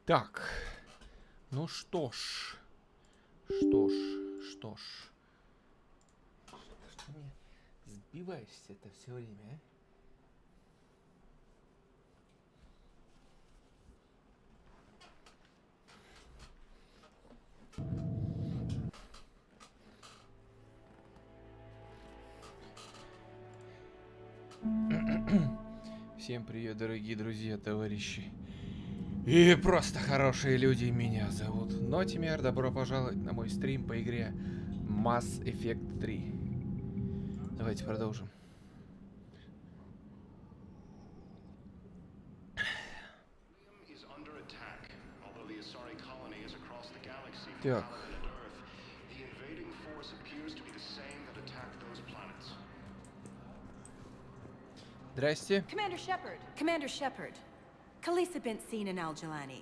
Так. Ну что ж. Что ж. Что мне сбиваешься это все время, а? Всем привет, дорогие друзья, товарищи. И просто хорошие люди. Меня зовут Нотимер. Добро пожаловать на мой стрим по игре Mass Effect 3. Давайте продолжим. Так. Здрасте. Commander Shepard. Khaleesi been seen in Al-Jalani.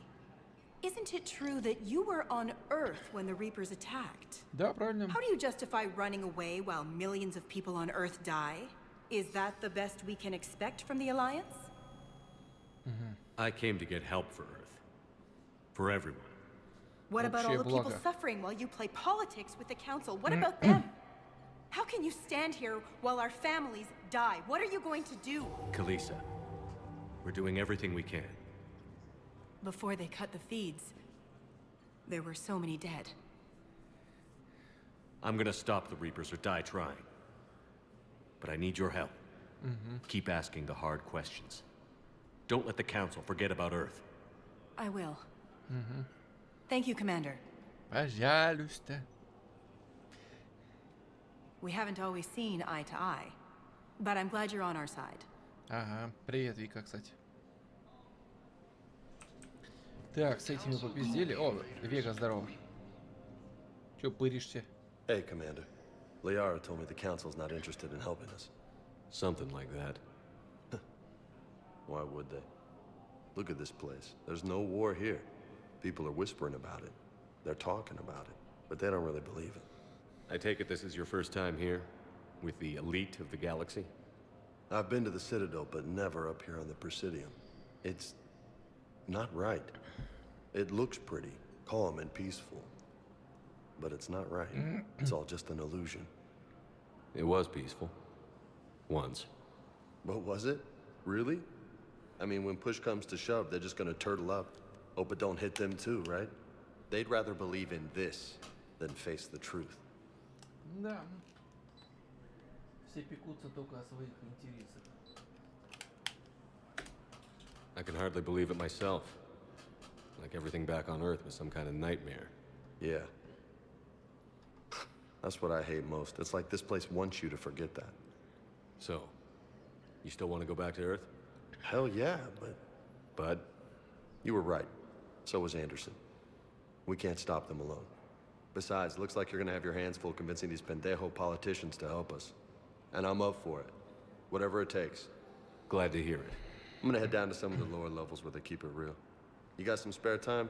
Isn't it true that you were on Earth when the Reapers attacked? Да, правильно. How do you justify running away while millions of people on Earth die? Is that the best we can expect from the Alliance? I came to get help for Earth. For everyone. What about all the people suffering while you play politics with the Council? What about them? How can you stand here while our families die? What are you going to do? Khaleesi, we're doing everything we can. Before they cut the feeds, there were so many dead. I'm gonna stop the Reapers or die trying. But I need your help. Keep asking the hard questions. Don't let the Council forget about Earth. I will. Thank you, Commander. Пожалуйста. We haven't always seen eye to eye, but I'm glad you're on our side. Ага, привет, Вика, кстати. Так, с этими попиздели. О, Вега, здорово. Чё пыришься? Hey, Commander. Liara told me the Council's not interested in helping us. Something like that. Why would they? Look at this place. There's no war here. People are whispering about it. They're talking about it, but they don't really believe it. I take it this is your first time here? With the elite of the galaxy? I've been to the Citadel, but never up here on the Presidium. It's not right. It looks pretty, calm and peaceful. But it's not right. It's all just an illusion. It was peaceful. Once. But was it? Really? I mean, when push comes to shove, they're just gonna turtle up. Hope it don't hit them too, right? They'd rather believe in this than face the truth. Да. Все пекутся только о своих интересах. I can hardly believe it myself. Like everything back on Earth was some kind of nightmare. Yeah. That's what I hate most. It's like this place wants you to forget that. So, you still want to go back to Earth? Hell yeah, but Bud? you were right. So was Anderson. We can't stop them alone. Besides, looks like you're gonna have your hands full convincing these pendejo politicians to help us. And I'm up for it. Whatever it takes. Glad to hear it. I'm gonna head down to some of the lower levels where they keep it real. You got some spare time?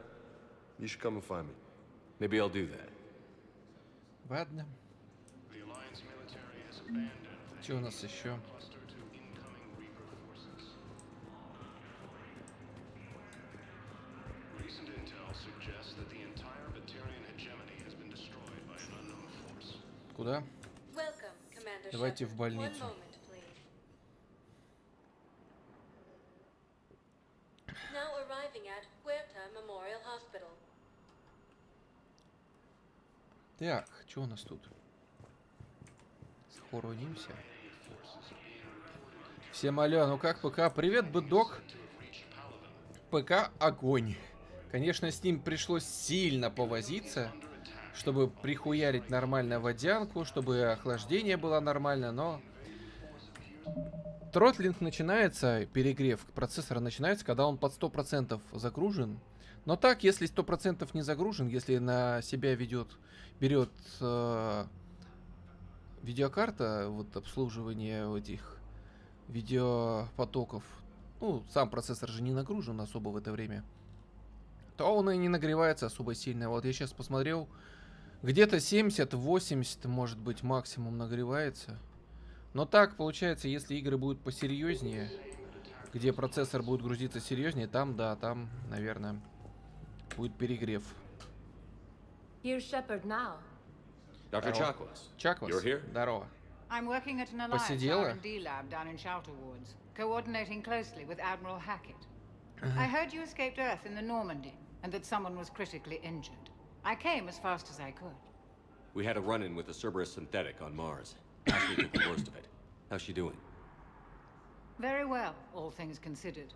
You should come and find me. Maybe I'll do that. Ладно. Что у нас еще? Куда? Давайте в больницу. Так, что у нас тут? Схоронимся. Всем алло, ну как ПК? Привет, быдок. ПК огонь. Конечно, с ним пришлось сильно повозиться, чтобы прихуярить нормально водянку, чтобы охлаждение было нормально, но... Тротлинг начинается, перегрев процессора начинается, когда он под 100% загружен. Но так, если 100% не загружен, если на себя берет видеокарта, вот обслуживание этих видеопотоков, ну, сам процессор же не нагружен особо в это время, то он и не нагревается особо сильно. Вот я сейчас посмотрел, где-то 70-80, может быть, максимум нагревается. Но так, получается, если игры будут посерьезнее, где процессор будет грузиться серьезнее, там, да, там, наверное, будет перегрев. Here's Shepard now. Dr. Здорово. Chakwas, Чаквас, you're here? здорово. I'm working at an Alliance Посидела? R&D lab down in Shelter Wards, coordinating closely with Admiral Hackett. I heard you escaped Earth in the Normandy, and that someone was critically injured. I came as fast as I could. We had a run-in with a Cerberus synthetic on Mars. Ashley took the worst of it. How's she doing? Very well, all things considered.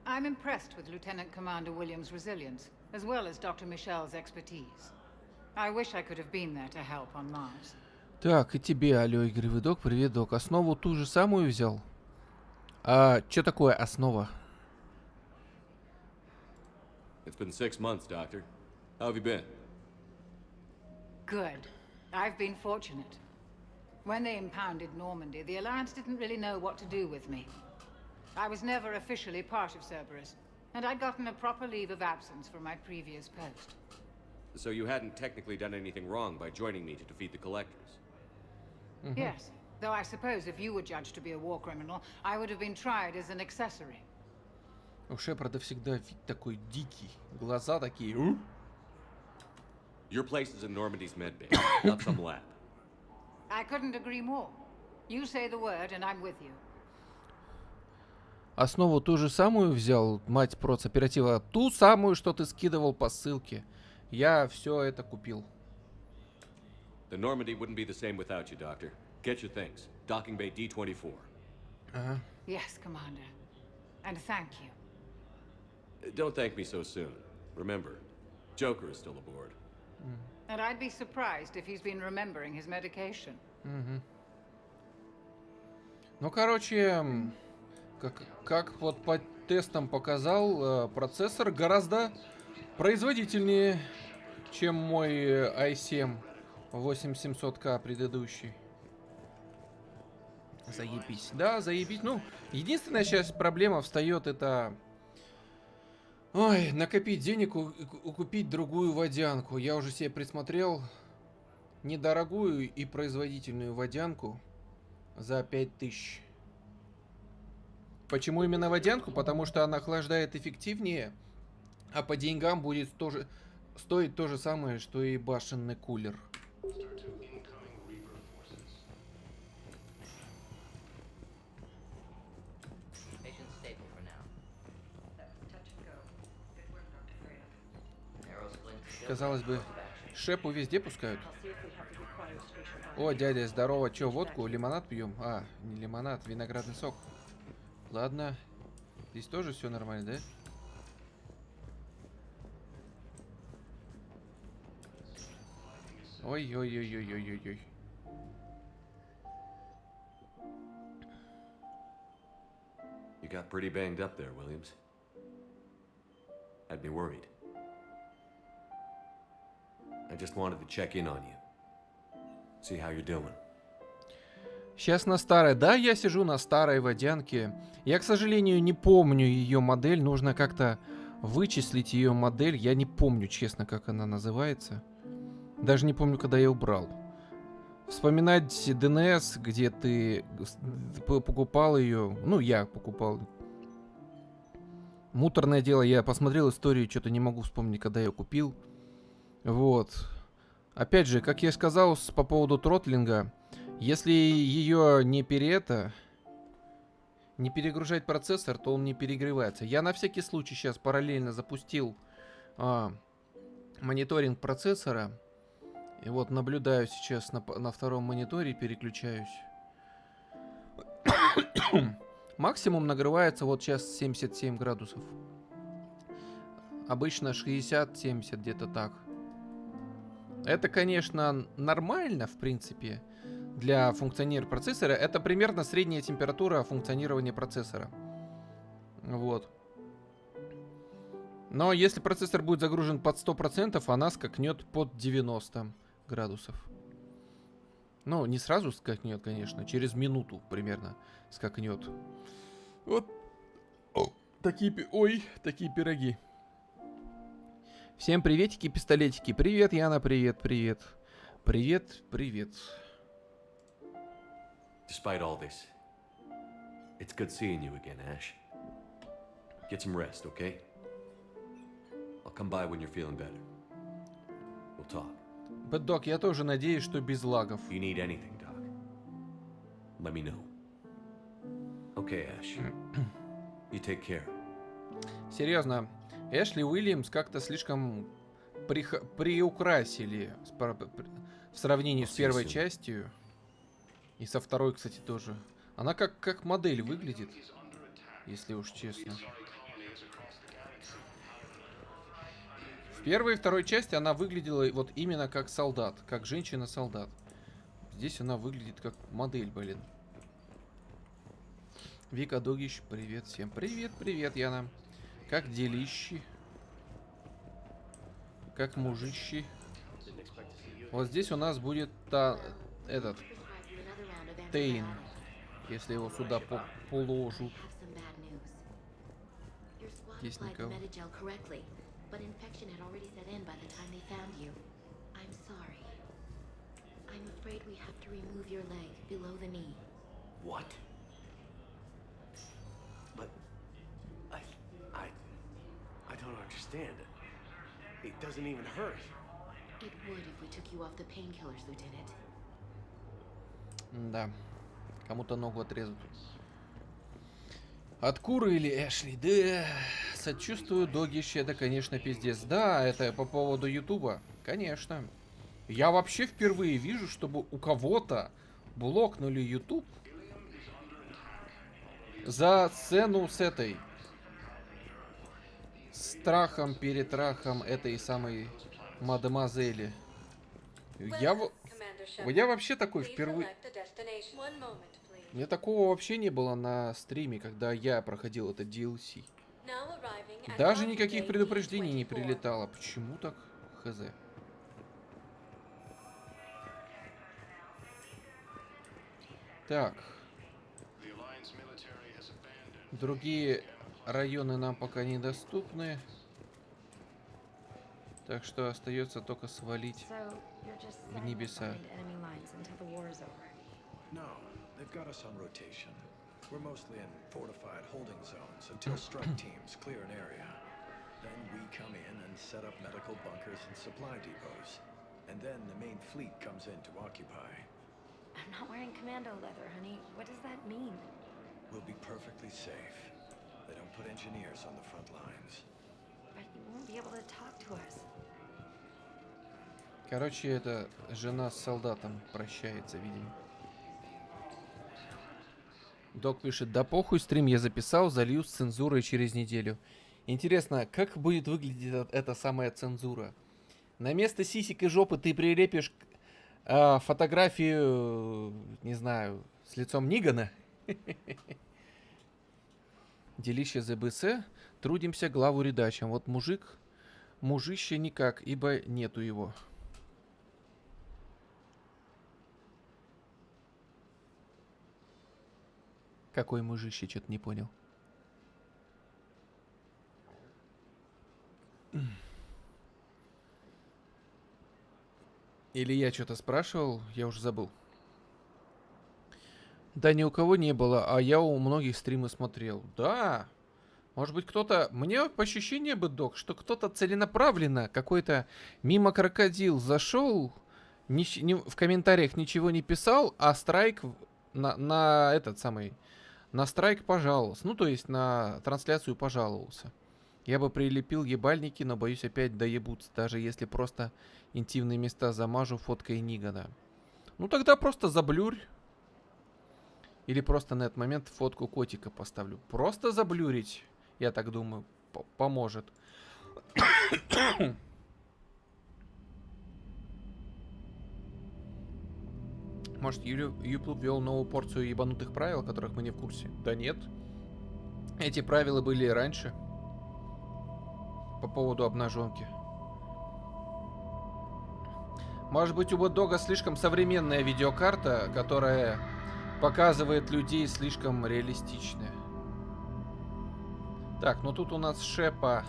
I'm impressed with Lieutenant Commander Williams' resilience, as well as Dr. Michel's expertise. I wish I could have been there to help on Mars. Так, и тебе, алло, игровый док, привет, док. Основу ту же самую взял? А что такое основа? It's been 6 months, Doctor. How have you been? Good. I've been fortunate. When they impounded Normandy, the Alliance didn't really know what to do with me. I was never officially part of Cerberus, and I'd gotten a proper leave of absence from my previous post. So you hadn't technically done anything wrong by joining me to defeat the Collectors? Yes, though I suppose if you were judged to be a war criminal, I would have been tried as an accessory. У Шепарда всегда вид такой дикий. Глаза такие. Your place is in Normandy's medbay, not some lab. I couldn't agree more. You say the word, and I'm with you. Основу ту же самую взял, мать проц-оператива. Ту самую, что ты скидывал по ссылке. Я все это купил. The Normandy wouldn't be the same without you, Doctor. Get your things. Docking bay D-24. Ага. Yes, Commander. And thank you. Don't thank me so soon. Remember, Joker is still aboard. And I'd be surprised if he's been remembering his medication. Ну, короче, как вот по тестам показал, процессор гораздо производительнее, чем мой i7 8700K предыдущий. Заебись. Да, заебись. Ну, единственная сейчас проблема встает, это... Ой, накопить денег и купить другую водянку. Я уже себе присмотрел недорогую и производительную водянку за 5000. Почему именно водянку? Потому что она охлаждает эффективнее, а по деньгам будет стоить то же самое, что и башенный кулер. Казалось бы, Шепу везде пускают. О, дядя, здорово. Чё, водку, лимонад пьем? А, не лимонад, виноградный сок. Ладно. Здесь тоже все нормально, да? Ой-ой-ой-ой-ой-ой-ой. You got pretty banged up there, Williams. Had me worried. I just wanted to check in on you. See how you're doing. Сейчас на старой. Да, я сижу на старой водянке. Я, к сожалению, не помню ее модель. Нужно как-то вычислить ее модель. Я не помню, честно, как она называется. Даже не помню, когда я убрал. Вспоминать DNS, где ты покупал ее. Ну, я покупал. Муторное дело. Я посмотрел историю, что-то не могу вспомнить, когда я купил. Вот. Опять же, как я сказал по поводу тротлинга, если ее не перегружать процессор, то он не перегревается. Я на всякий случай сейчас параллельно запустил мониторинг процессора. И вот наблюдаю сейчас на втором мониторе, переключаюсь. Максимум нагревается вот сейчас 77 градусов. Обычно 60-70, где-то так. Это, конечно, нормально, в принципе, для функционирования процессора. Это примерно средняя температура функционирования процессора. Вот. Но если процессор будет загружен под 100%, она скакнет под 90 градусов. Ну, не сразу скакнет, конечно, через минуту примерно скакнет. Вот такие пироги. Всем приветики, пистолетики. Привет, Яна, привет, привет. Привет, привет. Despite all this, it's good seeing you again, Ash. Get some rest, okay? I'll Come by when you're feeling better. We'll talk. Бэддог, я тоже надеюсь, что без лагов. If you need anything, Doc, let me know. Okay, Ash. You take care. Серьезно, Эшли Уильямс как-то слишком приукрасили в сравнении с первой частью. И со второй, кстати, тоже. Она как модель выглядит, если уж честно. В первой и второй части она выглядела вот именно как солдат, как женщина-солдат. Здесь она выглядит как модель, блин. Вика Догищ, привет всем. Привет, привет, Яна. Как делищи? Как мужищи? Вот здесь у нас будет этот Тейн, если его сюда положут. Здесь никого. But infection had already set in by the time they found you. I'm sorry. I'm afraid we have to remove your leg below the knee. What? But I don't understand it. It doesn't even hurt. It would if we took you off the painkillers, Lieutenant. Да. Кому-то ногу отрезают. От Куры или Эшли? Да, сочувствую, Догищ, это, конечно, пиздец. Да, это по поводу Ютуба. Конечно. Я вообще впервые вижу, чтобы у кого-то блокнули Ютуб за сцену с этой. Страхом перед трахом этой самой мадемуазели. Я вообще такой впервые... Мне такого вообще не было на стриме, когда я проходил этот DLC. Даже никаких предупреждений не прилетало. Почему так? Хз. Так. Другие районы нам пока недоступны. Так что остается только свалить в небеса. They've got us on rotation. We're mostly in fortified holding zones until strike teams clear an area. Then we come in and set up medical bunkers and supply depots. And then the main fleet comes in to occupy. I'm not wearing commando leather, honey. What does that mean? We'll be perfectly safe. They don't put engineers on the front lines. But you won't be able to talk to us. Короче, это жена с солдатом прощается, видимо. Док пишет, да похуй, стрим я записал, залью с цензурой через неделю. Интересно, как будет выглядеть эта самая цензура? На место сисек и жопы ты прилепишь фотографию, не знаю, с лицом Нигана? Делище ЗБС, трудимся главу редачем. Вот мужище никак, ибо нету его. Какой мужище, что-то не понял. Или я что-то спрашивал, я уже забыл. Да ни у кого не было, а я у многих стримы смотрел. Да, может быть кто-то... Мне по ощущению бы, Док, что кто-то целенаправленно, какой-то мимо крокодил зашел, в комментариях ничего не писал, а страйк на этот самый... На страйк пожаловался. Ну, то есть на трансляцию пожаловался. Я бы прилепил ебальники, но боюсь опять доебутся, даже если просто интимные места замажу фоткой Нигана. Ну, тогда просто заблюрь. Или просто на этот момент фотку котика поставлю. Просто заблюрить, я так думаю, поможет. Может, YouTube ввел новую порцию ебанутых правил, о которых мы не в курсе? Да нет. Эти правила были и раньше. По поводу обнаженки. Может быть, у Бэддога слишком современная видеокарта, которая показывает людей слишком реалистично. Так, ну тут у нас Шепа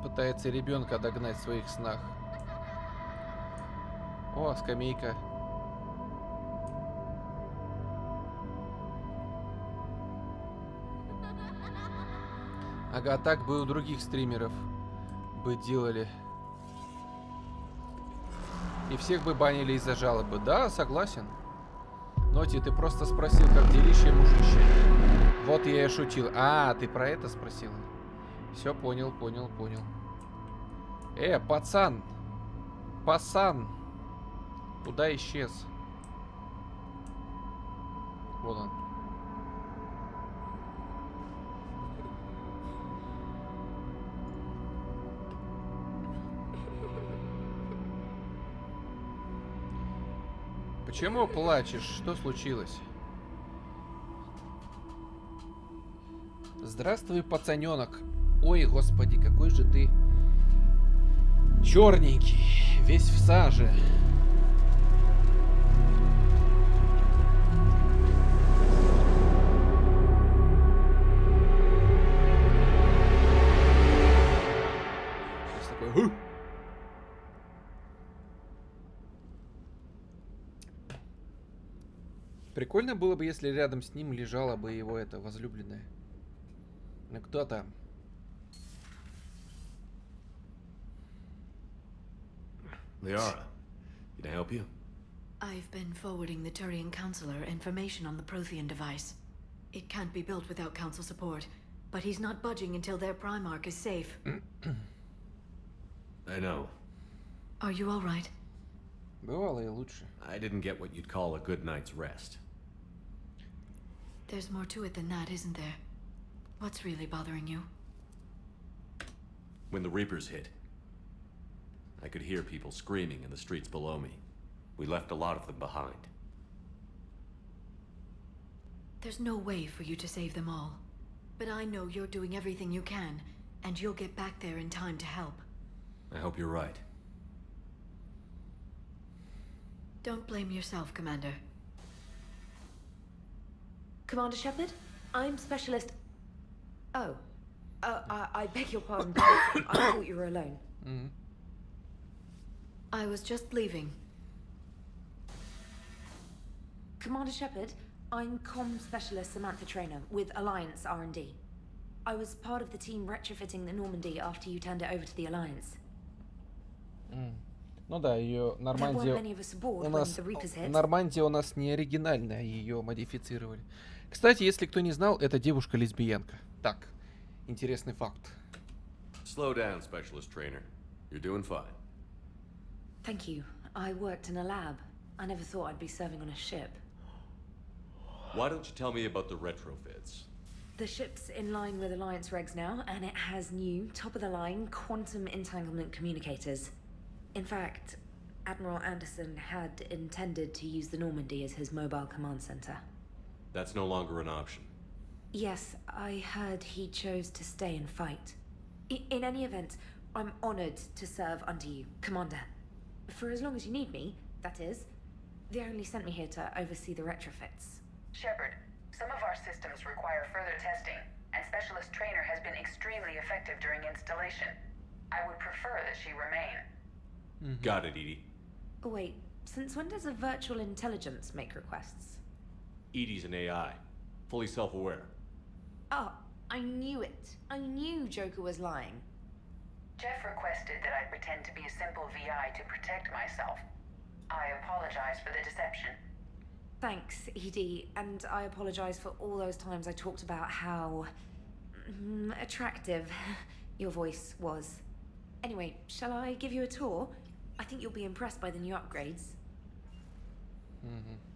пытается ребенка догнать в своих снах. О, скамейка. Ага, так бы у других стримеров бы делали. И всех бы банили из-за жалобы. Да, согласен. Ноти, ты просто спросил, как делище, мужище. Вот я и шутил. А, ты про это спросил? Все, понял. Пацан! Пацан! Куда исчез? Вот он. Почему плачешь? Что случилось? Здравствуй, пацаненок. Ой, господи, какой же ты черненький, весь в саже. Такой, прикольно было бы, если рядом с ним лежала бы его эта возлюбленная. Ну кто там? Liara, can I help you? I've been forwarding the Turian Counselor information on the Prothean device. It can't be built without Council support, but he's not budging until their Primarch is safe. I know. Are you all right? Бывало и лучше. I didn't get what you'd call a good night's rest. There's more to it than that, isn't there? What's really bothering you? When the Reapers hit, I could hear people screaming in the streets below me. We left a lot of them behind. There's no way for you to save them all. But I know you're doing everything you can, and you'll get back there in time to help. I hope you're right. Don't blame yourself, Commander. Commander Shepard, I'm Specialist... Oh. I beg your pardon. I thought you were alone. I was just leaving. Commander Shepard, I'm Comm Specialist Samantha Trainer with Alliance R&D. I was part of the team retrofitting the Normandy after you turned it over to the Alliance. Ну да, ее Нормандия у нас не оригинальная, ее модифицировали. Кстати, если кто не знал, это девушка-лесбиянка. Так, интересный факт. Slow down, Specialist Trainer. You're doing fine. Thank you. I worked in a lab. I never thought I'd be serving on a ship. Why don't you tell me about the retrofits? The ship's in line with Alliance regs now, and it has new, top-of-the-line quantum entanglement communicators. In fact, Admiral Anderson had intended to use the Normandy as his mobile command center. That's no longer an option. Yes, I heard he chose to stay and fight. In any event, I'm honored to serve under you, Commander. For as long as you need me, that is. They only sent me here to oversee the retrofits. Shepard, some of our systems require further testing, and Specialist Trainer has been extremely effective during installation. I would prefer that she remain. Got it, Edie. Oh, wait, since when does a virtual intelligence make requests? Edie's an AI, fully self-aware. Oh, I knew it. I knew Joker was lying. Jeff requested that I pretend to be a simple VI to protect myself. I apologize for the deception. Thanks, Edie, and I apologize for all those times I talked about how attractive your voice was. Anyway, shall I give you a tour? I think you'll be impressed by the new upgrades.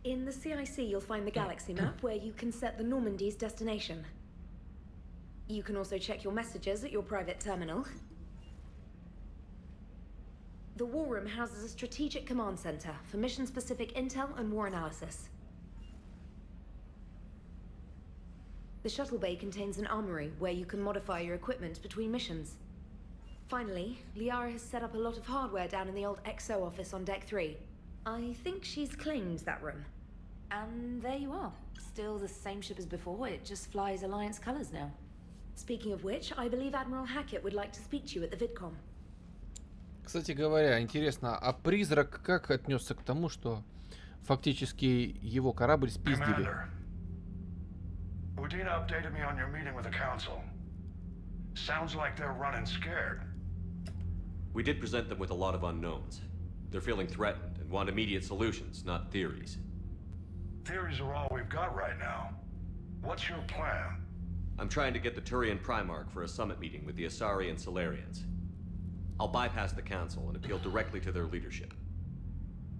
In the CIC, you'll find the galaxy map where you can set the Normandy's destination. You can also check your messages at your private terminal. The War Room houses a strategic command center for mission-specific intel and war analysis. The shuttle bay contains an armory where you can modify your equipment between missions. Finally, Liara has set up a lot of hardware down in the old XO office on Deck 3. I think she's claimed that room. And there you are. Still the same ship as before, it just flies Alliance colors now. Speaking of which, I believe Admiral Hackett would like to speak to you at the VidCom. Kстати говоря, интересно, а призрак как отнесся к тому, что фактически его корабль спиздили? Udina updated me on your meeting with the Council. Sounds like they're running scared. We did present them with a lot of unknowns. They're feeling threatened and want immediate solutions, not theories. Theories are all we've got right now. What's your plan? I'm trying to get the Turian Primarch for a summit meeting with the Asari and Solarians. I'll bypass the council and appeal directly to their leadership.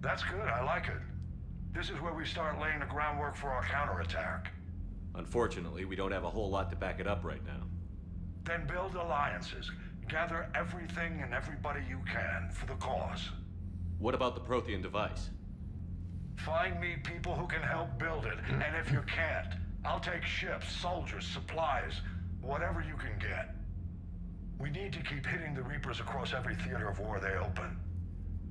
That's good, I like it. This is where we start laying the groundwork for our counterattack. Unfortunately, we don't have a whole lot to back it up right now. Then build alliances. Gather everything and everybody you can for the cause. What about the Prothean device? Find me people who can help build it, and if you can't, I'll take ships, soldiers, supplies, whatever you can get. We need to keep hitting the Reapers across every theater of war they open.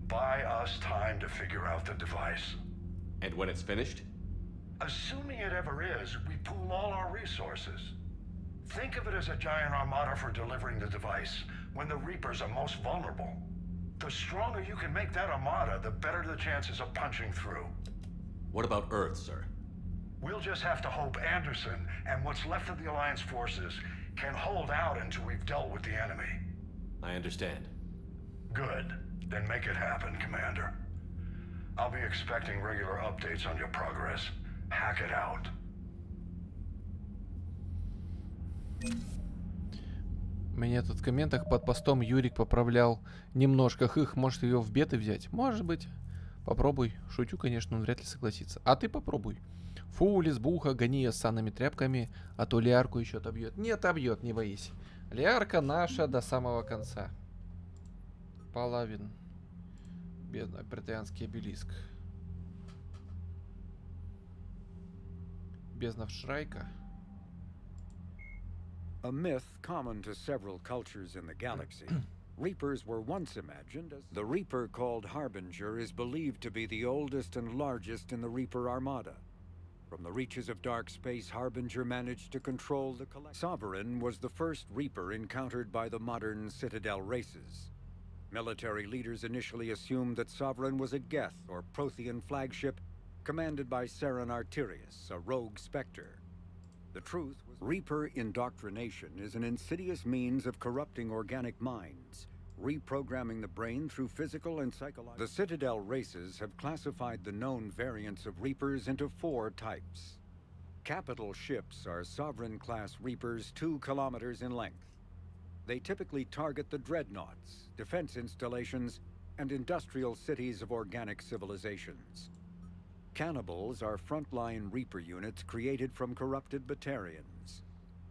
Buy us time to figure out the device. And when it's finished? Assuming it ever is, we pool all our resources. Think of it as a giant armada for delivering the device, when the Reapers are most vulnerable. The stronger you can make that armada, the better the chances of punching through. What about Earth, sir? We'll just have to hope Anderson and what's left of the Alliance forces can hold out until we've dealt with the enemy. I understand. Good. Then make it happen, Commander. I'll be expecting regular updates on your progress. Hack it out. Меня тут в комментах под постом Юрик поправлял немножко. Хых, может ее в беты взять? Может быть. Попробуй. Шучу, конечно, он вряд ли согласится. А ты попробуй. Фу, лесбуха, гони ее с санными тряпками, а то Лиарку еще отобьет. Не отобьет, не боись. Лиарка наша до самого конца. Половин. Бедный претарианский обелиск. Бездна Шрайка. A myth common to several cultures in the galaxy. Reapers were once imagined as... The Reaper called Harbinger is believed to be the oldest and largest in the Reaper Armada. From the reaches of dark space, Harbinger managed to control the Sovereign was the first Reaper encountered by the modern Citadel races. Military leaders initially assumed that Sovereign was a Geth, or Prothean flagship, commanded by Saren Arterius, a rogue spectre. The truth was Reaper indoctrination is an insidious means of corrupting organic minds, reprogramming the brain through physical and psychological... The Citadel races have classified the known variants of Reapers into 4 types. Capital ships are Sovereign-class Reapers 2 kilometers in length. They typically target the dreadnoughts, defense installations, and industrial cities of organic civilizations. Cannibals are frontline Reaper units created from corrupted Batarians.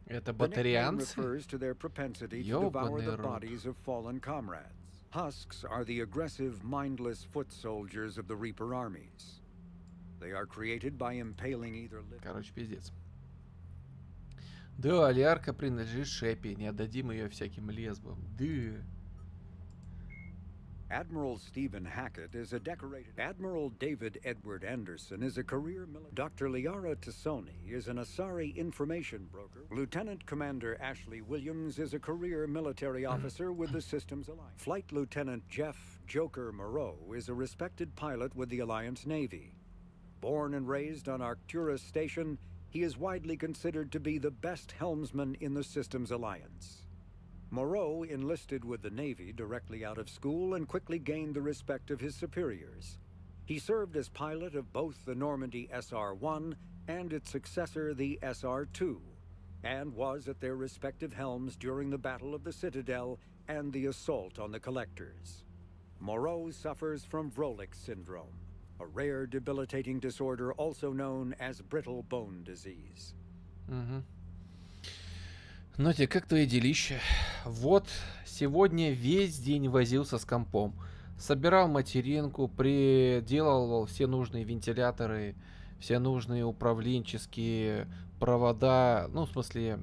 Это The nickname батарианцы? refers to their propensity to devour Ёбаный the рот. bodies of fallen comrades. Husks are the aggressive, mindless foot soldiers of the Reaper armies. They are created by impaling either... Короче, пиздец. Да, Лиарка принадлежит Шепе. Не отдадим ее всяким лесбам. Да. Admiral Stephen Hackett is a decorated... Admiral David Edward Anderson is a career military... Dr. Liara Tassoni is an Asari information broker. Lieutenant Commander Ashley Williams is a career military officer with the Systems Alliance. Flight Lieutenant Jeff Joker Moreau is a respected pilot with the Alliance Navy. Born and raised on Arcturus Station, he is widely considered to be the best helmsman in the Systems Alliance. Moreau enlisted with the Navy directly out of school and quickly gained the respect of his superiors. He served as pilot of both the Normandy SR-1 and its successor, the SR-2, and was at their respective helms during the Battle of the Citadel and the assault on the Collectors. Moreau suffers from Vrolik's syndrome, a rare debilitating disorder also known as brittle bone disease. Ноти, как твои делища? Вот, сегодня весь день возился с компом. Собирал материнку, приделал все нужные вентиляторы, все нужные управленческие провода. Ну, в смысле,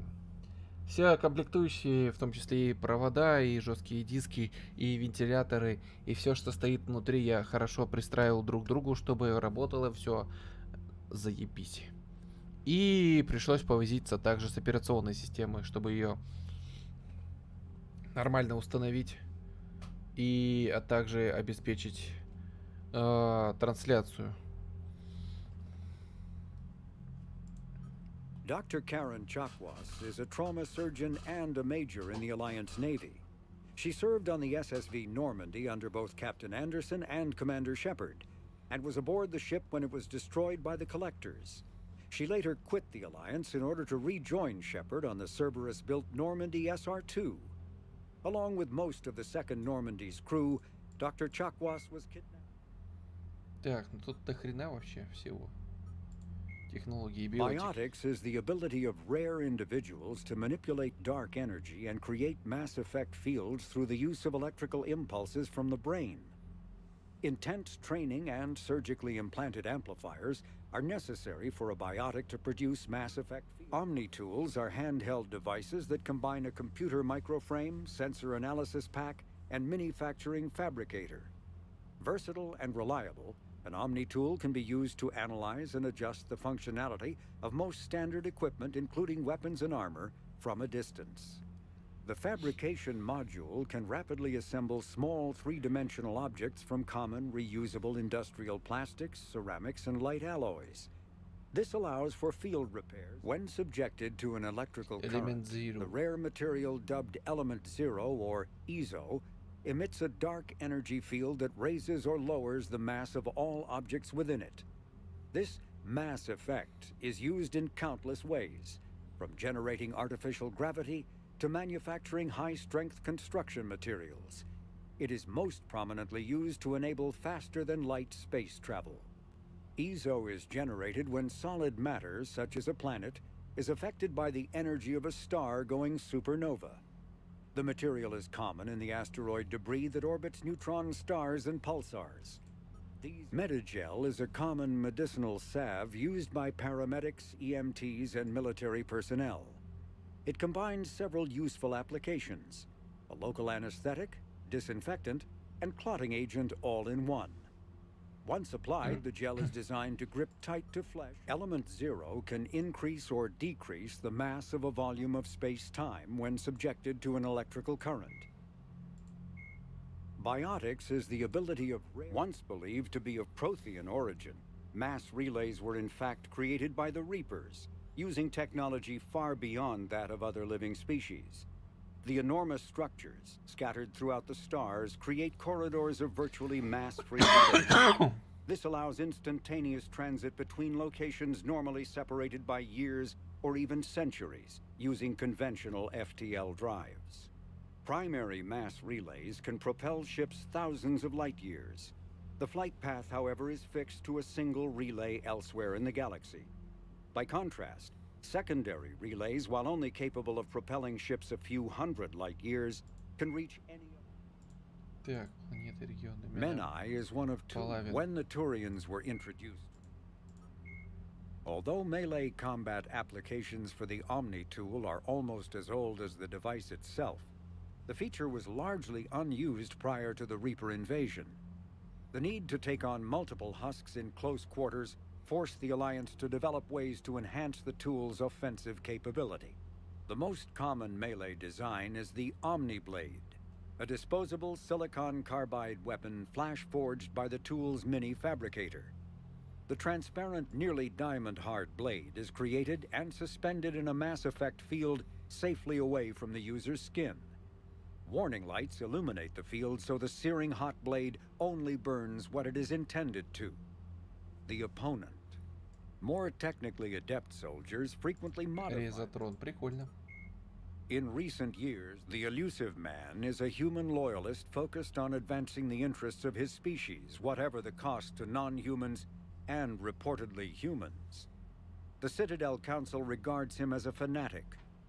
все комплектующие, в том числе и провода, и жесткие диски, и вентиляторы, и все, что стоит внутри, я хорошо пристраивал друг к другу, чтобы работало все заебись. И пришлось повозиться также с операционной системой, чтобы ее нормально установить и также обеспечить трансляцию. Dr. Karen Chakwas is a trauma surgeon and a major in the Alliance Navy. She served on the SSV Normandy under both Captain Anderson and Commander Shepard, and was aboard the ship when it was destroyed by the Collectors. She later quit the Alliance in order to rejoin Shepard on the Cerberus-built Normandy SR-2. Along with most of the second Normandy's crew, Dr. Chakwas was kidnapped. Так, ну тут до хрена вообще всего. Технологии биотики. Biotics is the ability of rare individuals to manipulate dark energy and create mass effect fields through the use of electrical impulses from the brain. Intense training and surgically implanted amplifiers are necessary for a biotic to produce mass effect fields. Omni-tools are handheld devices that combine a computer microframe, sensor analysis pack, and manufacturing fabricator. Versatile and reliable, an Omni-tool can be used to analyze and adjust the functionality of most standard equipment, including weapons and armor, from a distance. The fabrication module can rapidly assemble small three-dimensional objects from common reusable industrial plastics, ceramics, and light alloys. This allows for field repairs when subjected to an electrical current. The rare material dubbed Element Zero, or EZO, emits a dark energy field that raises or lowers the mass of all objects within it. This mass effect is used in countless ways, from generating artificial gravity to manufacturing high-strength construction materials. It is most prominently used to enable faster-than-light space travel. EZO is generated when solid matter, such as a planet, is affected by the energy of a star going supernova. The material is common in the asteroid debris that orbits neutron stars and pulsars. Metagel is a common medicinal salve used by paramedics, EMTs, and military personnel. It combines several useful applications: a local anesthetic, disinfectant, and clotting agent all in one. Once applied, the gel is designed to grip tight to flesh. Element Zero can increase or decrease the mass of a volume of space-time when subjected to an electrical current. Biotics is the ability of once believed to be of Prothean origin. Mass relays were in fact created by the Reapers, using technology far beyond that of other living species. The enormous structures scattered throughout the stars create corridors of virtually mass-free space. This allows instantaneous transit between locations normally separated by years or even centuries, using conventional FTL drives. Primary mass relays can propel ships thousands of light years. The flight path, however, is fixed to a single relay elsewhere in the galaxy. By contrast, secondary relays, while only capable of propelling ships a few hundred light years, can reach any... Так, планеты, регионы, Меня is one of two when the Turians were introduced. Although melee combat applications for the Omni tool are almost as old as the device itself, the feature was largely unused prior to the Reaper invasion. The need to take on multiple husks in close quarters forced the Alliance to develop ways to enhance the tool's offensive capability. The most common melee design is the Omni Blade, a disposable silicon carbide weapon flash-forged by the tool's mini-fabricator. The transparent, nearly diamond-hard blade is created and suspended in a mass effect field safely away from the user's skin. Warning lights illuminate the field so the searing hot blade only burns what it is intended to: the opponent. More technically adept soldiers frequently modify. Прикольно. In recent years, the elusive man is a human loyalist focused on advancing the interests of his species, whatever the cost to non-humans and reportedly humans. The Citadel Council regards him as a fanatic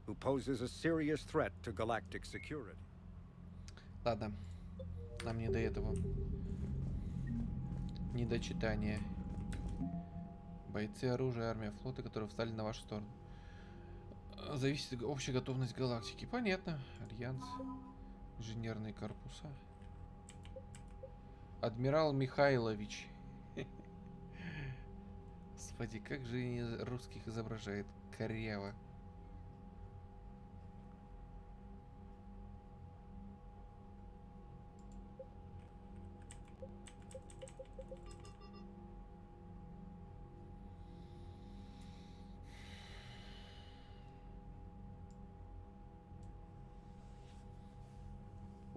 who poses a serious threat to galactic security. Ладно, нам не до этого. Недочитание. Бойцы оружия, армия, флоты, которые встали на вашу сторону. Зависит общая готовность галактики. Понятно. Альянс. Инженерные корпуса. Адмирал Михайлович. Господи, как же они русских изображает коряво.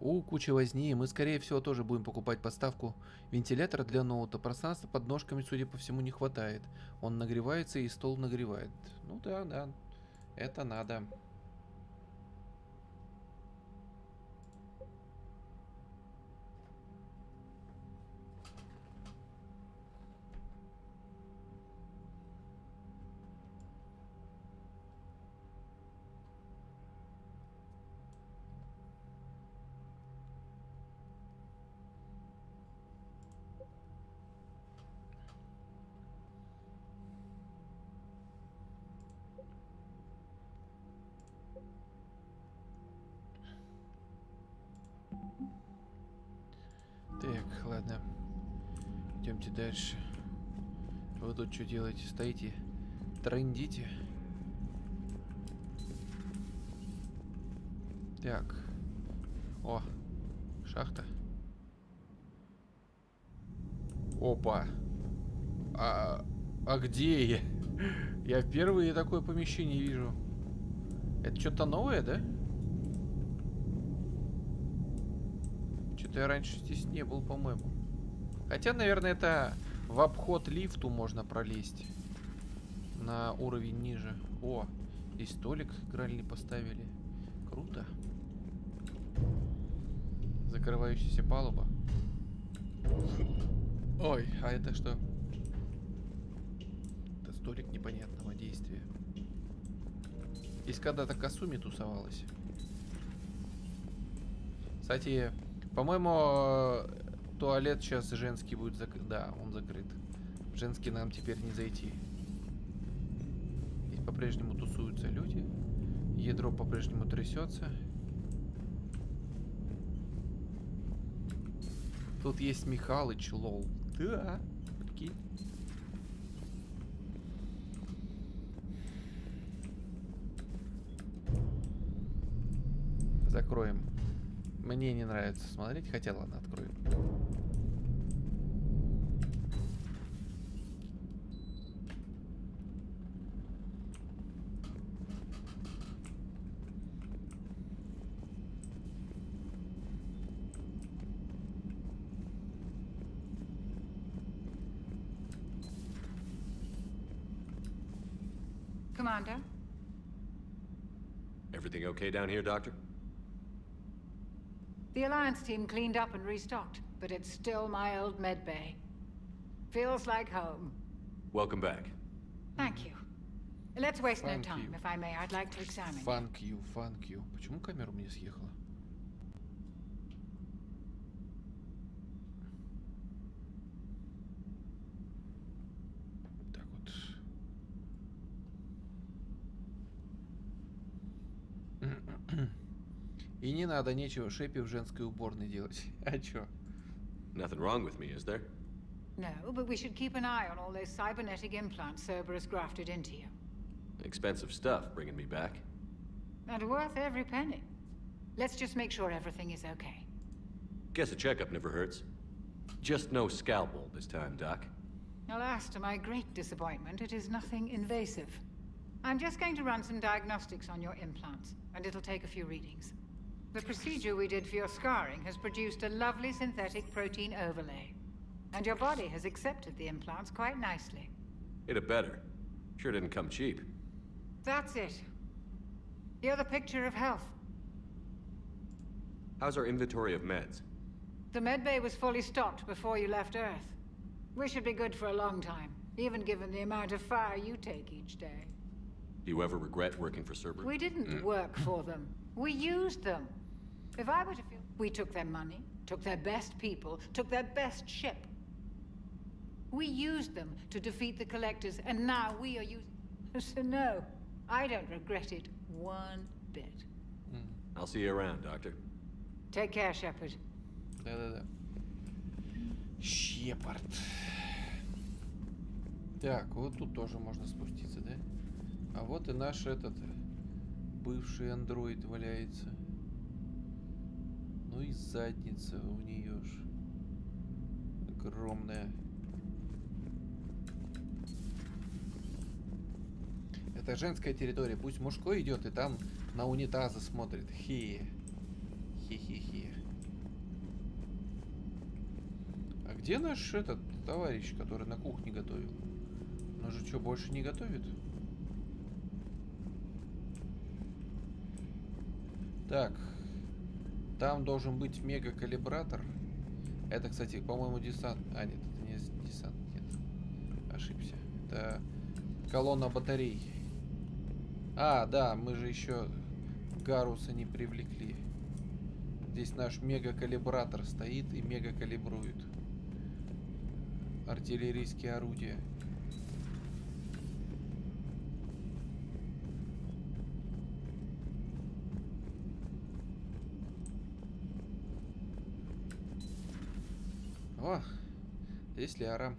Куча возни. Мы, скорее всего, тоже будем покупать подставку вентилятора для ноута. Пространства под ножками, судя по всему, не хватает. Он нагревается и стол нагревает. Ну да, да. Это надо. Так, ладно. Идемте дальше. Вы тут что делаете? Стоите? Трындите? Так. О, шахта. Опа. А где я? Я впервые такое помещение вижу. Это что-то новое, да? Что-то я раньше здесь не был, по-моему. Хотя, наверное, это в обход лифту можно пролезть. На уровень ниже. О, здесь столик игральный поставили. Круто. Закрывающаяся палуба. Ой, а это что? Это столик непонятного действия. Здесь когда-то Касуми тусовалась. Кстати, по-моему, туалет сейчас женский будет закрыт. Да, он закрыт. Женский нам теперь не зайти. Здесь по-прежнему тусуются люди. Ядро по-прежнему трясется. Тут есть Михалыч, лол. Да, прикинь. Закроем. Мне не нравится смотреть, хотя ладно, откроем. Commander? Everything okay down here, Doctor? The Alliance team cleaned up and restocked, but it's still my old med bay. Feels like home. Welcome back. Thank you. Let's waste no Thank time, you. if I may. I'd like to examine you. Thank you, thank you. Почему камера мне съехала? Так вот. И не надо нечего Шепи в женской уборной делать. А чё? Nothing wrong with me, is there? No, but we should keep an eye on all those cybernetic implants Cerberus grafted into you. Expensive stuff bringing me back. And worth every penny. Let's just make sure everything is okay. Guess a checkup never hurts. Just no scalpel this time, Doc. Alas, to my great disappointment, it is nothing invasive. I'm just going to run some diagnostics on your implants, and it'll take a few readings. The procedure we did for your scarring has produced a lovely synthetic protein overlay. And your body has accepted the implants quite nicely. It had better. Sure didn't come cheap. That's it. You're the picture of health. How's our inventory of meds? The medbay was fully stocked before you left Earth. We should be good for a long time, even given the amount of fire you take each day. Do you ever regret working for Cerberus? We didn't work for them. We used them. If I were to feel... We took their money, took their best people, took their best ship. We used them to defeat the Collectors, and now we are using... So no, I don't regret it one bit. I'll see you around, Doctor. Take care, Shepard. Да-да-да. Щепард. Так, вот тут тоже можно спуститься, да? А вот и наш этот бывший андроид валяется. Ну и задница у нее ж огромная. Это женская территория. Пусть мужской идет и там на унитазы смотрит. Хе-хе-хе. Где наш этот товарищ, который на кухне готовил? Он же что, больше не готовит? Так. Там должен быть мега-калибратор. Это, кстати, по-моему, десант. А, нет, это не десант, нет. Ошибся. Это колонна батарей. А, да, мы же еще Гаруса не привлекли. Здесь наш мега-калибратор стоит и мега-калибрует артиллерийские орудия. О, здесь Лиара.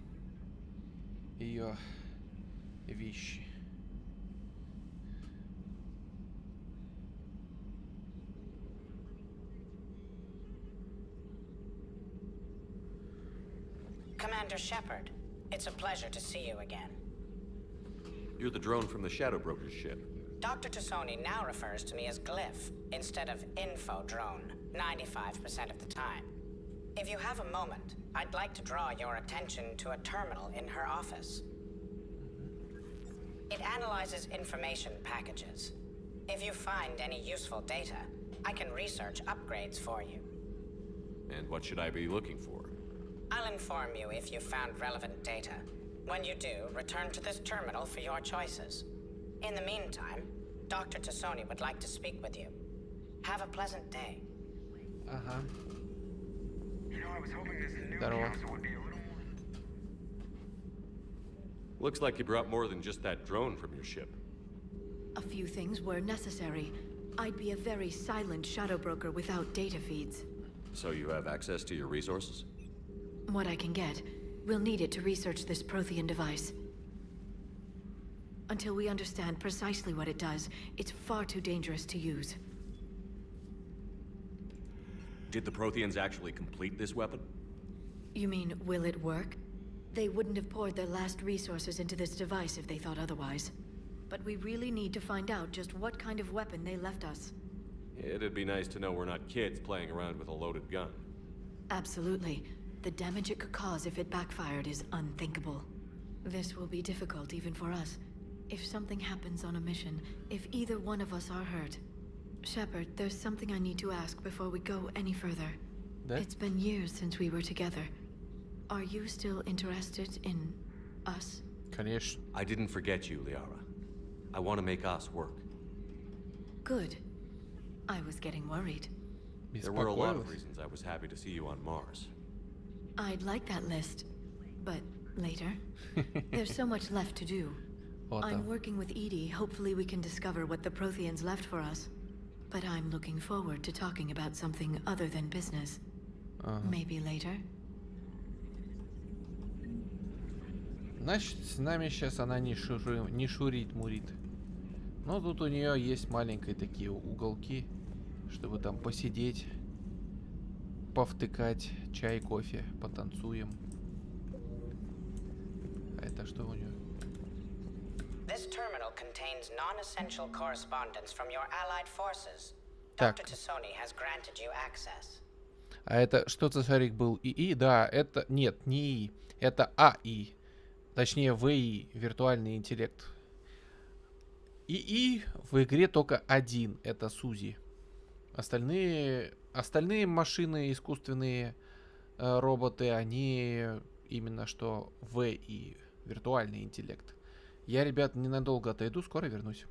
Ее вещи. Commander Shepard, it's a pleasure to see you again. You're the drone from the Shadow Broker's ship. Dr. Tassoni now refers to me as Glyph instead of Info Drone, 95% of the time. If you have a moment, I'd like to draw your attention to a terminal in her office. It analyzes information packages. If you find any useful data, I can research upgrades for you. And what should I be looking for? I'll inform you if you found relevant data. When you do, return to this terminal for your choices. In the meantime, Dr. Tassoni would like to speak with you. Have a pleasant day. Ага. You know, I was hoping this new Здорово. council would be a little more... Looks like you brought more than just that drone from your ship. A few things were necessary. I'd be a very silent shadow broker without data feeds. So you have access to your resources? What I can get. We'll need it to research this Prothean device. Until we understand precisely what it does, it's far too dangerous to use. Did the Protheans actually complete this weapon? You mean, will it work? They wouldn't have poured their last resources into this device if they thought otherwise. But we really need to find out just what kind of weapon they left us. It'd be nice to know we're not kids playing around with a loaded gun. Absolutely. The damage it could cause if it backfired is unthinkable. This will be difficult even for us. If something happens on a mission, if either one of us are hurt. Shepard, there's something I need to ask before we go any further. It's been years since we were together. Are you still interested in us? Конечно. I didn't forget you, Liara. I want to make us work. Good. I was getting worried. There were a lot of reasons I was happy to see you on Mars. I'd like that list, but later. There's so much left to do. I'm working with Edie. Hopefully we can discover what the Protheans left for us. But I'm looking forward to talking about something other than business. Maybe later? Значит, с нами сейчас она не шурит-мурит. Но тут у нее есть маленькие такие уголки, чтобы там посидеть, повтыкать, чай, кофе, потанцуем. А это что у нее? This terminal contains non-essential correspondence from your allied forces. Так. Dr. Tassoni has granted you access. А это что за шарик был? ИИ? Да, это... Нет, не ИИ. Это АИ. Точнее, ВИ. Виртуальный интеллект. ИИ в игре только один. Это СУЗИ. Остальные машины, искусственные роботы, они именно что ВИ. Виртуальный интеллект. Я, ребят, ненадолго отойду, скоро вернусь.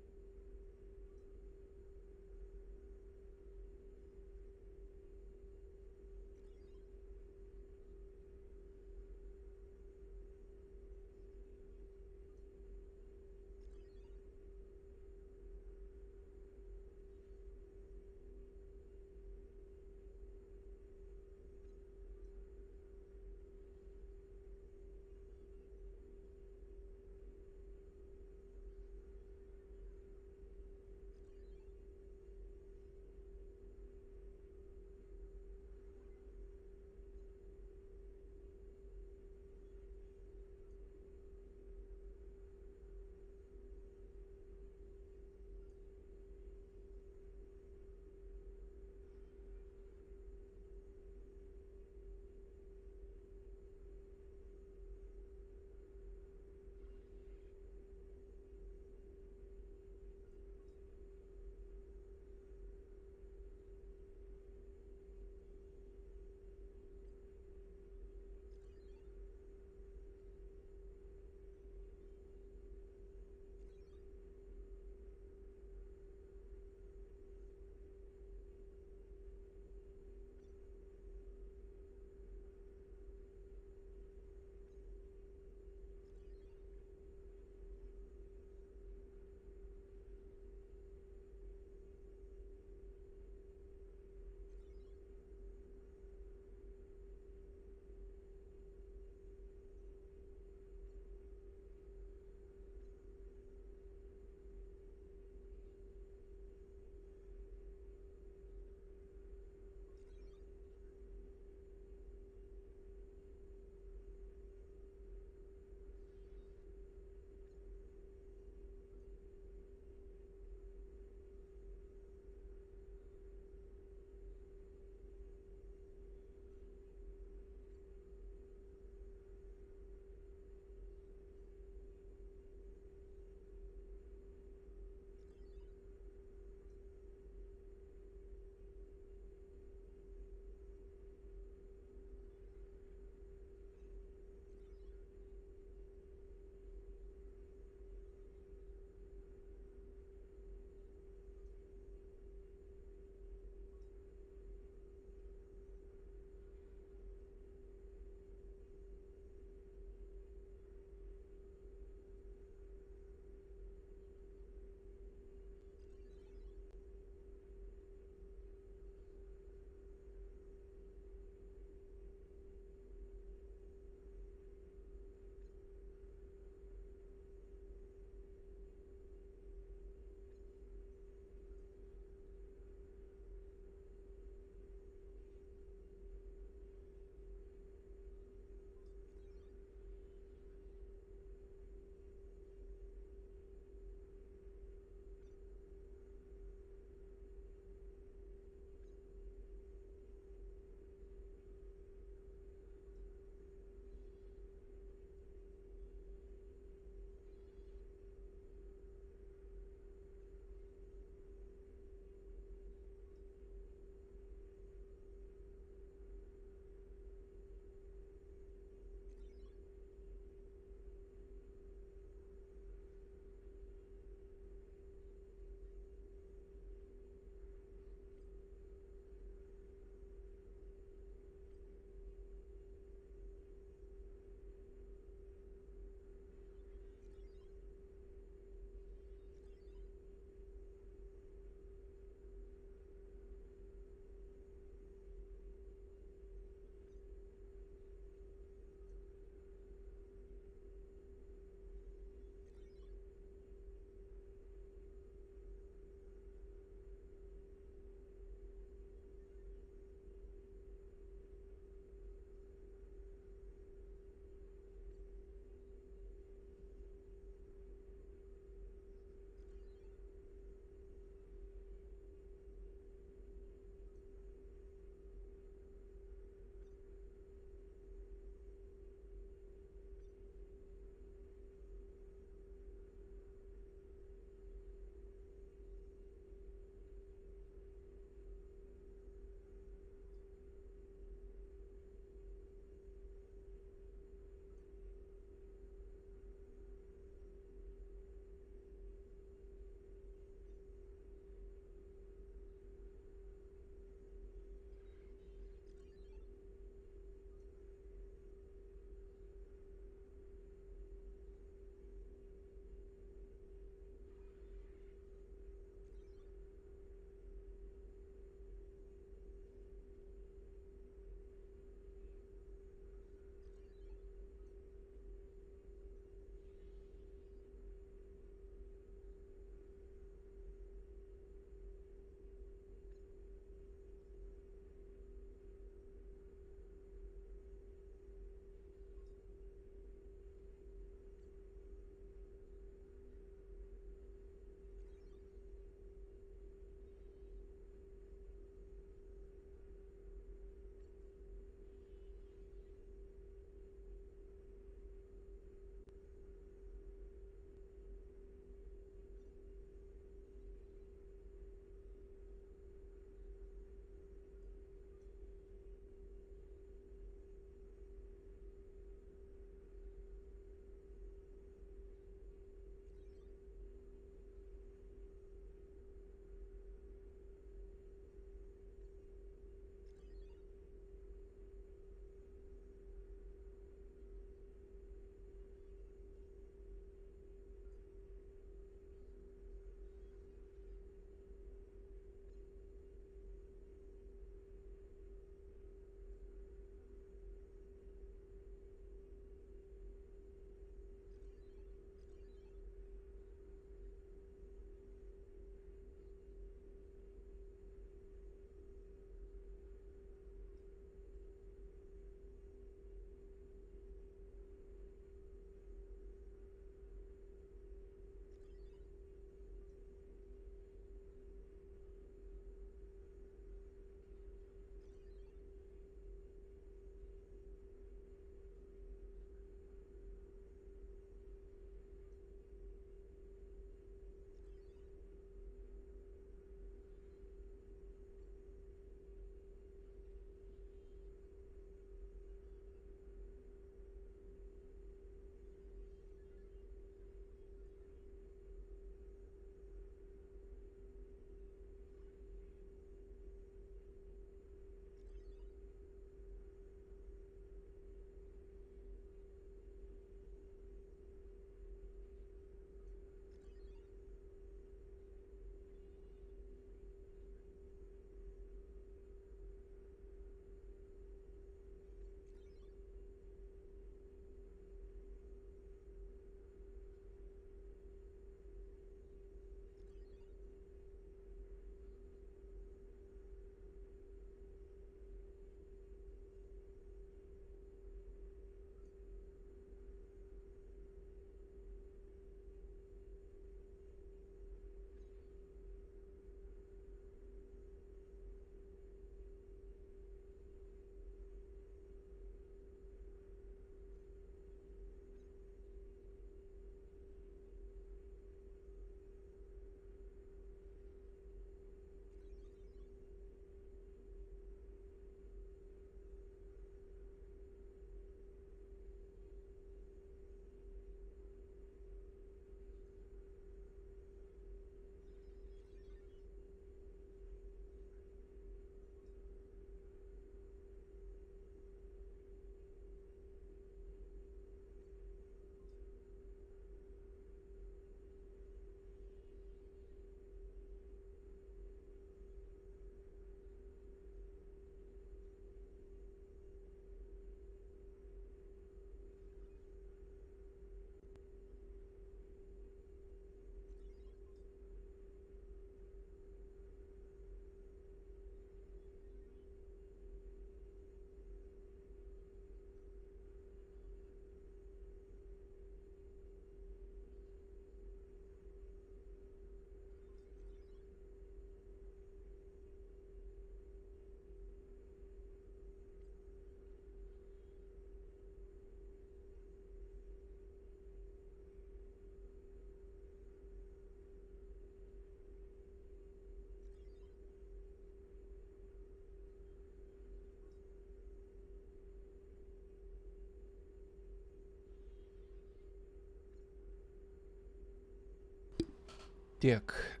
Так.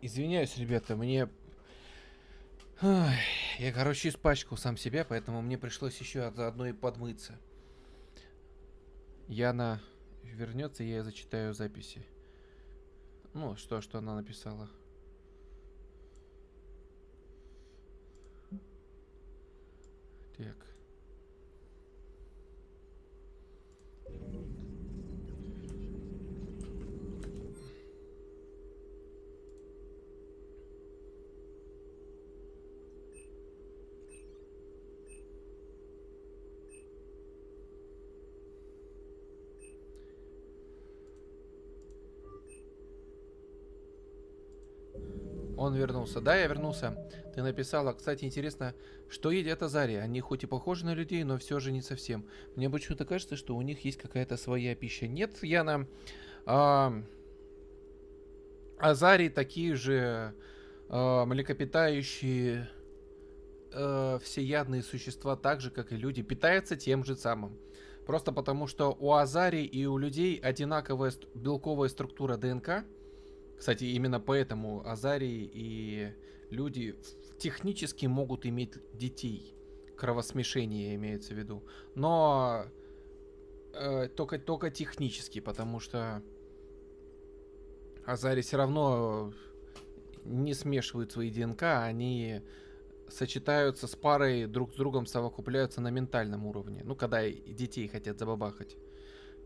Извиняюсь, ребята, мне... Ой, я, короче, испачкал сам себя, поэтому мне пришлось еще заодно и подмыться. Яна вернется, я зачитаю записи. Ну, что она написала. Так. Он вернулся. Да, я вернулся. Ты написала. Кстати, интересно, что едят азари? Они хоть и похожи на людей, но все же не совсем. Мне почему-то кажется, что у них есть какая-то своя пища. Нет, Яна. Азари такие же млекопитающие, всеядные существа, так же, как и люди, питаются тем же самым. Просто потому, что у азари и у людей одинаковая белковая структура ДНК. Кстати, именно поэтому азарии и люди технически могут иметь детей. Кровосмешение имеется в виду. Но только технически, потому что азари все равно не смешивают свои ДНК, они сочетаются с парой, друг с другом совокупляются на ментальном уровне. Ну, когда детей хотят забабахать.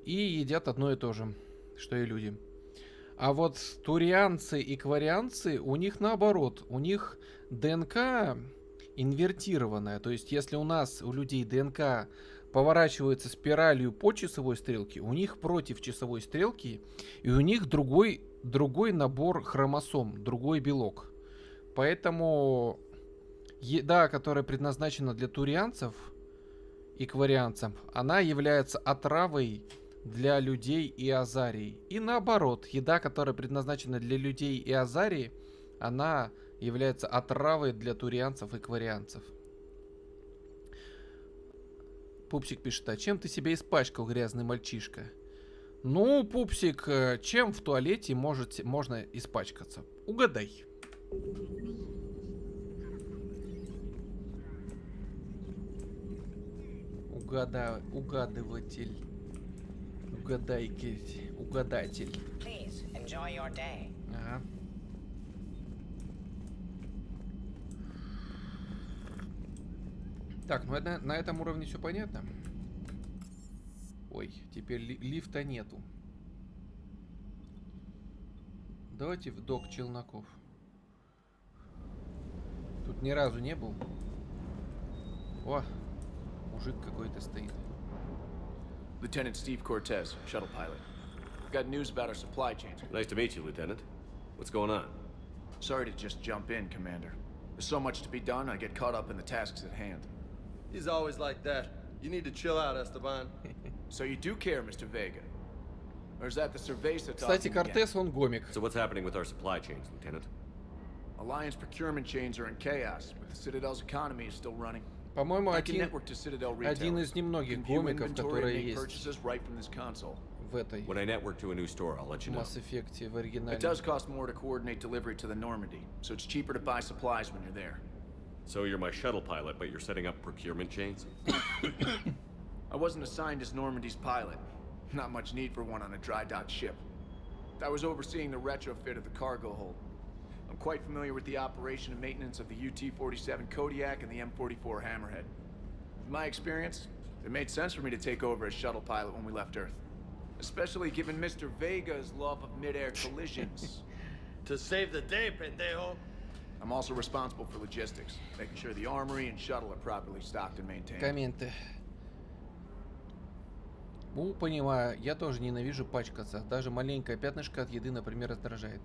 И едят одно и то же, что и люди. А вот турианцы и кварианцы, у них наоборот. У них ДНК инвертированная. То есть, если у нас, у людей ДНК поворачивается спиралью по часовой стрелке, у них против часовой стрелки, и у них другой набор хромосом, другой белок. Поэтому еда, которая предназначена для турианцев и кварианцев, она является отравой для людей и азарий. И наоборот, еда, которая предназначена для людей и азарий, она является отравой для турианцев и кварианцев. Пупсик пишет: а чем ты себя испачкал, грязный мальчишка? Ну, Пупсик, чем в туалете можно испачкаться? Угадай. Угадыватель. Угадатель. Please enjoy your day. Ага. Так, ну на этом уровне все понятно. Ой, теперь лифта нету. Давайте в док челноков. Тут ни разу не был. О, мужик какой-то стоит. Lieutenant Steve Cortez, shuttle pilot. Got news about our supply chains. Nice to meet you, Lieutenant. What's going on? Sorry to just jump in, Commander. There's so much to be done, I get caught up in the tasks at hand. He's always like that. You need to chill out, Esteban. So you do care, Mr. Vega? Or is that the Cerveza Кстати, talking Кортес, он гомик. So what's happening with our supply chains, Lieutenant? Alliance procurement chains are in chaos, but the Citadel's economy is still running. По-моему, I can network to Citadel один из немногих гомиков, которые есть right from this console. в этой When I network to a new store, I'll let you know. Mass Effect в оригинале. It does cost more to coordinate delivery to the Normandy, so it's cheaper to buy supplies when you're there. So you're my shuttle pilot, but you're setting up procurement chains? I wasn't assigned as Normandy's pilot. Not much need for one on a dry dock ship. I was overseeing the retrofit of the cargo hold. I'm quite familiar with the operation and maintenance of the UT-47 Kodiak and the M44 Hammerhead. In my experience, it made sense for me to take over as shuttle pilot when we left Earth. Especially given Mr. Vega's love of mid-air collisions. To save the day, pendejo. I'm also responsible for logistics, making sure the armory and shuttle are properly stocked and maintained. Комменты. Ну, понимаю, я тоже ненавижу пачкаться. Даже маленькое пятнышко от еды, например, раздражает.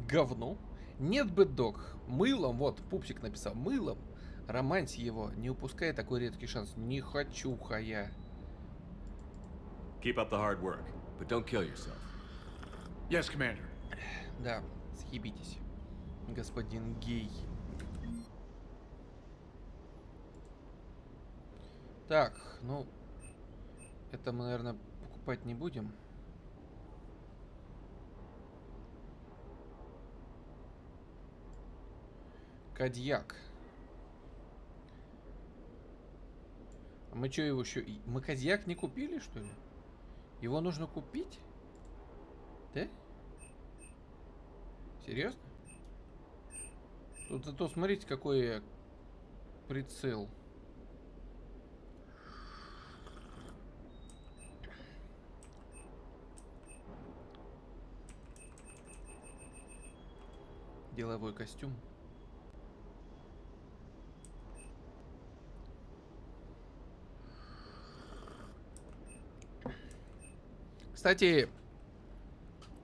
Говно. Нет бы, док. Мылом, вот, Пупсик написал. Мылом. Романси его. Не упускай такой редкий шанс. Не хочу-ха я. Keep up the hard work, but don't kill yourself. Yes, Commander. Да, съебитесь, господин гей. Так, ну, это мы, наверное, покупать не будем. Кадьяк. А мы что, его еще... Мы кадьяк не купили, что ли? Его нужно купить? Да? Серьезно? Тут зато смотрите, какой прицел. Деловой костюм. Кстати,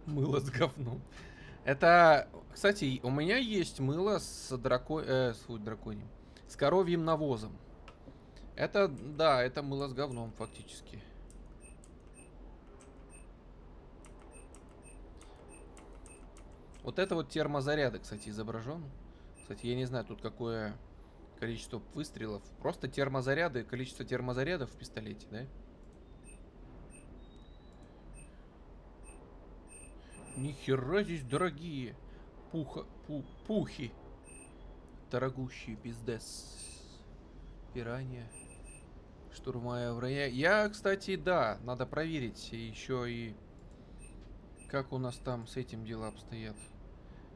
мыло с говном. Это, кстати, у меня есть мыло с драконьим, с коровьим навозом. Это, да, это мыло с говном фактически. Вот это вот термозаряды, кстати, изображен. Кстати, я не знаю, тут какое количество выстрелов. Просто термозаряды, количество термозарядов в пистолете, да? Нихера здесь дорогие. Пухи. Дорогущие, пиздец. Пиранья. Штурмая в рая. Я, кстати, да, надо проверить еще и как у нас там с этим дела обстоят.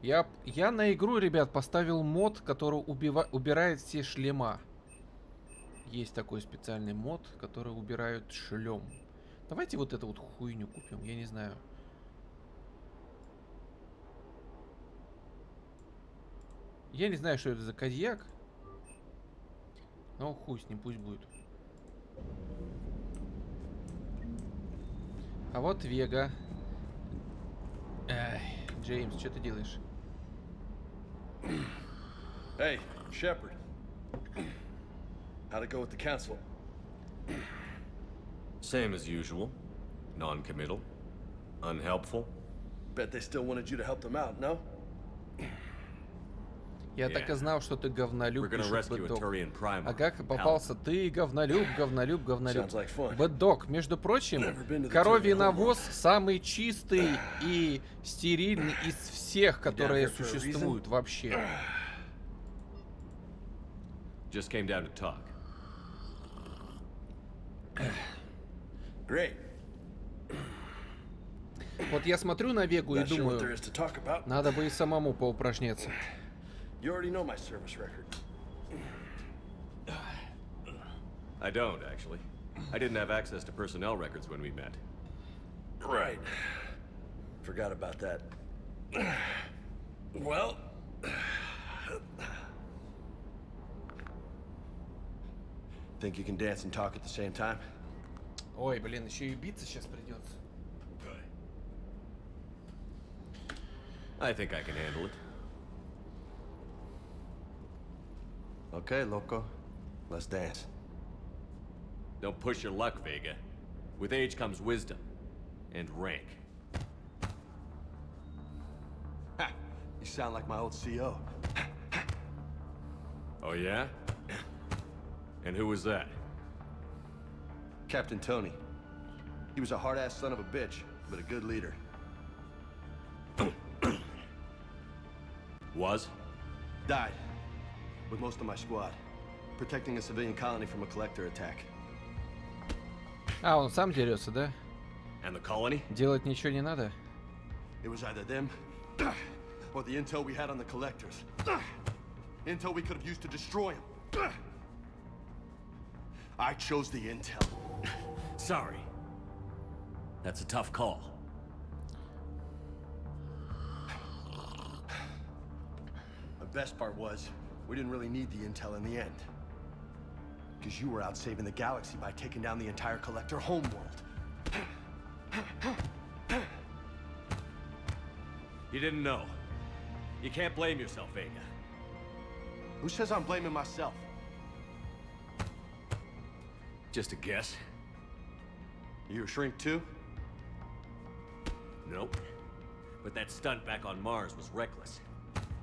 Я на игру, ребят, поставил мод, который убирает все шлема. Есть такой специальный мод, который убирает шлем. Давайте вот эту вот хуйню купим, я не знаю. Я не знаю, что это за кадьяк. Но хуй с ним, пусть будет. А вот Вега. Эй, Джеймс, что ты делаешь? Hey, Shepard. How'd it go with the council? Same as usual. Non-committal. Unhelpful. Bet they still wanted you to help them out, no? Я так и знал, что ты говнолюб, пишет Бэддог. А как попался ты, говнолюб. Бэддог, между прочим, коровий навоз самый чистый и стерильный из всех, которые существуют вообще. Just came down to talk. Great. Вот я смотрю на Вегу и думаю, надо бы и самому поупражняться. You already know my service record. I don't, actually. I didn't have access to personnel records when we met. Right. Forgot about that. Well... Think you can dance and talk at the same time? Ой, блин, еще и биться сейчас придется. I think I can handle it. Okay, loco. Let's dance. Don't push your luck, Vega. With age comes wisdom. And rank. Ha! You sound like my old CO. Oh, yeah? And who was that? Captain Tony. He was a hard-ass son of a bitch, but a good leader. Was? Died. With most of my squad. Protecting a civilian colony from a collector attack. А, он сам дерется, да? And the colony? Делать ничего не надо? It was either them, or the intel we had on the collectors. Intel we could have used to destroy them. I chose the intel. Sorry. That's a tough call. The best part was, we didn't really need the intel in the end. Because you were out saving the galaxy by taking down the entire collector homeworld. You didn't know. You can't blame yourself, Vega. Who says I'm blaming myself? Just a guess. You a shrink too? Nope. But that stunt back on Mars was reckless.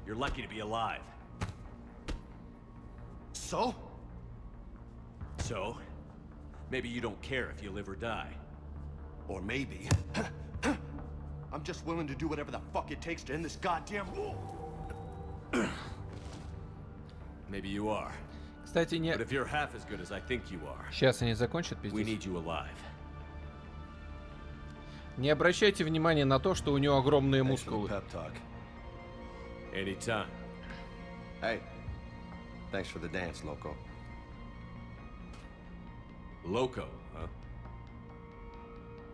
You're lucky to be alive. So? So? Maybe you don't care if you live or die. Or maybe... I'm just willing to do whatever the fuck it takes to end this goddamn war. Maybe you are. Кстати, не... But if you're half as good as I think you are, Сейчас они закончат, we пиздец. need you alive. Не обращайте внимания на то, что у него огромные Thanks for the мускулы. pep talk. Anytime. Hey, thanks for the dance, Loco. Loco, huh?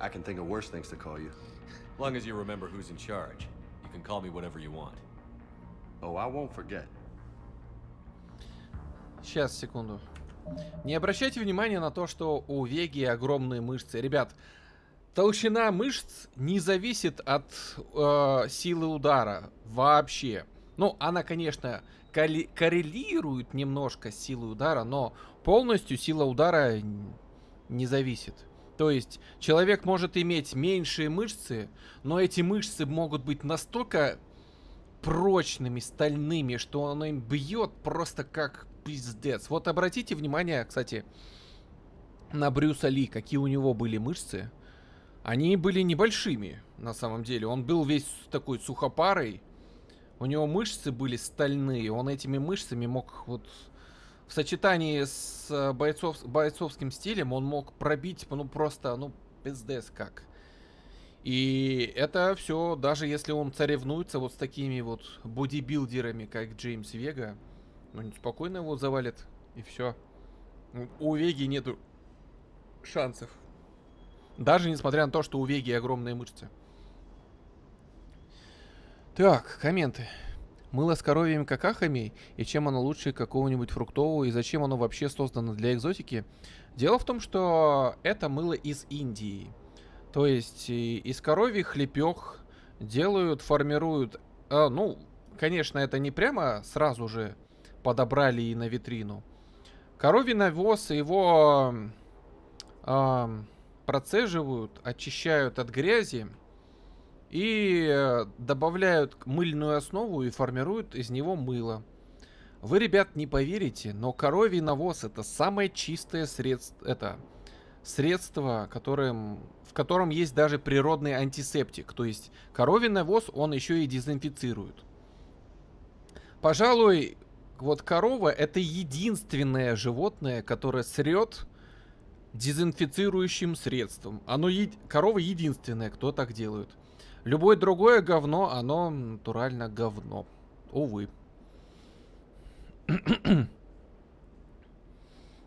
I can think of worse things to call you. As long as you remember who's in charge, you can call me whatever you want. Oh, I won't forget. Сейчас, секунду. Не обращайте внимания на то, что у Веги огромные мышцы. Ребят, толщина мышц не зависит от силы удара вообще. Ну, она, конечно, коррелирует немножко с силой удара, но полностью сила удара не зависит. То есть человек может иметь меньшие мышцы, но эти мышцы могут быть настолько прочными, стальными, что он им бьет просто как пиздец. Вот обратите внимание, кстати, на Брюса Ли, какие у него были мышцы. Они были небольшими, на самом деле. Он был весь такой сухопарый. У него мышцы были стальные. Он этими мышцами мог вот в сочетании с бойцовским стилем он мог пробить, ну просто, ну пиздец как. И это все, даже если он соревнуется вот с такими вот бодибилдерами, как Джеймс Вега, ну спокойно его завалит, и все. У Веги нету шансов. Даже несмотря на то, что у Веги огромные мышцы. Так, комменты. Мыло с коровьими какахами, и чем оно лучше какого-нибудь фруктового, и зачем оно вообще создано для экзотики? Дело в том, что это мыло из Индии. То есть из коровьих лепёг делают, формируют... ну, конечно, это не прямо сразу же подобрали и на витрину. Коровий навоз, его процеживают, очищают от грязи и добавляют мыльную основу и формируют из него мыло. Вы, ребят, не поверите, но коровий навоз это самое чистое средство, в котором есть даже природный антисептик. То есть коровий навоз, он еще и дезинфицирует. Пожалуй, вот корова это единственное животное, которое срет дезинфицирующим средством. Корова единственная, кто так делает. Любое другое говно, оно натурально говно. Увы.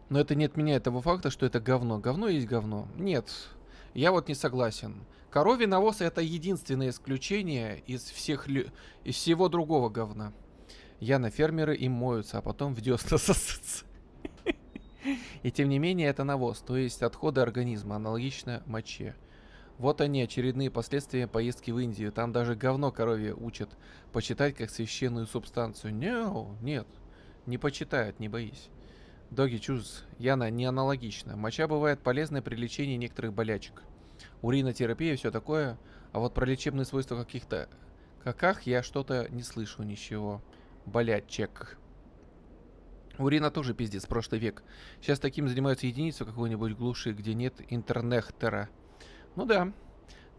Но это не отменяет того факта, что это говно. Говно есть говно. Нет, я вот не согласен. Коровий навоз это единственное исключение из всего другого говна. Фермеры им моются, а потом в десна сосутся. И тем не менее это навоз, то есть отходы организма, аналогично моче. Вот они, очередные последствия поездки в Индию. Там даже говно коровье учат почитать как священную субстанцию. Нет, не почитают, не боись. Доги чуз, Яна, не аналогично. Моча бывает полезной при лечении некоторых болячек. Уринотерапия, все такое. А вот про лечебные свойства каких-то каках я что-то не слышу ничего. Болячек. Урина тоже пиздец, прошлый век. Сейчас таким занимаются единицы какой-нибудь глуши, где нет интернектора. Ну да.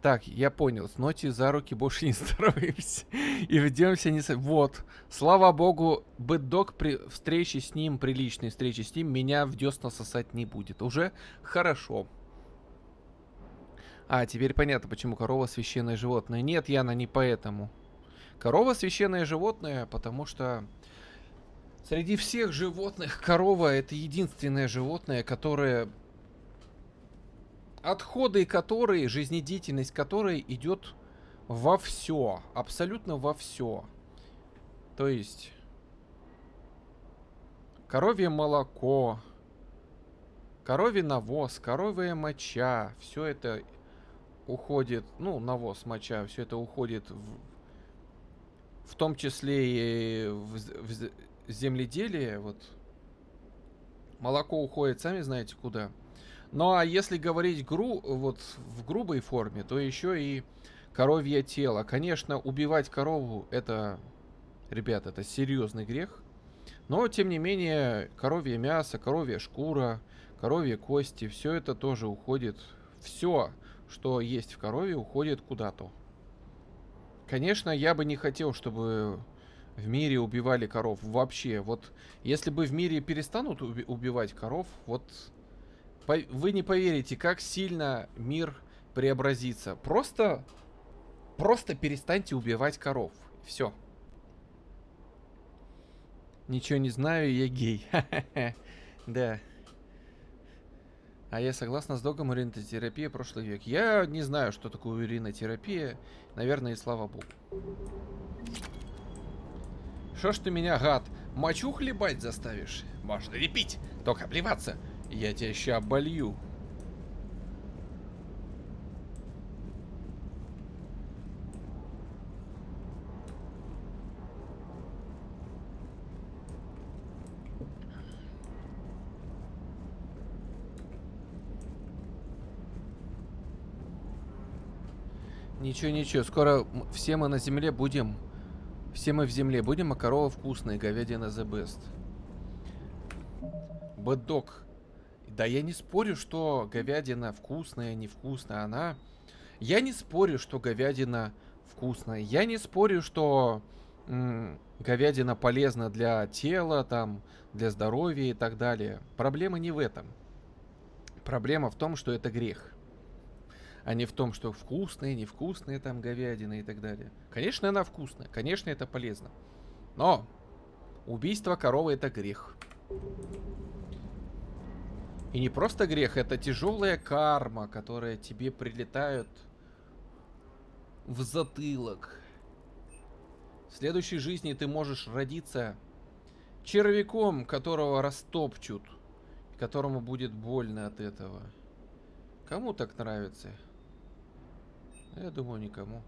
Так, я понял. С Ноти за руки больше не здороваемся. И ведемся не... Вот. Слава богу, бэддог при встрече с ним, при личной встрече с ним, меня в десна сосать не будет. Уже хорошо. А, теперь понятно, почему корова священное животное. Нет, Яна, не поэтому. Корова священное животное, потому что среди всех животных корова это единственное животное, которое... Отходы которой, жизнедеятельность которой идет во все, абсолютно во все. То есть коровье молоко, коровий навоз, коровья моча, все это уходит, ну навоз, моча, все это уходит в том числе и в земледелие. Вот молоко уходит, сами знаете куда. Ну а если говорить вот в грубой форме, то еще и коровье тело. Конечно, убивать корову это, ребят, это серьезный грех. Но тем не менее, коровье мясо, коровья шкура, коровьи кости, все это тоже уходит. Все, что есть в корове, уходит куда-то. Конечно, я бы не хотел, чтобы в мире убивали коров. Вообще, вот если бы в мире перестанут убивать коров, вот вы не поверите, как сильно мир преобразится. Просто перестаньте убивать коров. Все. Ничего не знаю, я гей. Да. А я согласна с догом уринотерапия прошлый век. Я не знаю, что такое уринотерапия. Наверное, и слава богу. Шо ж ты меня, гад, мочу хлебать заставишь? Можно не пить, только обливаться. Я тебя ща оболью. Ничего, скоро все мы на земле будем. Все мы в земле будем, а корова вкусная, говядина the best. Бэддог. Да я не спорю, что говядина вкусная, невкусная. Она... Я не спорю, что говядина вкусная. Я не спорю, что говядина полезна для тела, там, для здоровья и так далее. Проблема не в этом. Проблема в том, что это грех. А не в том, что вкусная, невкусная там говядина и так далее. Конечно, она вкусная, конечно, это полезно. Но убийство коровы — это грех. И не просто грех, это тяжелая карма, которая тебе прилетает в затылок. В следующей жизни ты можешь родиться червяком, которого растопчут, которому будет больно от этого. Кому так нравится? Я думаю, никому.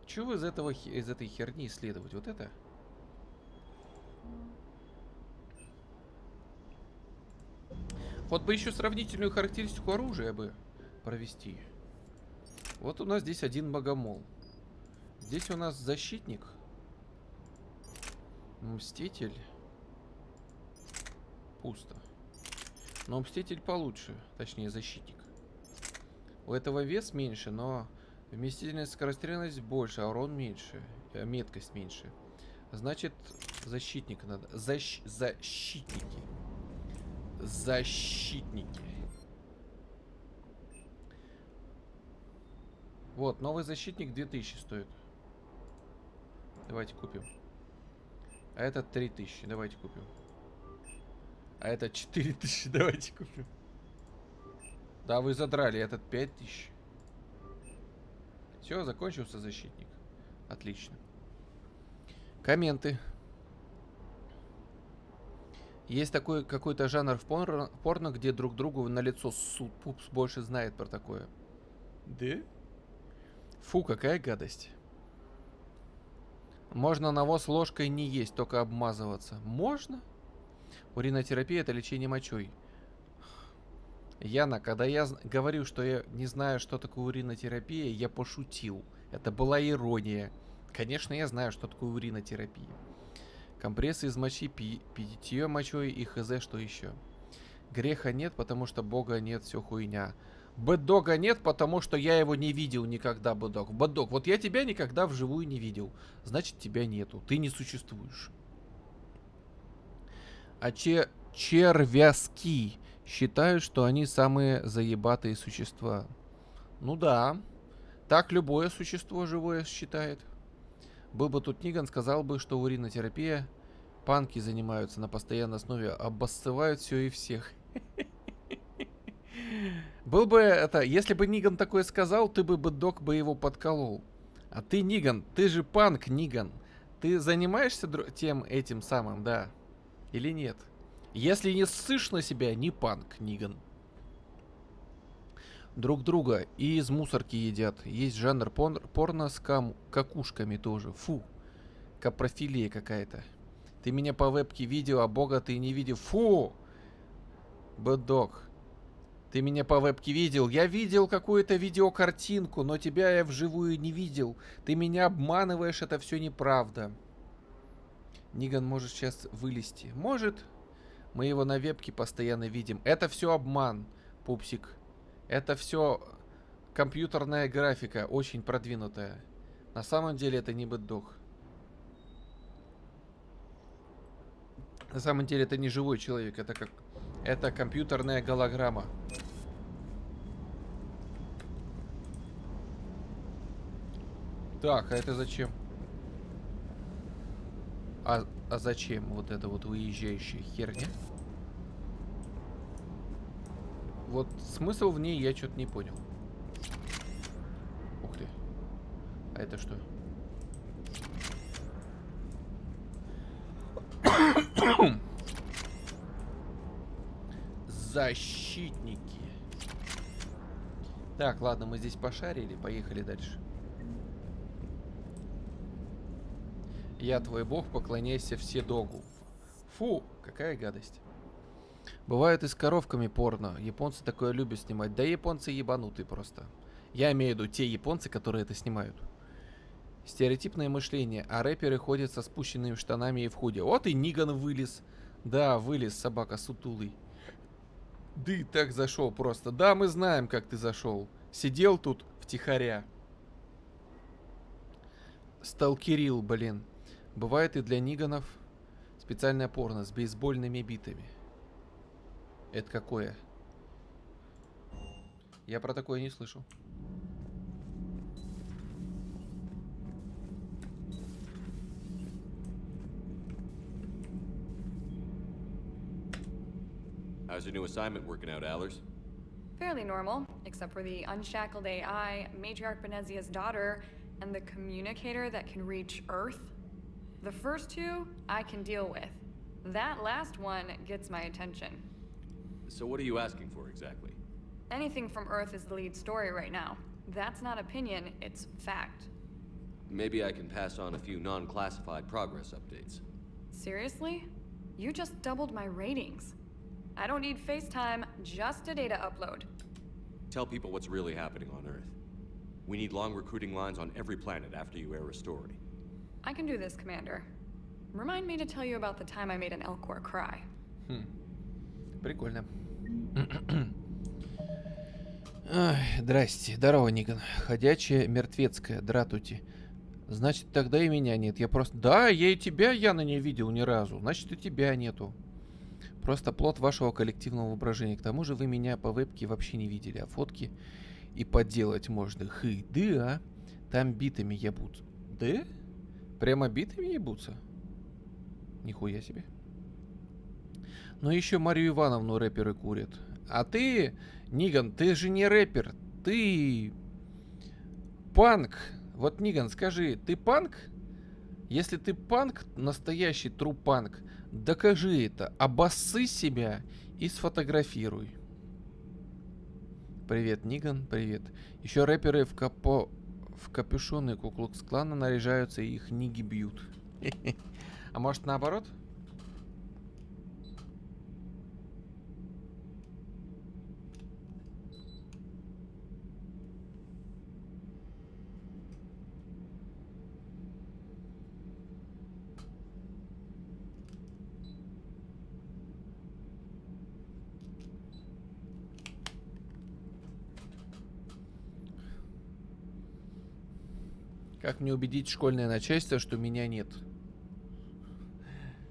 Чего из этой херни исследовать? Вот это? Вот бы еще сравнительную характеристику оружия бы провести. Вот у нас здесь один богомол. Здесь у нас защитник. Мститель. Пусто. Но мститель получше. Точнее, защитник. У этого вес меньше, но вместительность, скорострельность больше, а урон меньше. Меткость меньше. Значит, защитник надо. Защитники. Защитники. Вот, новый защитник 2000 стоит. Давайте купим. А этот 3000. Давайте купим. А этот 4000. Давайте купим. Да, вы задрали. Этот 5000. Все, закончился защитник. Отлично. Комменты. Есть такой какой-то жанр в порно, где друг другу на лицо ссут. Пупс больше знает про такое. Да? Фу, какая гадость. Можно навоз ложкой не есть, только обмазываться. Можно? Уринотерапия — это лечение мочой. Яна, когда я говорю, что я не знаю, что такое уринотерапия, я пошутил. Это была ирония. Конечно, я знаю, что такое уринотерапия. Компрессы из мочи, питье мочой и хз, что еще. Греха нет, потому что Бога нет, все хуйня. Бэддога нет, потому что я его не видел никогда, Бэддог. Бэддог, вот я тебя никогда вживую не видел. Значит, тебя нету. Ты не существуешь. А червяски считают, что они самые заебатые существа. Ну да. Так любое существо живое считает. Был бы тут Ниган, сказал бы, что уринотерапия панки занимаются на постоянной основе, обоссывают все и всех. Был бы это, если бы Ниган такое сказал, ты бы Бэддог бы его подколол. А ты, Ниган, ты же панк, Ниган. Ты занимаешься этим самым, да? Или нет? Если не ссышь на себя, не панк, Ниган. Друг друга и из мусорки едят. Есть жанр порно с какушками тоже. Фу. Капрофилия какая-то. Ты меня по вебке видел, а Бога ты не видел. Фу. Бэддог. Ты меня по вебке видел. Я видел какую-то видеокартинку, но тебя я вживую не видел. Ты меня обманываешь, это все неправда. Ниган может сейчас вылезти. Может. Мы его на вебке постоянно видим. Это все обман, пупсик. Это все компьютерная графика, очень продвинутая. На самом деле это не Бэддог. На самом деле это не живой человек, это как... Это компьютерная голограмма. Так, а это зачем? А зачем вот эта вот выезжающая херня? Вот смысл в ней я что-то не понял. Ух ты. А это что? Защитники. Так, ладно, мы здесь пошарили, поехали дальше. Я твой бог, поклоняйся все догу. Фу, какая гадость. Бывает и с коровками порно. Японцы такое любят снимать. Да японцы ебанутые просто. Я имею в виду те японцы, которые это снимают. Стереотипное мышление. А рэперы ходят со спущенными штанами и в худи. Вот и Ниган вылез. Да, вылез, собака сутулый. Да и так зашел просто. Да, мы знаем, как ты зашел. Сидел тут втихаря. Сталкерил, блин. Бывает и для ниганов специальное порно с бейсбольными битами. Это какое? Я про такое не слышал. How's your new assignment working out, Allers? Fairly normal, except for the unshackled AI, matriarch Benezia's daughter, and the communicator that can reach Earth. The first two, I can deal with. That last one gets my attention. So what are you asking for exactly? Anything from Earth is the lead story right now. That's not opinion, it's fact. Maybe I can pass on a few non-classified progress updates. Seriously? You just doubled my ratings. I don't need FaceTime, just a data upload. Tell people what's really happening on Earth. We need long recruiting lines on every planet after you air a story. I can do this, Commander. Remind me to tell you about the time I made an Elcor cry. Прикольно. Ай, здрасте. Здорово, Ниган. Ходячая мертвецкая, дратути. Значит, тогда и меня нет. Я просто... Да, я и тебя, Яна, не видел ни разу. Значит, и тебя нету. Просто плод вашего коллективного воображения. К тому же вы меня по вебке вообще не видели, а фотки и подделать можно. Хы, да. Там битами ебут. Да? Прямо битами ебутся? Нихуя себе. Но еще Марию Ивановну рэперы курят. А ты, Ниган, ты же не рэпер. Ты... панк. Вот, Ниган, скажи, ты панк? Если ты панк, настоящий true панк, докажи это. Обоссы себя и сфотографируй. Привет, Ниган, привет. Еще рэперы в капюшоны Ку-Клукс-клана наряжаются и их ниги бьют. А может наоборот? Как мне убедить школьное начальство, что меня нет?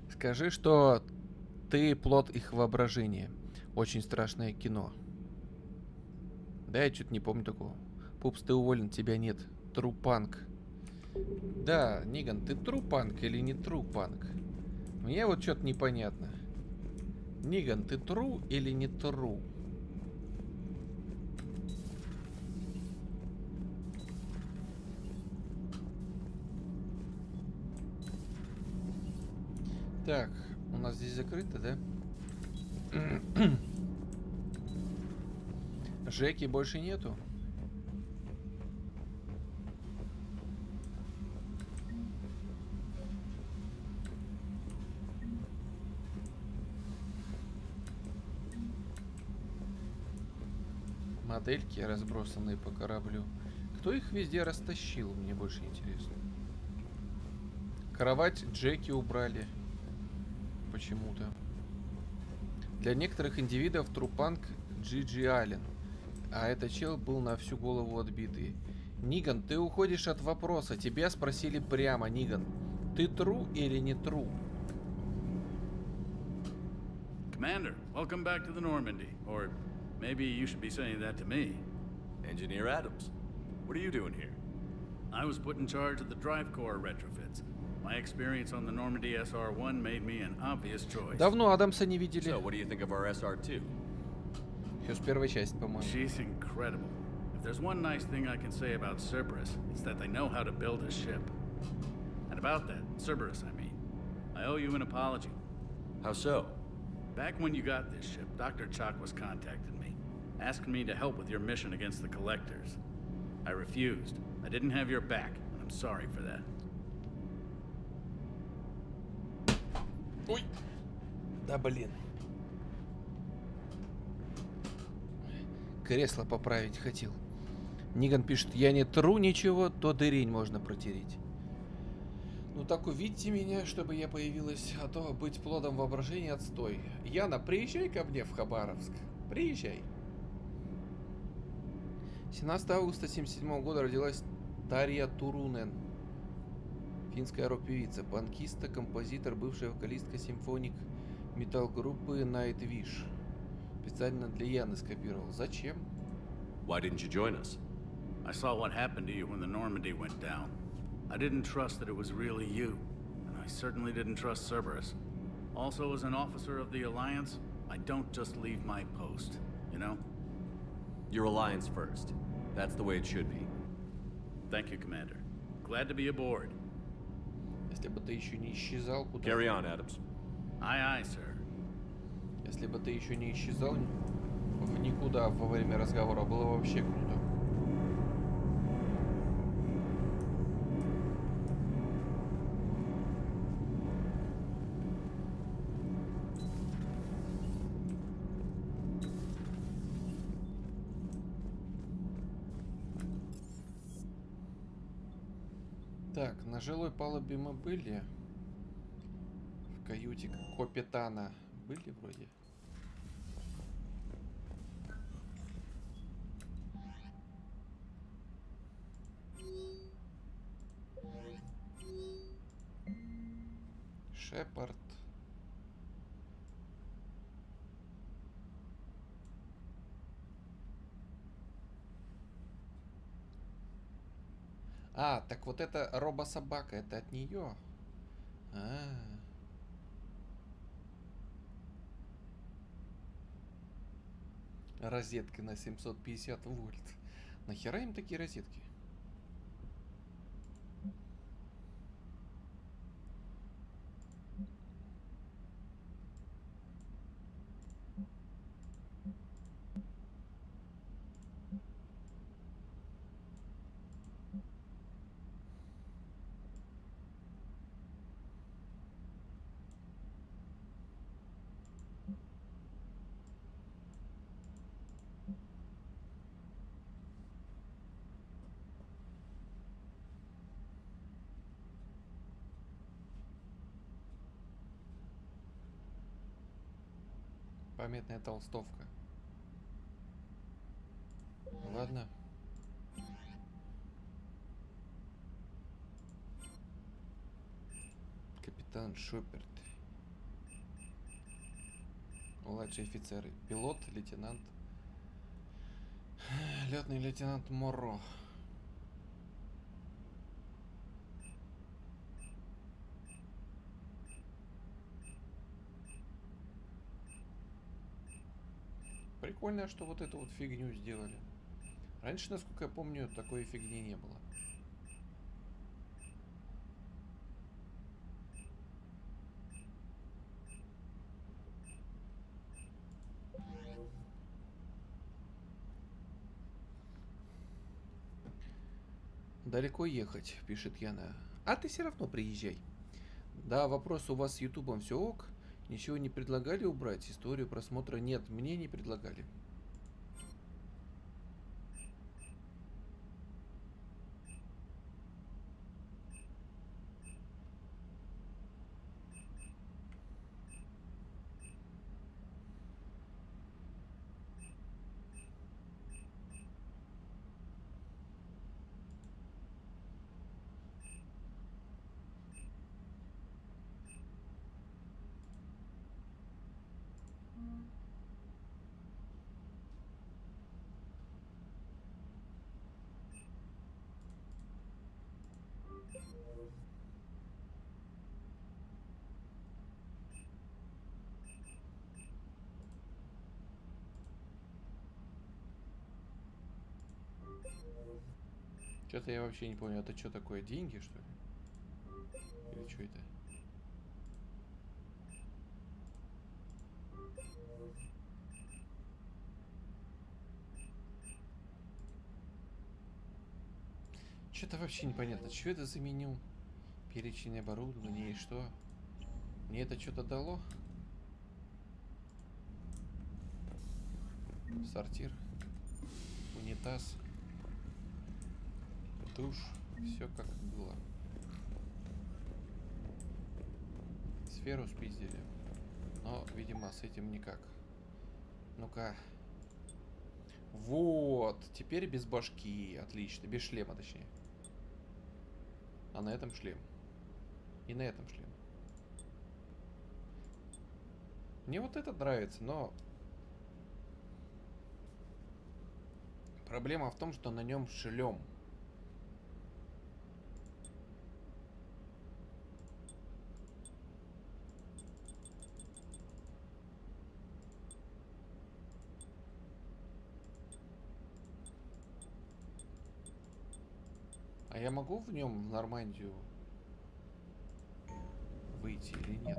Скажи, что ты плод их воображения. Очень страшное кино. Да, я что-то не помню такого. Пупс, ты уволен, тебя нет. Трупанк. Да, Ниган, ты трупанк или не трупанк? Мне вот что-то непонятно. Ниган, ты тру или не тру? Так, у нас здесь закрыто, да? Жеки больше нету. Модельки, разбросанные по кораблю. Кто их везде растащил, мне больше интересно. Кровать Джеки убрали. Почему-то. Для некоторых индивидов трупанк Джиджи Аллен. А этот чел был на всю голову отбитый. Ниган, ты уходишь от вопроса. Тебя спросили прямо, Ниган. Ты тру или не тру? Commander, welcome back to the Normandy. Or maybe you should be saying that to me. Engineer Adams, what are you doing here? I was put in charge of the drive core retrofits. My experience on the Normandy SR-1 made me an obvious choice. Давно Адамса не видели. So, what do you think of our SR-2? Еще с первой части, по-моему. She's incredible. If there's one nice thing I can say about Cerberus, it's that they know how to build a ship. And about that, Cerberus, I mean, I owe you an apology. How so? Back when you got this ship, Dr. Chalk was contacting me, asking me to help with your mission against the Collectors. I refused. I didn't have your back, and I'm sorry for that. Ой. Да блин. Кресло поправить хотел. Ниган пишет, я не тру ничего, то дырень можно протереть. Ну так увидьте меня, чтобы я появилась, а то быть плодом воображения отстой. Яна, приезжай ко мне в Хабаровск. Приезжай. 17 августа 1977 года родилась Тарья Турунен. Финская рок-певица, панкистка, композитор, бывшая вокалистка симфоник метал-группы Nightwish. Специально для Яны скопировал. Зачем? Why didn't you join us? I saw what happened to you when the Normandy went down. I didn't trust that it was really you, and I certainly didn't trust Cerberus. Also, as an officer of the Alliance, I don't just leave my post, you know? Your Alliance first. That's the way it should be. Thank you, Commander. Glad to be aboard. Если бы ты еще не исчезал куда-то... Carry on, Adams. Aye, aye, sir. Если бы ты еще не исчезал в никуда во время разговора, было вообще круто. Так, на жилой палубе мы были. В каюте капитана были вроде. Шепард. А, так вот это робособака, это от нее. Розетка на 750 вольт. Нахера им такие розетки? Памятная толстовка. Ладно. Капитан Шуперт. Младшие офицеры. Пилот, лейтенант. Летный лейтенант Моро. Прикольно, что вот эту вот фигню сделали. Раньше, насколько я помню, такой фигни не было. Далеко ехать, пишет Яна. А ты все равно приезжай. Да, вопрос у вас с Ютубом все ок? Ничего не предлагали убрать? Историю просмотра нет, мне не предлагали. Что-то я вообще не понял, это что такое, деньги, что ли? Или что это? Что-то вообще непонятно, что это за меню? Перечень оборудования и что? Мне это что-то дало? Сортир, унитаз, душ, все как было. Сферу спиздили, но, видимо, с этим никак. Ну-ка. Вот, теперь без башки, отлично, без шлема, точнее. А на этом шлем. И на этом шлем. Мне вот этот нравится, но проблема в том, что на нем шлем. А я могу в нем в Нормандию выйти или нет?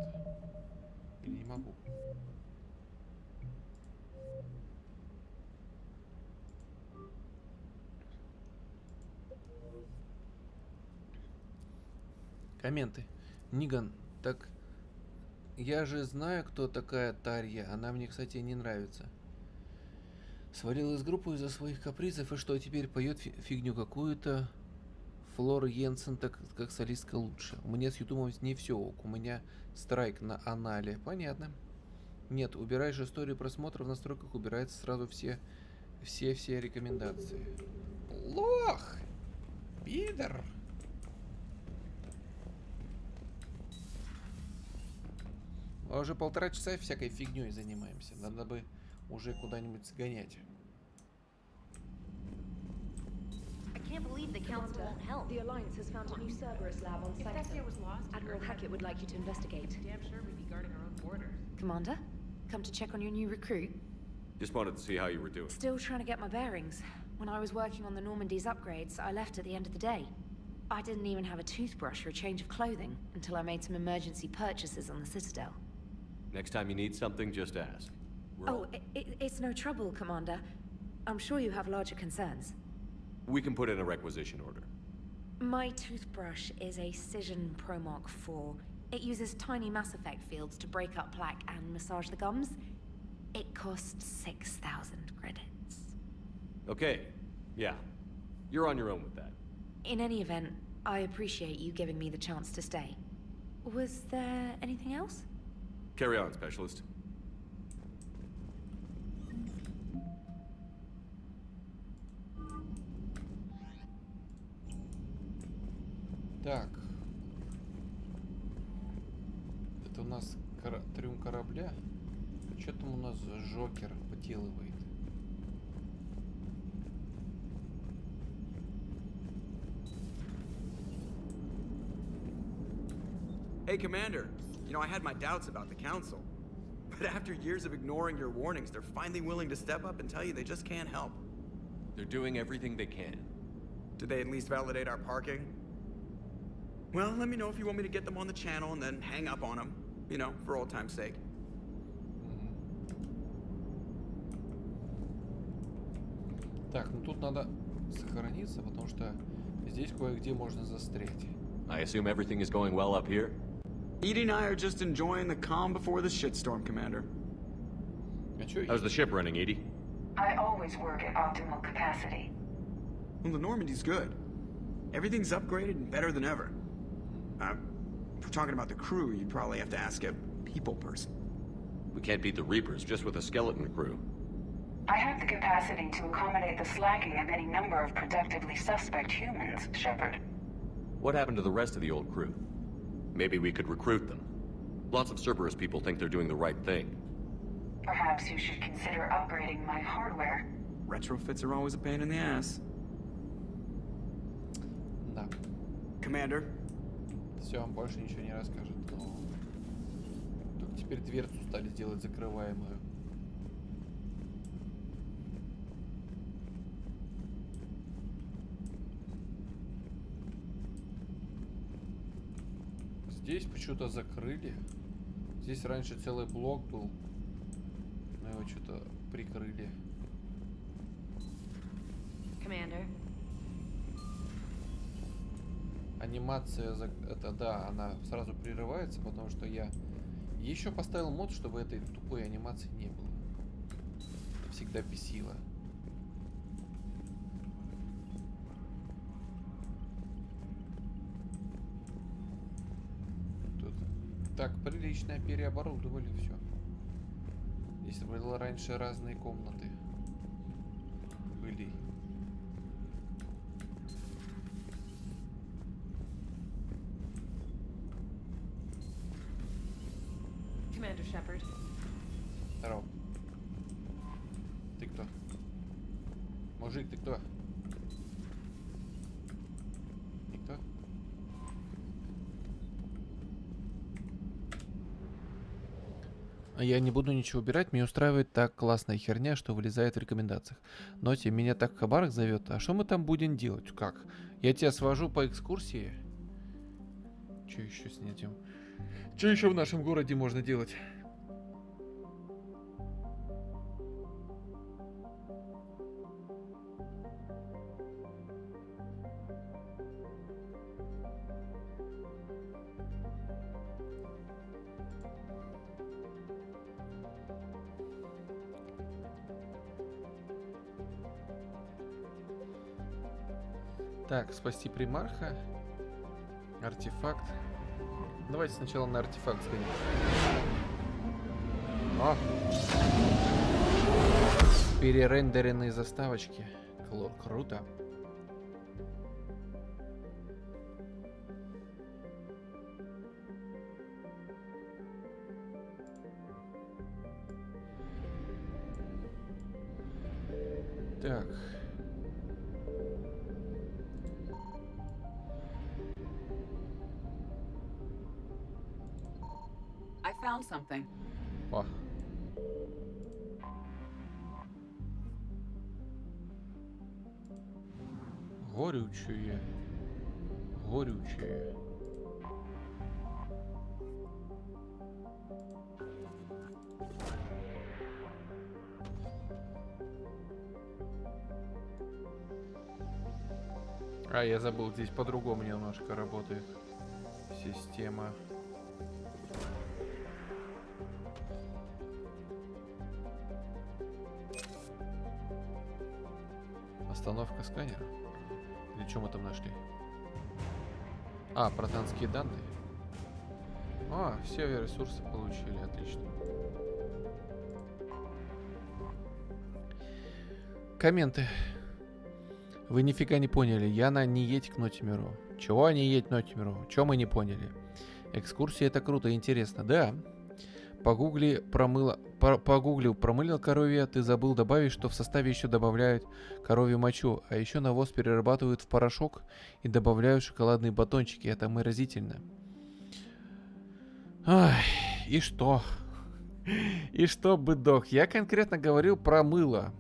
Или не могу? Комменты. Ниган, так я же знаю, кто такая Тарья. Она мне, кстати, не нравится. Свалил из группы из-за своих капризов, и что, теперь поет фигню какую-то. Флора Йенсен, так как солистка лучше. У меня с ютубом не все ок. У меня страйк на анале. Понятно. Нет, убираешь историю просмотров в настройках, убирается сразу все рекомендации. Лох! Пидор! А уже 1,5 часа всякой фигней занимаемся. Надо бы уже куда-нибудь сгонять. I can't believe the council won't help. The Alliance has found a new Cerberus lab on site. If that here was lost, Admiral Hackett would like you to investigate. Damn sure we'd be guarding our own borders. Commander, come to check on your new recruit. Just wanted to see how you were doing. Still trying to get my bearings. When I was working on the Normandy's upgrades, I left at the end of the day. I didn't even have a toothbrush or a change of clothing until I made some emergency purchases on the Citadel. Next time you need something, just ask. It's no trouble, Commander. I'm sure you have larger concerns. We can put in a requisition order. My toothbrush is a Cision Pro Mark 4. It uses tiny Mass Effect fields to break up plaque and massage the gums. It costs 6,000 credits. Okay, yeah. You're on your own with that. In any event, I appreciate you giving me the chance to stay. Was there anything else? Carry on, Specialist. Так. Это у нас трюм корабля. Что там у нас Жокер поделывает? Hey, Commander. You know, I had my doubts about the Council. But after years of ignoring your warnings, they're finally willing to step up and tell you they just can't help. They're doing everything they can. Did they at least validate our parking? Well, let me know if you want me to get them on the channel and then hang up on them. You know, for old time's sake. Так, ну тут надо сохраниться, потому что здесь кое-где можно застрять. I assume everything is going well up here? Edie and I are just enjoying the calm before the shitstorm, Commander. How's the ship running, Edie? I always work at optimal capacity. Well, the Normandy's good. Everything's upgraded and better than ever. If we're talking about the crew, you'd probably have to ask a people person. We can't beat the Reapers just with a skeleton crew. I have the capacity to accommodate the slacking of any number of productively suspect humans, Shepard. What happened to the rest of the old crew? Maybe we could recruit them. Lots of Cerberus people think they're doing the right thing. Perhaps you should consider upgrading my hardware. Retrofits are always a pain in the ass. Да. Commander. Все, он больше ничего не расскажет, но... Только теперь дверцу стали делать закрываемую. Здесь почему-то закрыли. Здесь раньше целый блок был. Но его что-то прикрыли. Commander. Анимация, это да, она сразу прерывается, потому что я еще поставил мод, чтобы этой тупой анимации не было. Всегда бесило. Тут так прилично переоборудовали все. Здесь было раньше разные комнаты были. Commander Shepard. Здорово. Ты кто? Мужик, ты кто? Никто? Я не буду ничего убирать, меня устраивает так классная херня, что вылезает в рекомендациях. Ноти, меня так Хабарах зовет, а что мы там будем делать? Как? Я тебя свожу по экскурсии? Что еще с этим? Что еще в нашем городе можно делать? Так, спасти примарха. Артефакт. Давайте сначала на артефакт сгоним. О! Перерендеренные заставочки. Круто. Так. I found something. О. Горючее. Горючее. А, я забыл, здесь по-другому немножко работает система. Остановка сканера? Или что мы там нашли? А, протанские данные. А, все ресурсы получили, отлично. Комменты. Вы нифига не поняли. Яна, не едь к Нотимеру. Чего не едь к Нотимеру? Чего мы не поняли? Экскурсия это круто, интересно. Да. Погуглил промылил коровье, ты забыл добавить, что в составе еще добавляют коровью мочу, а еще навоз перерабатывают в порошок и добавляют шоколадные батончики. Это омерзительно. Ай, и что? И что, быдох? Я конкретно говорил про мыло.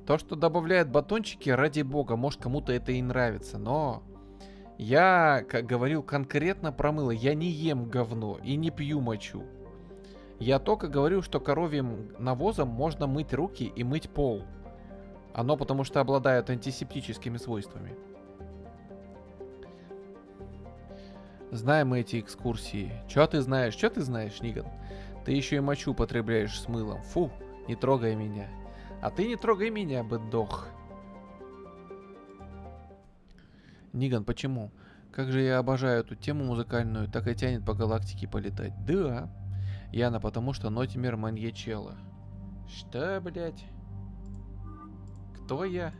То, что добавляют батончики, ради бога, может кому-то это и нравится, но я говорил конкретно про мыло. Я не ем говно и не пью мочу. Я только говорю, что коровьим навозом можно мыть руки и мыть пол. Оно потому что обладает антисептическими свойствами. Знаем мы эти экскурсии. Чё ты знаешь, Ниган? Ты еще и мочу употребляешь с мылом. Фу, не трогай меня. А ты не трогай меня, быдох. Ниган, почему? Как же я обожаю эту тему музыкальную, так и тянет по галактике полетать. Да. Яна, потому что Нотимер маньячела. Что, блять? Кто я?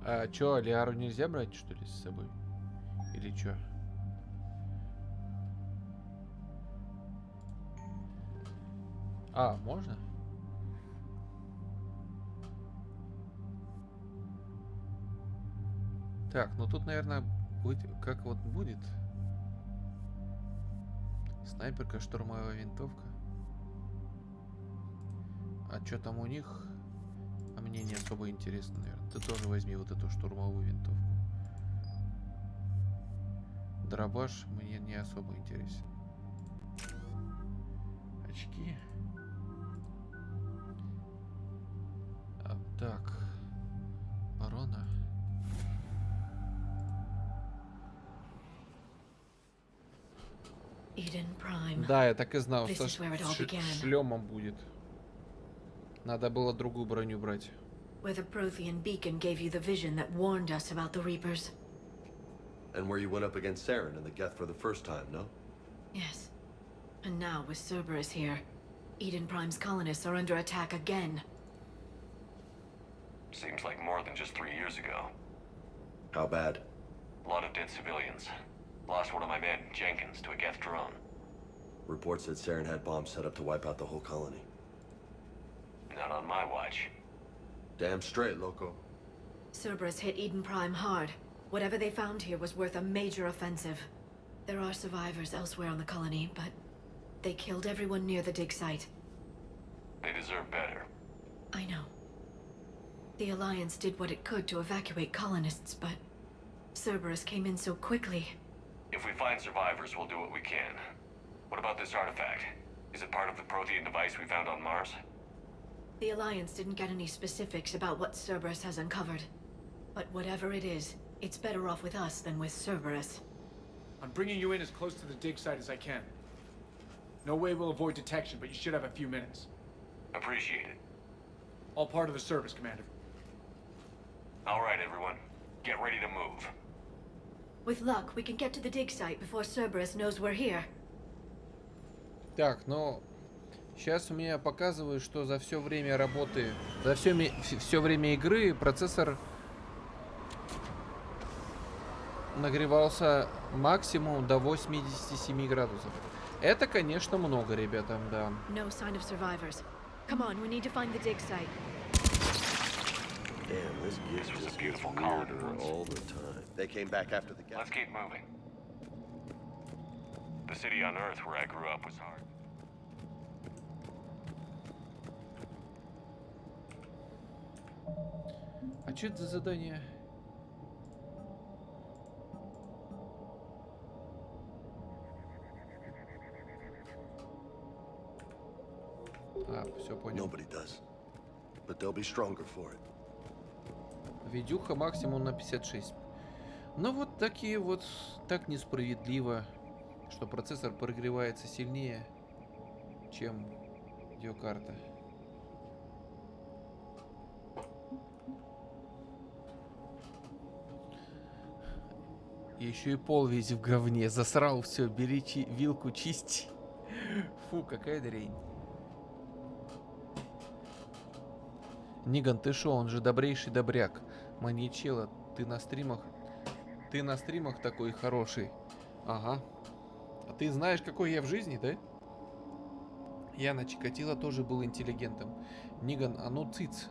А чё, Лиару нельзя брать, что ли, с собой? Или чё? А, можно? Так, ну тут, наверное, как вот будет. Снайперка, штурмовая винтовка. А что там у них? А мне не особо интересно, наверное. Ты тоже возьми вот эту штурмовую винтовку. Дробаш мне не особо интересен. Очки. А, так. Барона. Да, я так и знал, что шлемом будет. Надо было другую броню брать. Where the Prothean beacon gave you the vision that warned us about the Reapers. And where you went up against Saren in the Geth for the first time, no? Yes. And now, with Cerberus here, Eden Prime's colonists are under attack again. Seems like more than just 3 years ago. How bad? A lot of dead civilians. Lost one of my men, Jenkins, to a Geth drone. Reports said Saren had bombs set up to wipe out the whole colony. Not on my watch. Damn straight, loco. Cerberus hit Eden Prime hard. Whatever they found here was worth a major offensive. There are survivors elsewhere on the colony, but they killed everyone near the dig site. They deserve better. I know. The Alliance did what it could to evacuate colonists, but Cerberus came in so quickly. If we find survivors, we'll do what we can. What about this artifact? Is it part of the Prothean device we found on Mars? The Alliance didn't get any specifics about what Cerberus has uncovered. But whatever it is, it's better off with us than with Cerberus. I'm bringing you in as close to the dig site as I can. No way we'll avoid detection, but you should have a few minutes. Appreciate it. All part of the service, Commander. All right, everyone. Get ready to move. With luck, we can get to the dig site before Cerberus knows we're here. Так, ну... Сейчас у меня показывают, что за все время работы, за все время игры процессор нагревался максимум до 87 градусов. Это, конечно, много, ребята, да. No sign of survivors. Come on, we need to find the dig site. Damn, this was a beautiful colony all the time. They came back after the Geth. Let's keep moving. The city on Earth where I grew up was hard. А что это за задание? А, все понял. Видюха максимум на 56. Ну вот такие вот, так несправедливо, что процессор прогревается сильнее, чем видеокарта. Еще и пол весь в говне. Засрал все. Бери вилку, чисти. Фу, какая дрянь. Ниган, ты шо? Он же добрейший добряк. Маньячела, ты на стримах такой хороший. Ага. А ты знаешь, какой я в жизни, да? Я на Чикатило тоже был интеллигентом. Ниган, а ну цыц.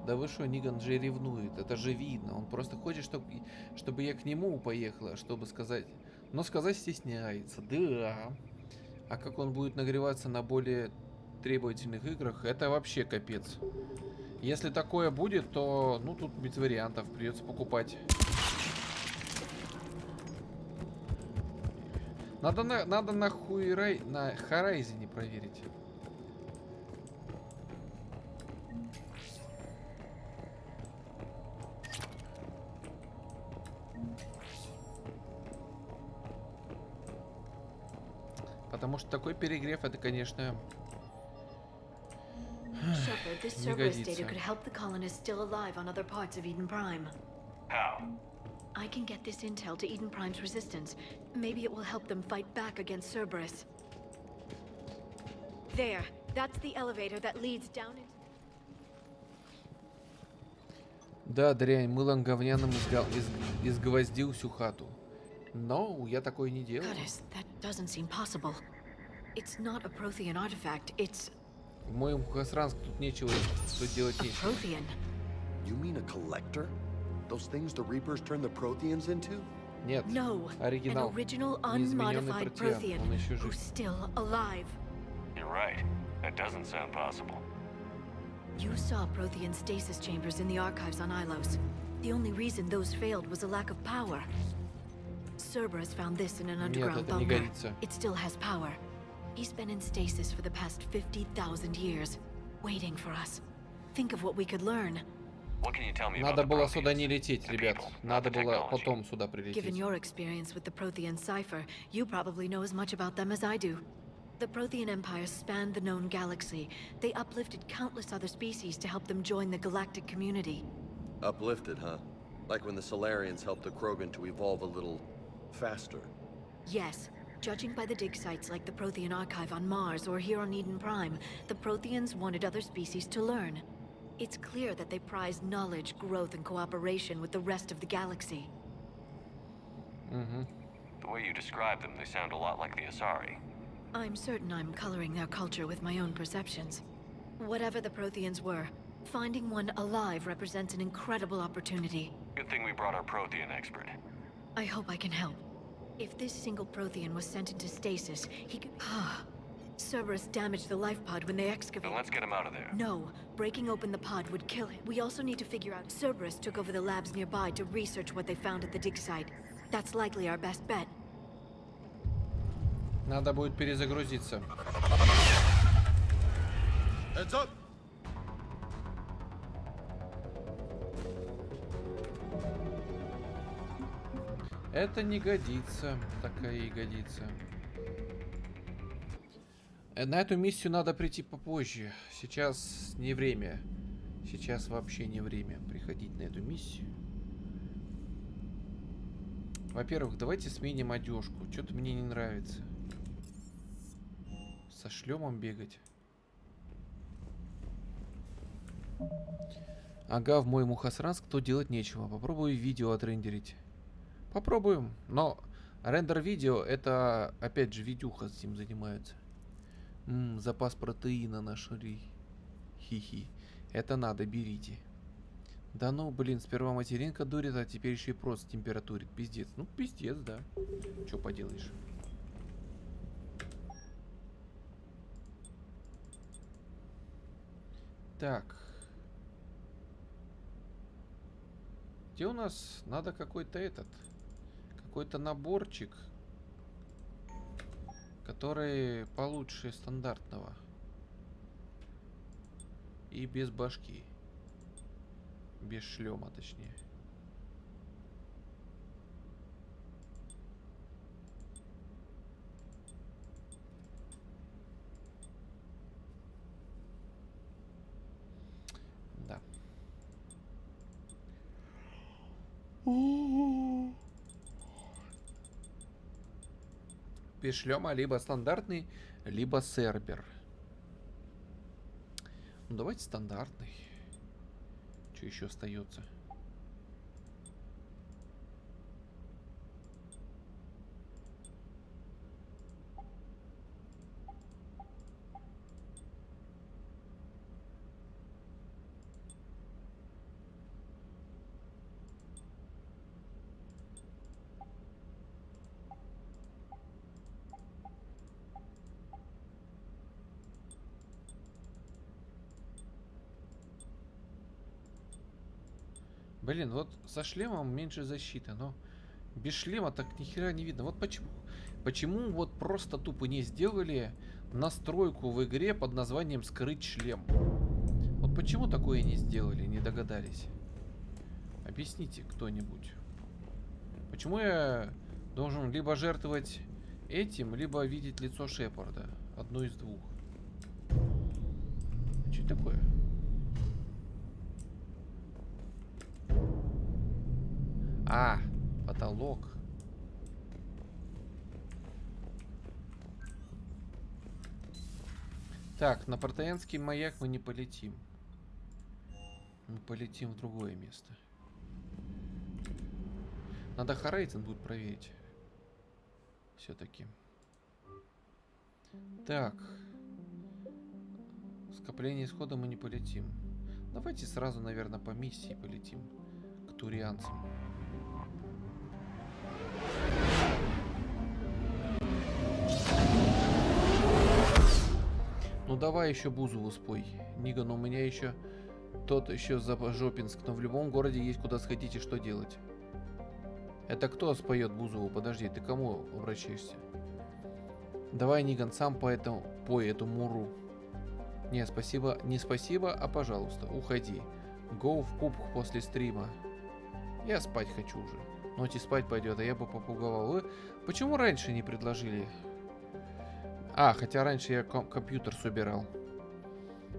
Да вы что, Ниган же ревнует, это же видно. Он просто хочет, чтобы я к нему поехала, чтобы сказать. Но сказать стесняется, да. А как он будет нагреваться на более требовательных играх, это вообще капец. Если такое будет, то, ну, тут без вариантов, придется покупать. Надо на Хорайзене проверить. Потому что такой перегрев, это, конечно, Shepard, this Cerberus data could help the colonists still alive on other parts of Eden Prime. How? I can get this intel to Eden Prime's resistance. Maybe it will help them fight back against Cerberus. There, that's the elevator that leads down into... Да, дрянь, мылом говняным изгвоздил всю хату. Но я такое не делаю. Goddess, that doesn't seem possible. It's not a Prothean artifact, it's В моем Хасранск тут нечего тут делать нечего. You mean a collector? Those things the Reapers turn the Protheans into? Нет. No, Оригинал. an original Неизмененный unmodified Протеан. Он еще Prothean жив. who's still alive. You're right. That doesn't sound possible. You saw Prothean stasis chambers in the archives on Ilos. The only reason those failed was a lack of power. Cerberus found this in an underground это не bunker. годится. It still has power. He's been in stasis for the past 50,000 years, waiting for us. Think of what we could learn. What can you tell me Надо about было the сюда Protheans? не лететь, ребят. Надо было потом сюда прилететь. Given your experience with the Prothean cipher, you probably know as much about them as I do. The Prothean Empire spanned the known galaxy. They uplifted countless other species to help them join the galactic community. Uplifted, huh? Like when the Solarians helped the Krogan to evolve a little faster. Yes. Judging by the dig sites like the Prothean Archive on Mars or here on Eden Prime, the Protheans wanted other species to learn. It's clear that they prize knowledge, growth, and cooperation with the rest of the galaxy. The way you describe them, they sound a lot like the Asari. I'm certain I'm coloring their culture with my own perceptions. Whatever the Protheans were, finding one alive represents an incredible opportunity. Good thing we brought our Prothean expert. I hope I can help. If this single Prothean was sent into stasis, he could... Cerberus damaged the life pod when they excavated. Then let's get him out of there. No, breaking open the pod would kill him. We also need to figure out... Cerberus took over the labs nearby to research what they found at the dig site. That's likely our best bet. Надо будет перезагрузиться. Heads up! Это не годится. Такая и годится. На эту миссию надо прийти попозже. Сейчас не время. Сейчас вообще не время приходить на эту миссию. Во-первых, давайте сменим одежку. Что-то мне не нравится. Со шлемом бегать. Ага, в мой Мухасранск то делать нечего. Попробую видео отрендерить. Попробуем. Но рендер видео, это опять же видюха с этим занимаются. Запас протеина нашли. Хи-хи. Это надо, берите. Да ну, блин, сперва материнка дурит, а теперь еще и просто температурит. Пиздец. Ну, пиздец, да. Что поделаешь. Так. Где у нас надо какой-то какой-то наборчик, который получше стандартного и без башки, без шлема, точнее. Да. Без шлема либо стандартный, либо сербер. Ну давайте стандартный. Что еще остается? Блин, вот со шлемом меньше защиты, но без шлема так ни хера не видно. Вот почему. Почему вот просто тупо не сделали настройку в игре под названием «Скрыть шлем»? Вот почему такое не сделали, не догадались? Объясните кто-нибудь. Почему я должен либо жертвовать этим, либо видеть лицо Шепарда? Одно из двух. Что это такое? А, потолок. Так, на Протеанский маяк мы не полетим. Мы полетим в другое место. Надо Хорейзен будет проверить. Все-таки. Так. Скопление исхода мы не полетим. Давайте сразу, наверное, по миссии полетим. К турианцам. Ну давай еще Бузову спой. Ниган, у меня еще тот еще Жопинск, но в любом городе есть куда сходить и что делать. Это кто споет Бузову? Подожди, ты кому обращаешься? Давай, Ниган, сам пой эту муру. Не, спасибо, не спасибо, а пожалуйста, уходи. Go в пуб после стрима. Я спать хочу уже. Ноти спать пойдет, а я бы попуговал. Вы почему раньше не предложили? А, хотя раньше я компьютер собирал.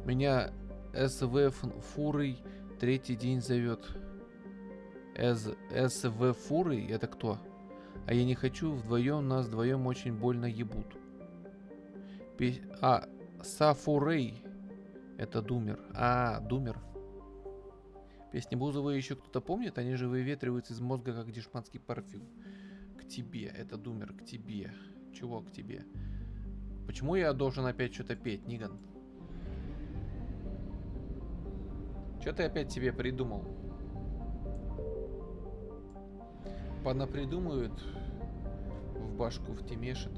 Меня СВ фурой третий день зовет. СВ фурой? Это кто? А я не хочу, вдвоем нас вдвоем очень больно ебут. Сафурей. Это Думер. А, Думер. Песни Бузовой еще кто-то помнит? Они же выветриваются из мозга, как дешманский парфюм. К тебе. Это Думер. К тебе. Чего к тебе? Почему я должен опять что-то петь, Ниган? Что ты опять себе придумал? Понапридумывают, в башку втемешит.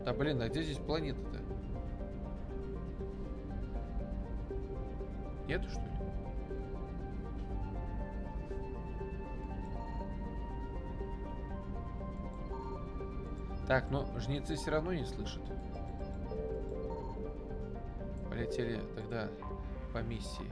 Да блин, а где здесь планета-то? Нету, что ли? Так, но жнецы все равно не слышат. Полетели тогда по миссии.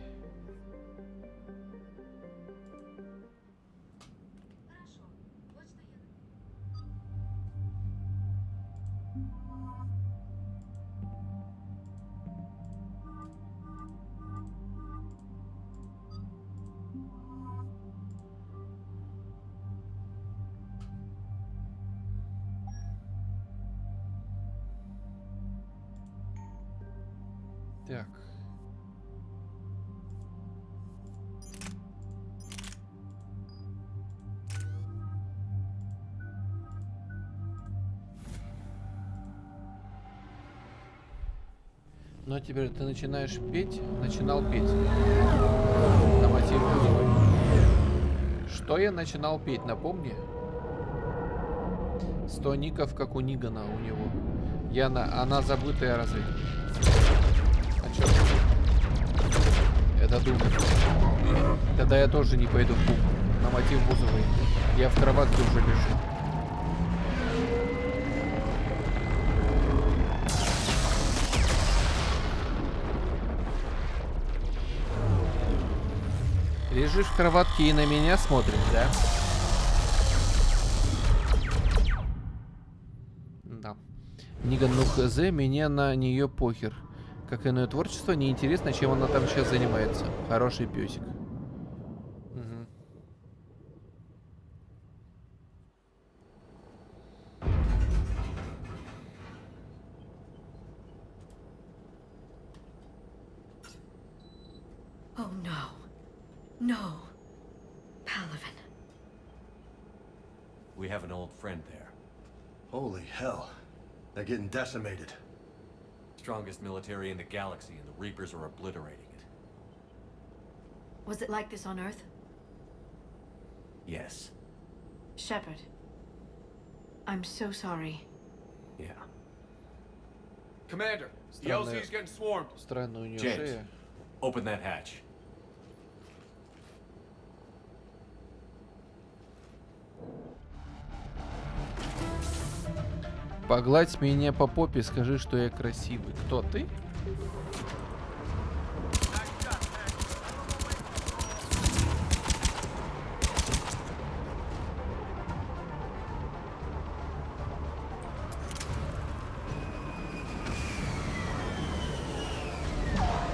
Так. Ну а теперь ты начинаешь петь, начинал петь. На мотив Бузовой. Что я начинал петь, напомни? 100 ников, как у Нигана у него. Она забытая разве? А чё? Это Думер. Тогда я тоже не пойду в клуб. На мотив Бузовой. Я в кроватке уже лежу. Лежишь в кроватке и на меня смотришь, да? Да. Ниган, ну хз, меня на нее похер. Как иное творчество, неинтересно, чем она там сейчас занимается. Хороший песик. Угу. Oh no. No. Palaven. We have an old friend there. Holy hell. They're getting decimated. Strongest military in the galaxy, and the Reapers are obliterating it. Was it like this on Earth? Yes. Shepard. I'm so sorry. Yeah. Commander, the LZ's getting swarmed. Странно у нее James, шея. open that hatch. Погладь меня по попе, скажи, что я красивый. Кто ты?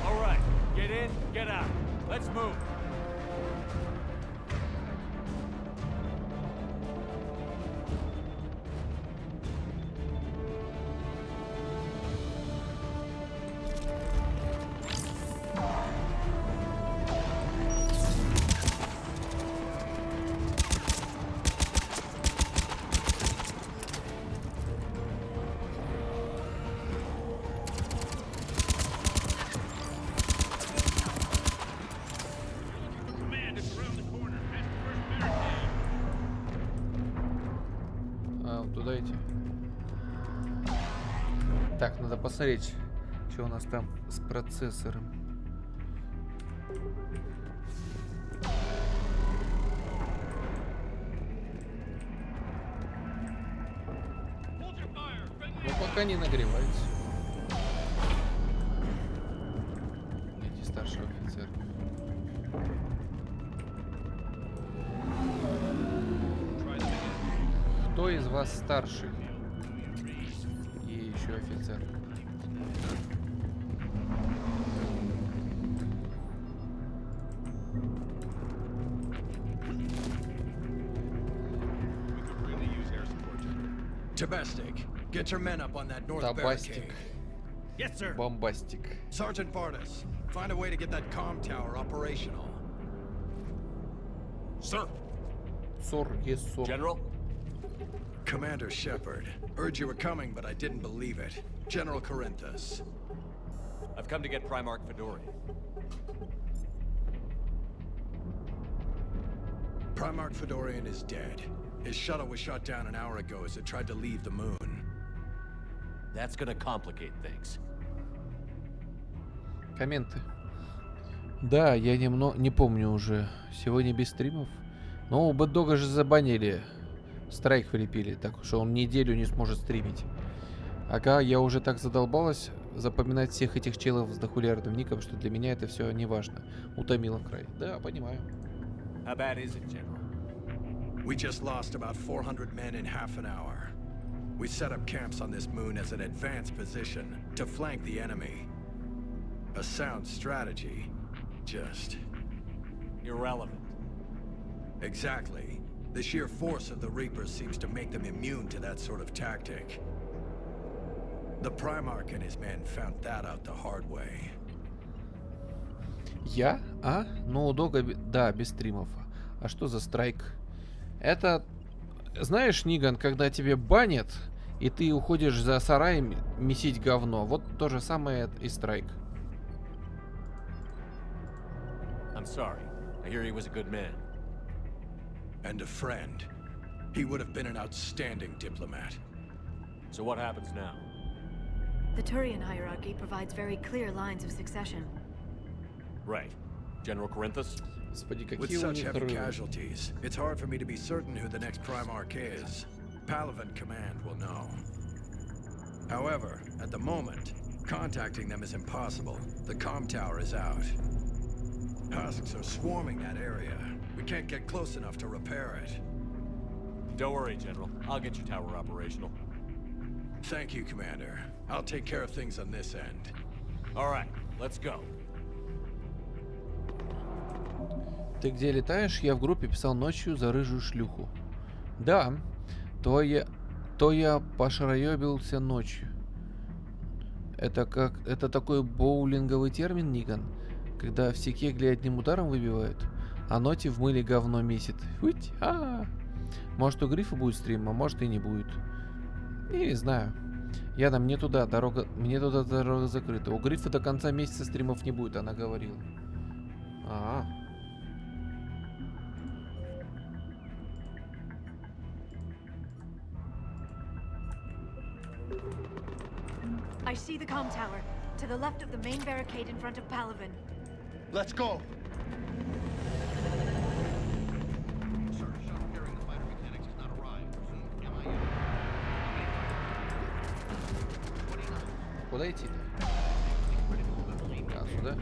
All right, get in, get out. Let's move. Так, надо посмотреть, что у нас там с процессором. Ну, пока не нагревается. Найти старшего офицера. Кто из вас старший? И еще офицер. Tabastic, get your men up on that north barricade. Yes, sir. Bombastic. Sergeant Bartis, find a way to get that comm tower operational. Sir. Sir, yes, sir. General? Commander Shepard. Heard you were coming, but I didn't believe it. General Corinthus. I've come to get Primarch Fedorian. Primarch Fedorian is dead. His shuttle was shot down an hour ago as it tried to leave the moon. That's gonna complicate things. Комменты. Да, я не помню уже. Сегодня без стримов. Но у Бэддога же забанили. Страйк влепили, так что он неделю не сможет стримить. Ага, я уже так задолбалась запоминать всех этих челов с дохулярным ником, что для меня это все не важно. Утомило край. Да, понимаю. How bad is it, General? We just lost about 400 men in half an hour. We set up camps on this moon as an advanced position to flank the enemy. A sound strategy, just... irrelevant. Exactly. The sheer force of the Reapers seems to make them immune to that sort of tactic. The Primarch and his men found that out the hard way. Я? А? Ну, у Дога... Да, без стримов. А что за страйк? Это... Знаешь, Ниган, когда тебе банят, и ты уходишь за сараем месить говно. Вот то же самое и страйк. I'm sorry. I hear he was a good man. And a friend. He would have been an outstanding diplomat. So what happens now? The Turian hierarchy provides very clear lines of succession. Right. General Corinthus? With such heavy casualties, it's hard for me to be certain who the next Primarch is. Palavan Command will know. However, at the moment, contacting them is impossible. The comm tower is out. Husks are swarming that area. We can't get close enough to repair it. Don't worry, General. I'll get your tower operational. Thank you, Commander. I'll take care of things on this end. All right, let's go. Ты где летаешь? Я в группе писал ночью за рыжую шлюху. Да, то я пошароебился ночью. Это такой боулинговый термин, Ниган, когда все кегли одним ударом выбивают, а Ноти в мыле говно месит. Футь, Может, у Грифа будет стрим, а может и не будет. Не знаю. Яна, мне туда дорога закрыта. У Грифа до конца месяца стримов не будет, она говорила. I see the comm tower, to the left of the main barricade in front of Palavan. Let's go! Куда идти-то? А, сюда?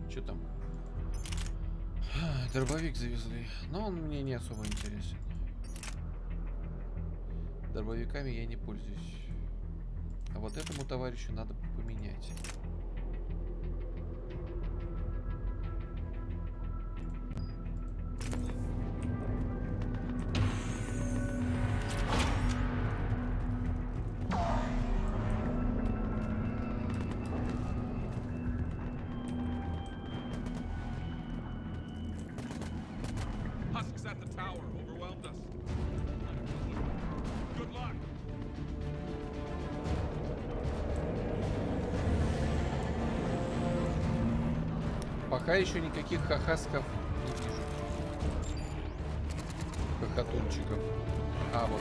Что там? Дробовик завезли, но он мне не особо интересен. Дробовиками я не пользуюсь. А вот этому товарищу надо поменять. Пока еще никаких хахасков не вижу. Хатунчиков. А, вот.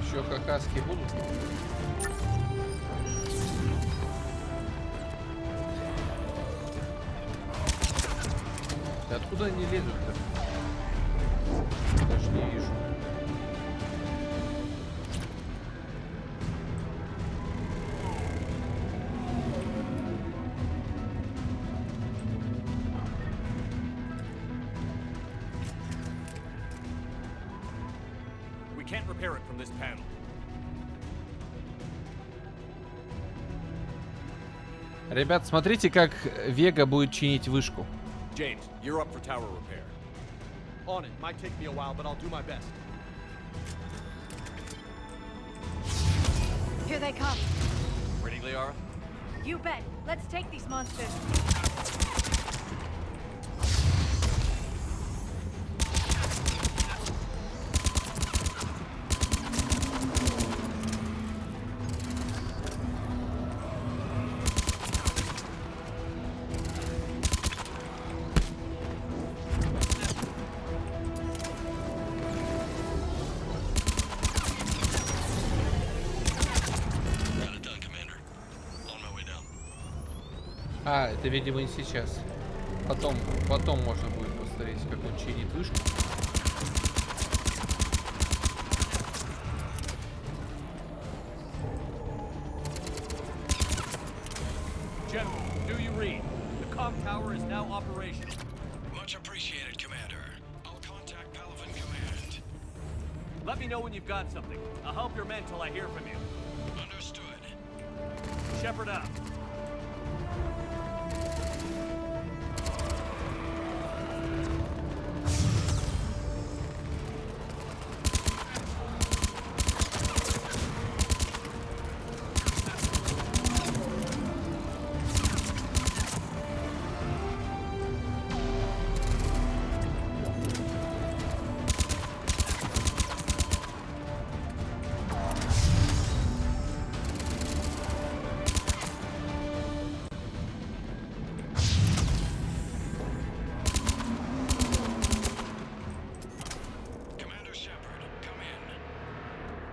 Еще хакаски будут? Да откуда они лезут-то? Даже не вижу. We can't repair it from this panel. Ребят, смотрите, как Вега будет чинить вышку. James, you're up for tower repair. On it. Might take me a while, but I'll do my best. Here they come. Ready, Liara? You bet. Let's take these monsters. А, это, видимо, не сейчас. Потом можно будет посмотреть, как он чинит вышку. General, do you read? The comm tower is now operational. Much appreciated, Commander. I'll contact Palavan Command. Let me know when you've got something. I'll help your men till I hear from you. Understood. Shepard out.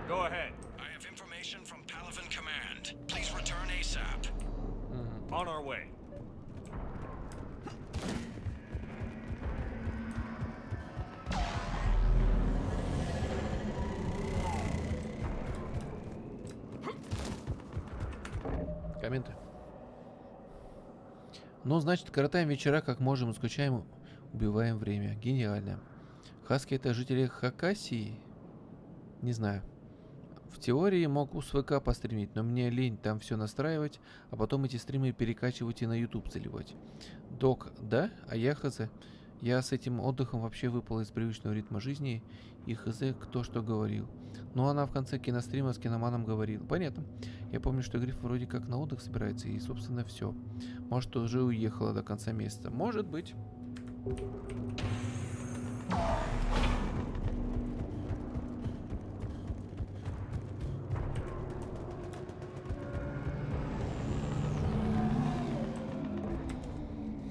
Go ahead. I have information from Palavan Command. Please return ASAP. On our way. Комменты. Ну, значит, коротаем вечера как можем, скучаем, убиваем время. Гениально. Хаски — это жители Хакасии? Не знаю. В теории мог у СВК постримить, но мне лень там все настраивать, а потом эти стримы перекачивать и на YouTube заливать. Док, да? А я хз. Я с этим отдыхом вообще выпал из привычного ритма жизни, и хз кто что говорил. Ну, она в конце кинострима с киноманом говорила. Понятно. Я помню, что Гриф вроде как на отдых собирается, и, собственно, все. Может, уже уехала до конца месяца. Может быть.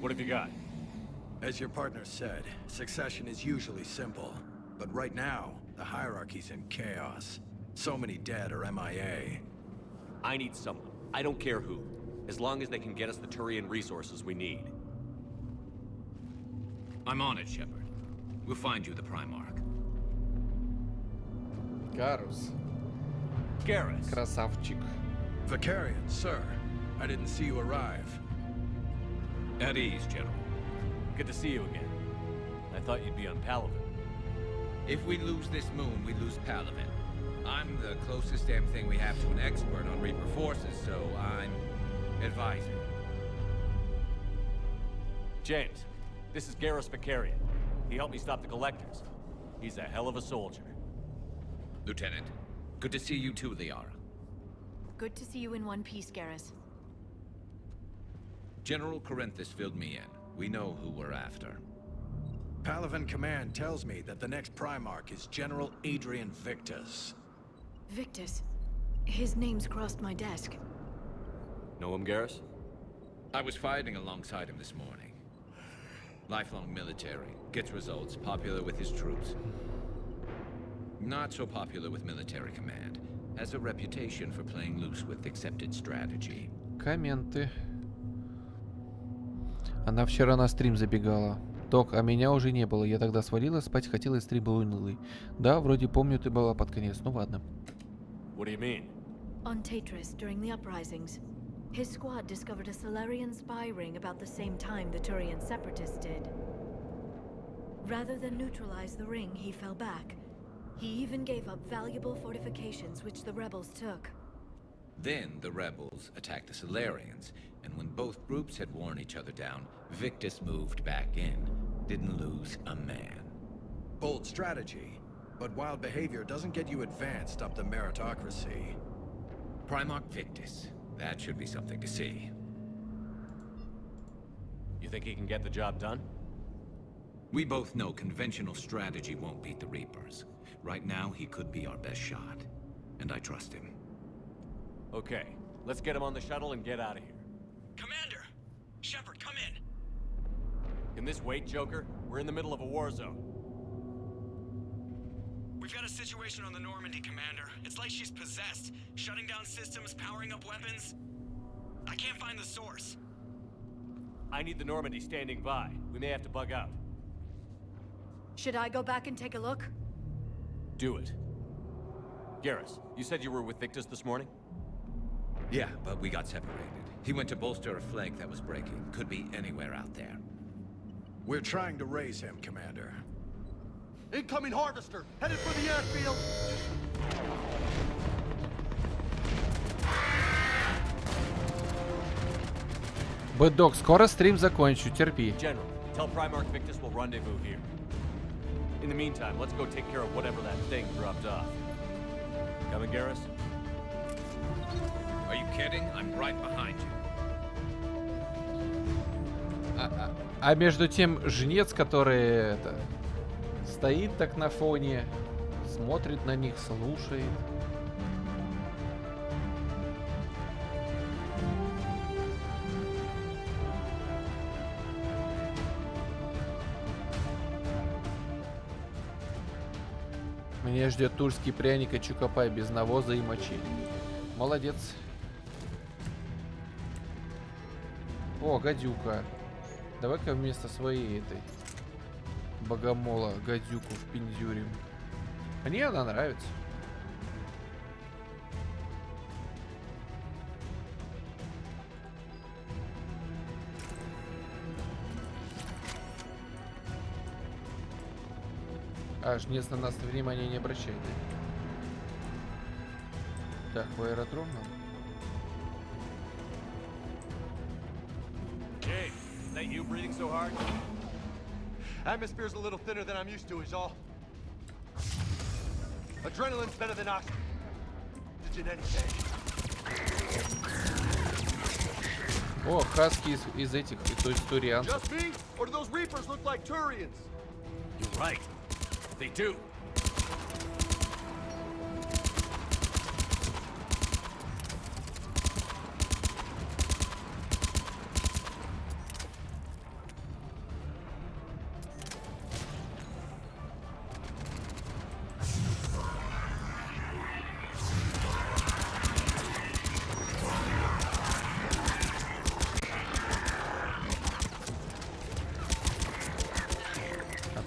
What have you got? As your partner said, succession is usually simple. But right now, the hierarchy's in chaos. So many dead or MIA. I need someone. I don't care who. As long as they can get us the Turian resources we need. I'm on it, Shepard. We'll find you the Primarch. Garus. Garrus. Красавчик. Vicarian, sir. I didn't see you arrive. At ease, General. Good to see you again. I thought you'd be on Palavan. If we lose this moon, we lose Palavan. I'm the closest damn thing we have to an expert on Reaper forces, so I'm advisor. James, this is Garrus Vicarian. He helped me stop the Collectors. He's a hell of a soldier. Lieutenant, good to see you too, Liara. Good to see you in one piece, Garrus. General Corinthus filled me in. We know who we're after. Palavan Command tells me that the next Primarch is General Adrian Victus. Victus. His name's crossed my desk. Know him, Garrus? I was fighting alongside him this morning. Lifelong military, gets results, popular with his troops. Not so popular with military command. Has a reputation for playing loose with accepted strategy. Комменты. Она вчера на стрим забегала. Док, а меня уже не было. Я тогда свалила спать, хотела, и стрим был унылый. Да, вроде помню, ты была под конец. Ну ладно. What do you mean? On Tatris, during the uprisings, his squad discovered a Solarian spy ring about the same time the Turian separatists did. Rather than neutralize the ring, he fell back. He even gave up valuable fortifications which the rebels took. Then the rebels attacked the Solarians, and when both groups had worn each other down, Victus moved back in. Didn't lose a man. Bold strategy, but wild behavior doesn't get you advanced up the meritocracy. Primarch Victus. That should be something to see. You think he can get the job done? We both know conventional strategy won't beat the Reapers. Right now, he could be our best shot. And I trust him. Okay, let's get him on the shuttle and get out of here. Commander! Shepard, come in! Can this wait, Joker? We're in the middle of a war zone. We've got a situation on the Normandy, Commander. It's like she's possessed. Shutting down systems, powering up weapons. I can't find the source. I need the Normandy standing by. We may have to bug out. Should I go back and take a look? Do it. Garrus, you said you were with Victus this morning? Yeah, but we got separated. He went to bolster a flank that was breaking. Could be anywhere out there. We're trying to raise him, Commander. Incoming harvester! Headed for the airfield! Бэддог, скоро стрим закончу, терпи. General, tell Primarch Victus we'll rendezvous here. In the meantime, let's go take care of whatever that thing dropped off. Coming, Garrus? Are you kidding? I'm right behind you. А между тем, жнец, который стоит так на фоне, смотрит на них, слушает. Меня ждет тульский пряник и чукопай без навоза и мочи. Молодец. О, гадюка. Давай-ка вместо своей этой богомола гадюку впендюрим. Мне она нравится. А, жнец на нас внимания не обращает. Так, в аэродром нам. Hey, is that you breathing so hard? Atmosphere's a little thinner than I'm used to, is all. Adrenaline's better than oxygen. In any case. О, хаски из этих, то есть турианцев. Just me? Or do those Reapers look like Turians? You're right. They do.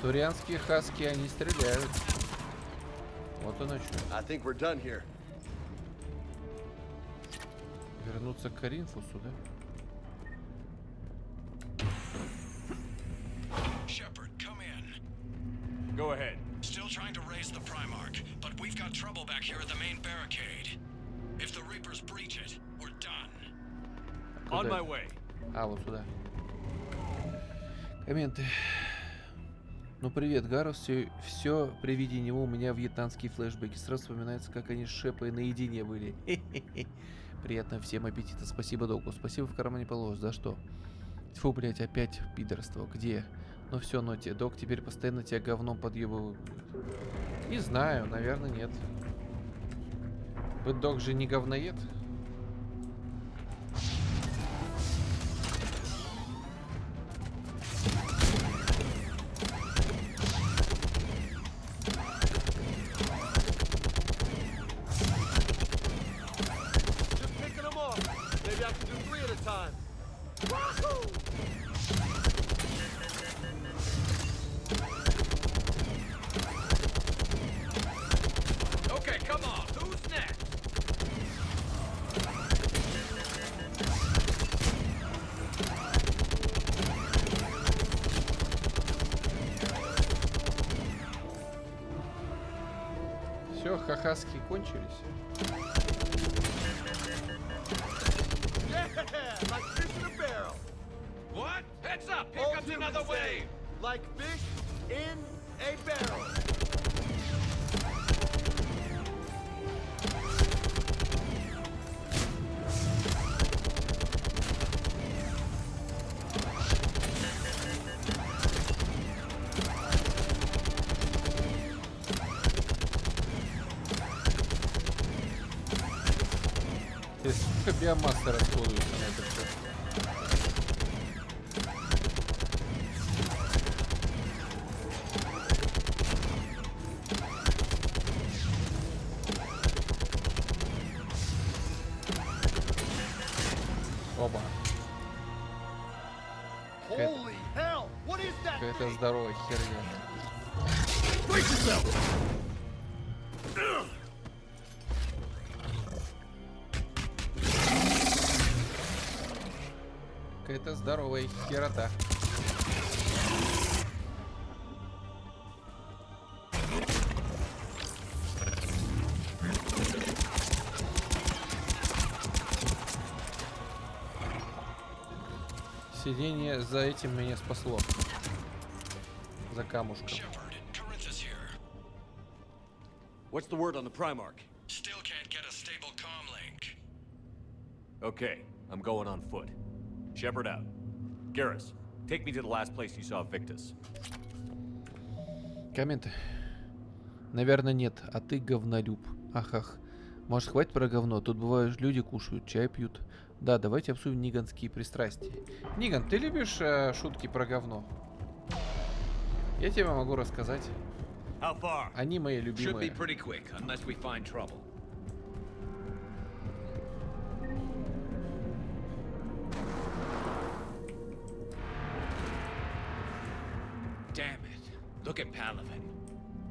Турианские хаски, они стреляют. Вот оно что. I think we're done here. Вернуться к Коринфусу, да? Shepard, come in. Go ahead. Still trying to raise the Primarch, but we've got trouble back here at the main barricade. If the Reapers breach it, we're done. On my way. А, вот сюда. Комменты. Ну привет, Гарус, все при виде него у меня вьетнамские флешбеки. Сразу вспоминается, как они с Шепой наедине были. Приятного всем аппетита. Спасибо, Доку. Спасибо, в кармане положишь. За что? Фу, блять, опять пидорство. Где? Ну все, Ноти, док теперь постоянно тебя говном подъебывают. Не знаю, наверное, нет. Док же не говноед. Все, хахаски кончились. What? Heads up! Here comes another wave! Like fish in a barrel. Сколько биомассы расходуется на это все? Оба. Какая-то здоровая херня. Какая-то здоровая херота. Сидение за этим меня спасло. За камушком. What's the word on the Primarch? Still can't get a stable comm link. Okay, I'm going on foot. Shepard out. Garrus, take me to the last place you saw Victus. Комменты. Наверное, нет. А ты говнолюб. Ахах. Может, хватит про говно? Тут бывают люди кушают, чай пьют. Да, давайте обсудим ниганские пристрастия. Ниган, ты любишь шутки про говно? Я тебе могу рассказать. Они мои любимые. Damn it. Look at Palaven.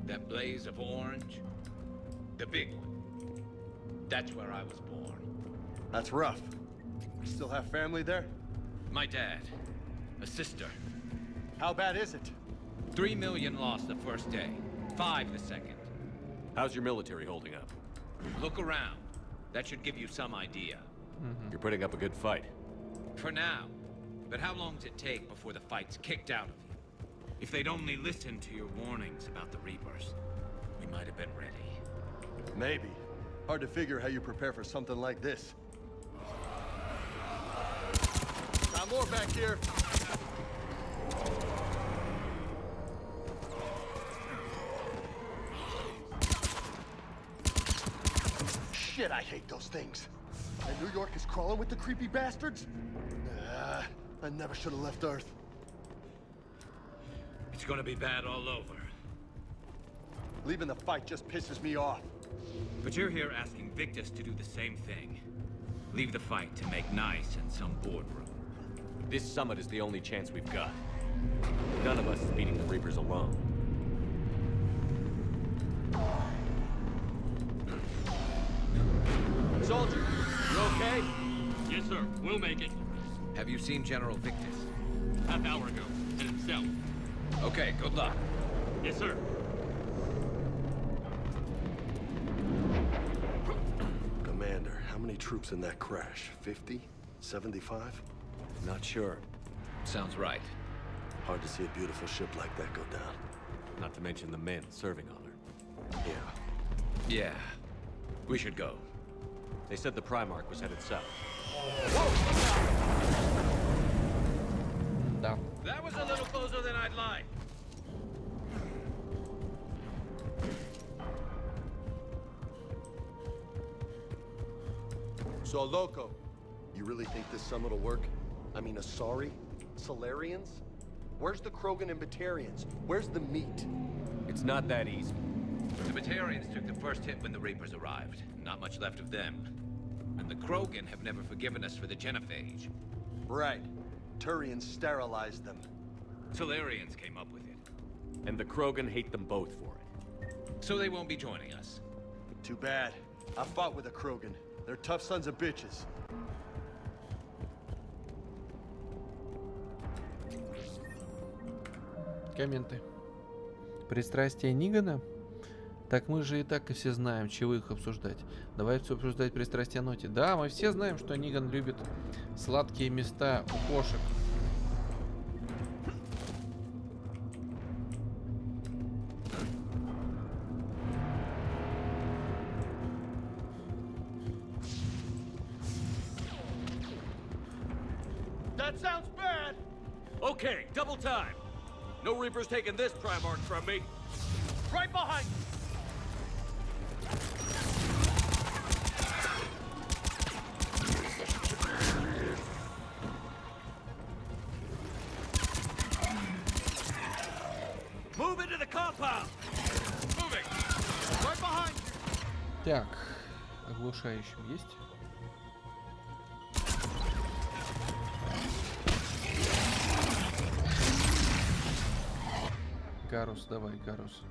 That blaze of orange. The big one. That's where I was born. That's rough. You still have family there? My dad. A sister. How bad is it? 3 million lost the first day. 5 the second. How's your military holding up? Look around. That should give you some idea. You're putting up a good fight. For now. But how long does it take before the fight's kicked out of you? If they'd only listened to your warnings about the Reapers, we might have been ready. Maybe. Hard to figure how you prepare for something like this. Got more back here. Shit, I hate those things. And New York is crawling with the creepy bastards? I never should have left Earth. It's gonna be bad all over. Leaving the fight just pisses me off. But you're here asking Victus to do the same thing. Leave the fight to make nice in some boardroom. This summit is the only chance we've got. None of us is beating the Reapers alone. Soldier, you okay? Yes, sir. We'll make it. Have you seen General Victus? Half hour ago, and himself. Okay, good luck. Yes, sir. Commander, how many troops in that crash? 50? 75? Not sure. Sounds right. Hard to see a beautiful ship like that go down. Not to mention the men serving on her. Yeah. Yeah. We should go. They said the Primarch was headed south. That was a little closer than I'd like. So, Loco, you really think this summit will work? I mean, Asari? Solarians? Where's the Krogan and Batarians? Where's the meat? It's not that easy. The Batarians took the first hit when the Reapers arrived. Not much left of them. And the Krogan have never forgiven us for the genophage. Right. Turians sterilized them. Solarians came up with it. And the Krogan hate them both for it. So they won't be joining us. Too bad. I fought with a Krogan. They're tough sons of bitches. Комменты. Пристрастие Нигана? Так мы же и так и все знаем, чего их обсуждать. Давай все обсуждать пристрастие Ноти. Да, мы все знаем, что Ниган любит сладкие места у кошек. That sounds bad. Okay, double time. No Reaper's taking this Primarch from me. Right behind you. Move into the compound. Moving. Right behind you. Так, оглушающим есть? Гарус, давай, Гарус.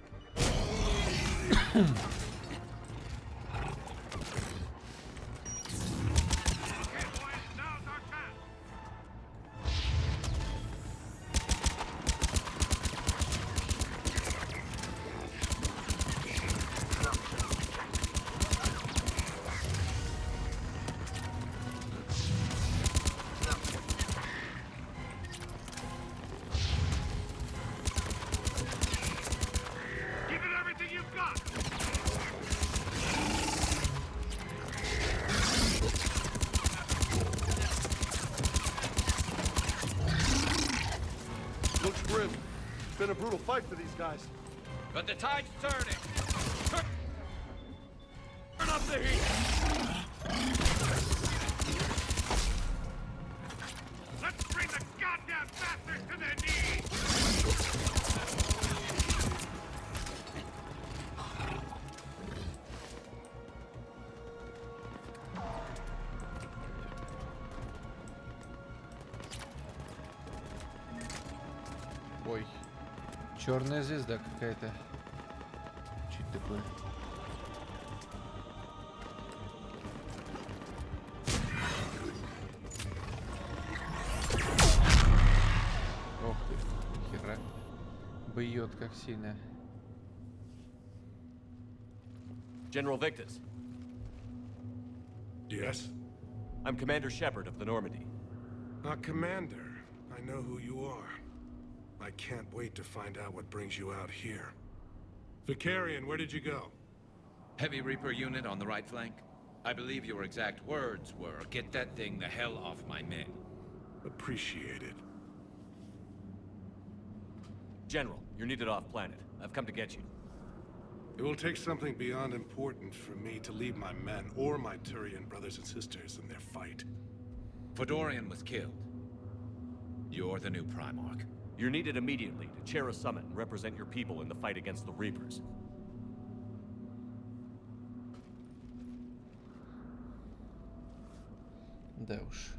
Looks grim. It's been a brutal fight for these guys. But the tide's turning. Turn up the heat. Let's bring the goddamn bastards to their knees. Ой, черная звезда какая-то. Чуть такое. Ох ты, хера. Бьет как сильно. General Victus. Yes? I'm Commander Shepard of the Normandy. Commander, I know who you are. I can't wait to find out what brings you out here. Vicarian, where did you go? Heavy Reaper unit on the right flank. I believe your exact words were, "Get that thing the hell off my men." Appreciated. General, you're needed off planet. I've come to get you. It will take something beyond important for me to leave my men or my Turian brothers and sisters in their fight. Fedorian was killed. You're the new Primarch. You're needed immediately to chair a summit and represent your people in the fight against the Reapers. Да уж.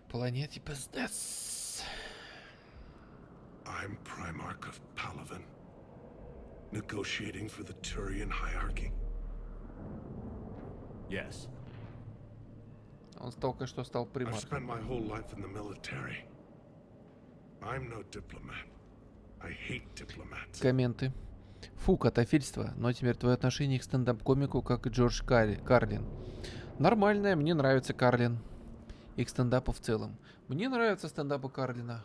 Планете пиздец. I'm Primarch of Palaven, negotiating for the Turian hierarchy. Yes. Он только что стал I've примархом. spent my whole life in the military. I'm no diplomat. I hate diplomats. Комменты. Фу, котофильство. Нотимер, твое отношение к стендап-комику, как и Джордж Карлин. Нормальное, мне нравится Карлин. И к стендапу в целом. Мне нравятся стендапы Карлина.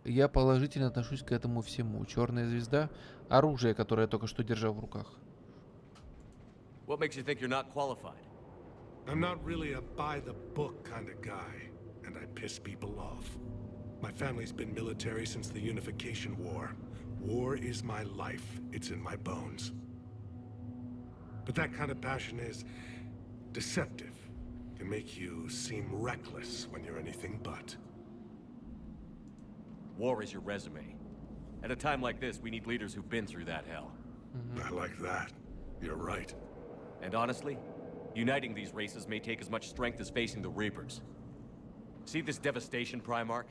Я положительно отношусь к этому всему. Черная звезда. Оружие, которое я только что держал в руках. What makes you think you're not qualified? I'm not really a by-the-book kind of guy. and I piss people off. My family's been military since the Unification War. War is my life. It's in my bones. But that kind of passion is deceptive. Can make you seem reckless when you're anything but. War is your resume. At a time like this, we need leaders who've been through that hell. I like that. You're right. And honestly, uniting these races may take as much strength as facing the Reapers. See this devastation, Primarch?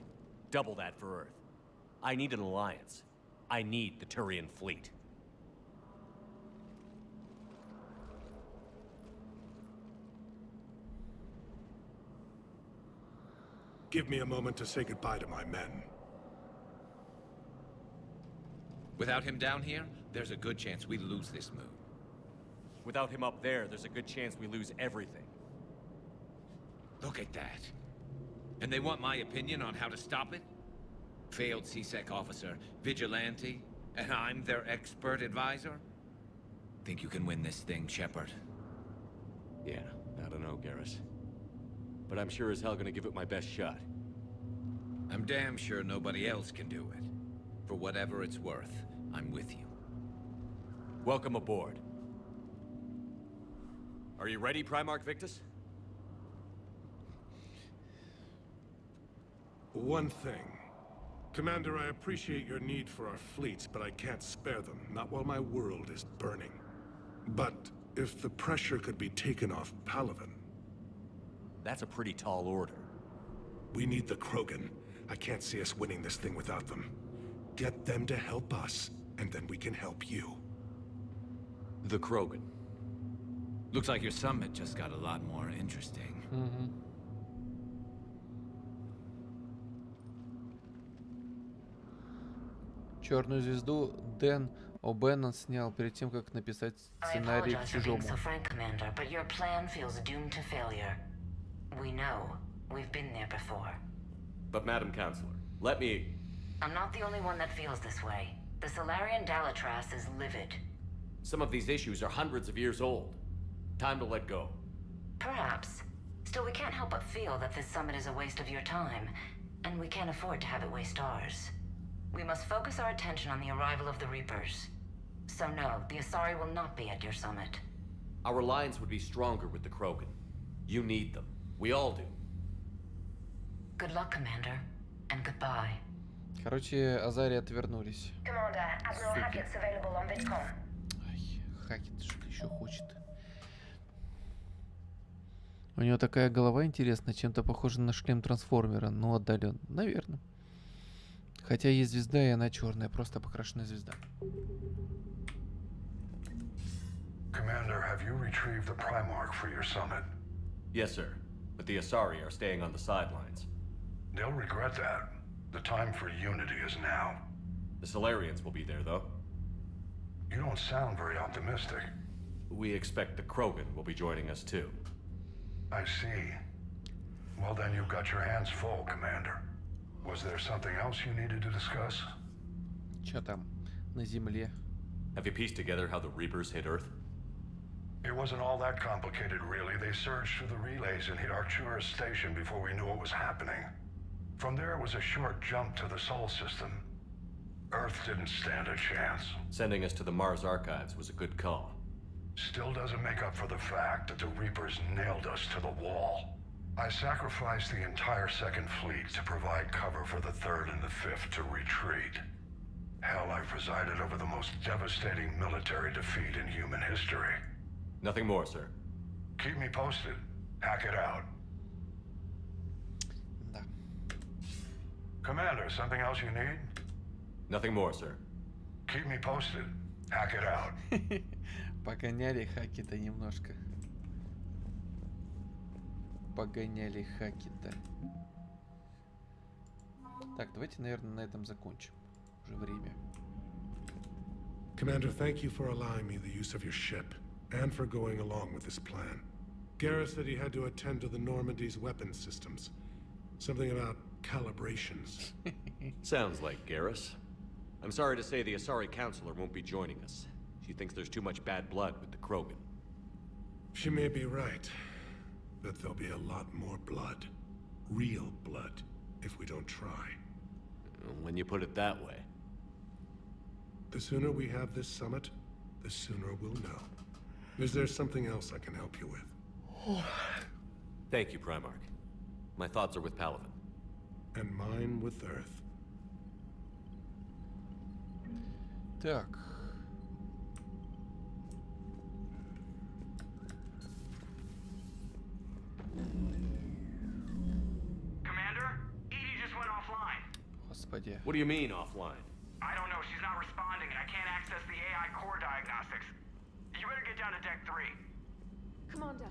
Double that for Earth. I need an alliance. I need the Turian fleet. Give me a moment to say goodbye to my men. Without him down here, there's a good chance we lose this move. Without him up there, there's a good chance we lose everything. Look at that. And they want my opinion on how to stop it? Failed CSEC officer, vigilante, and I'm their expert advisor? Think you can win this thing, Shepard? Yeah, I don't know, Garrus. But I'm sure as hell gonna give it my best shot. I'm damn sure nobody else can do it. For whatever it's worth, I'm with you. Welcome aboard. Are you ready, Primarch Victus? One thing. Commander, I appreciate your need for our fleets, but I can't spare them, not while my world is burning. But if the pressure could be taken off Palaven... That's a pretty tall order. We need the Krogan. I can't see us winning this thing without them. Get them to help us, and then we can help you. The Krogan. Looks like your summit just got a lot more interesting. Черную звезду Дэн О'Беннон снял перед тем, как написать сценарий к Чужому. So frank, Commander, but your plan feels doomed to failure. We know. We've been there before. But Madam Counselor, let me... I'm not the only one that feels this way. The Solarian Dalatras is livid. Some of these issues are hundreds of years old. Time to let go. Perhaps. Still, we can't help but feel that this summit is a waste of your time, and we can't afford to have it waste ours. We must focus our attention on the arrival of the Reapers. So no, the Asari will not be at your summit. Our alliance would be stronger with the Krogan. You need them. We all do. Good luck, Commander, and goodbye. Короче, Азари отвернулись. Commander, Admiral Hackett's available on Vidcom. Ай, Хакет что-то еще хочет. У него такая голова интересная, чем-то похожа на шлем трансформера. Ну, отдаленно. Наверное. Хотя есть звезда, и она черная, просто покрашенная звезда. Commander, have you retrieved the Primarch for your summit? Yes, sir. But the Asari are staying on the sidelines. They'll regret that. The time for unity is now. The Solarians will be there, though. You don't sound very optimistic. We expect the Krogan will be joining us, too. I see. Well, then you've got your hands full, Commander. Was there something else you needed to discuss? Чё там на земле? Have you pieced together how the Reapers hit Earth? It wasn't all that complicated, really. They surged through the relays and hit Arcturus Station before we knew what was happening. From there, it was a short jump to the Sol system. Earth didn't stand a chance. Sending us to the Mars Archives was a good call. Still doesn't make up for the fact that the Reapers nailed us to the wall. I sacrificed the entire Second Fleet to provide cover for the Third and the Fifth to retreat. Hell, I presided over the most devastating military defeat in human history. Nothing more, sir. Keep me posted. Hack it out. Да. Commander, something else you need? Nothing more, sir. Keep me posted. Hack it out. Погоняли Хакета немножко. Погоняли Хакета. Так, давайте, наверное, на этом закончим. Уже время. Commander, thank you for allowing me the use of your ship, and for going along with this plan. Garrus said he had to attend to the Normandy's weapons systems. Something about calibrations. Sounds like Garrus. I'm sorry to say the Asari Counselor won't be joining us. She thinks there's too much bad blood with the Krogan. She may be right, but there'll be a lot more blood. Real blood, if we don't try. When you put it that way. The sooner we have this summit, the sooner we'll know. Is there something else I can help you with? Thank you, Primarch. My thoughts are with Palaven. And mine with Earth. Так. Commander, Edie just went offline. Господи. What do you mean, offline? I don't know, she's not responding and I can't access the AI core diagnostics. You better get down to deck 3. Commander,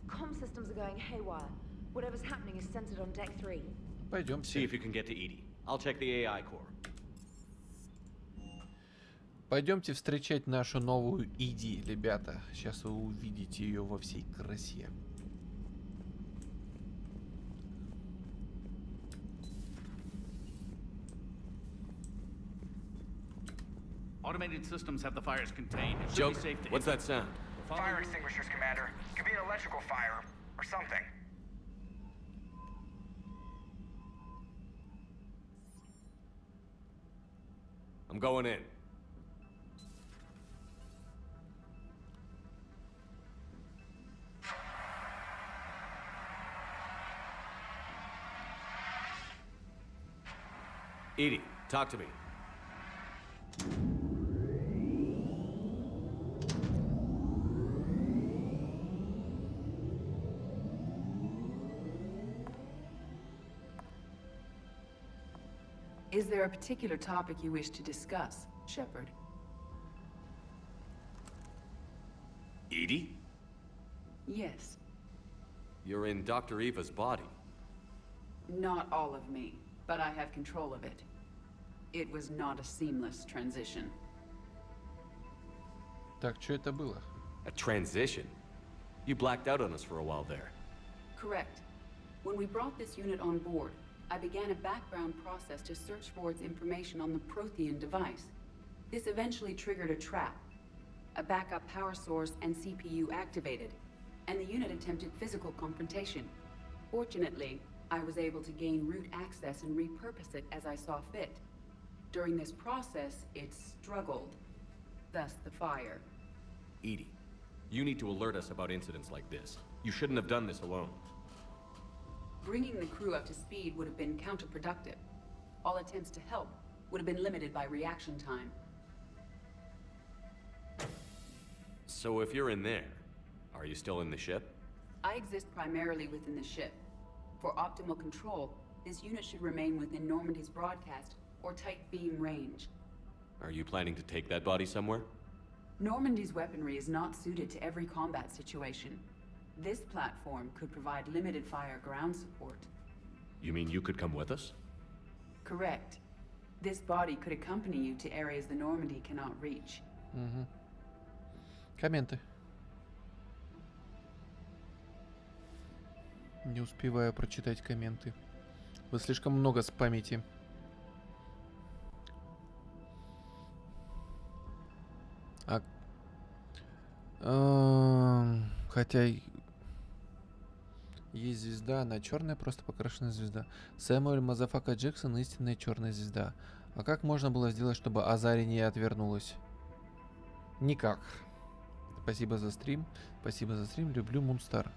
comm systems are going haywire. Whatever's happening is centered on deck 3. Пойдемте. See if you can get to Edie. I'll check the AI core. Пойдемте встречать нашу новую Иди, ребята. Сейчас вы увидите ее во всей красе. Automated systems have the fires contained. It should Joke, be safe to what's that sound? Fire extinguishers, Commander. Could be an electrical fire or something. I'm going in. Edie, talk to me. Is there a particular topic you wish to discuss, Shepard? Edie? Yes. You're in Dr. Eva's body. Not all of me, but I have control of it. It was not a seamless transition. Так, что это было? A transition? You blacked out on us for a while there. Correct. When we brought this unit on board, I began a background process to search for its information on the Prothean device. This eventually triggered a trap. A backup power source and CPU activated, and the unit attempted physical confrontation. Fortunately, I was able to gain root access and repurpose it as I saw fit. During this process, it struggled. Thus the fire. Edie, you need to alert us about incidents like this. You shouldn't have done this alone. Bringing the crew up to speed would have been counterproductive. All attempts to help would have been limited by reaction time. So if you're in there, are you still in the ship? I exist primarily within the ship. For optimal control, this unit should remain within Normandy's broadcast or tight beam range. Are you planning to take that body somewhere? Normandy's weaponry is not suited to every combat situation. This platform could provide limited fire ground support. You mean you could come with us? Correct. This body could accompany you to areas the Normandy cannot reach. Угу. Комменты. Не успеваю прочитать комменты. Вы слишком много спамите. Хотя есть звезда, она черная, просто покрашенная звезда. Сэмюэль Мазафака Джексон — истинная черная звезда. А как можно было сделать, чтобы Азари не отвернулась? Никак. Спасибо за стрим. Спасибо за стрим. Люблю Мунстар.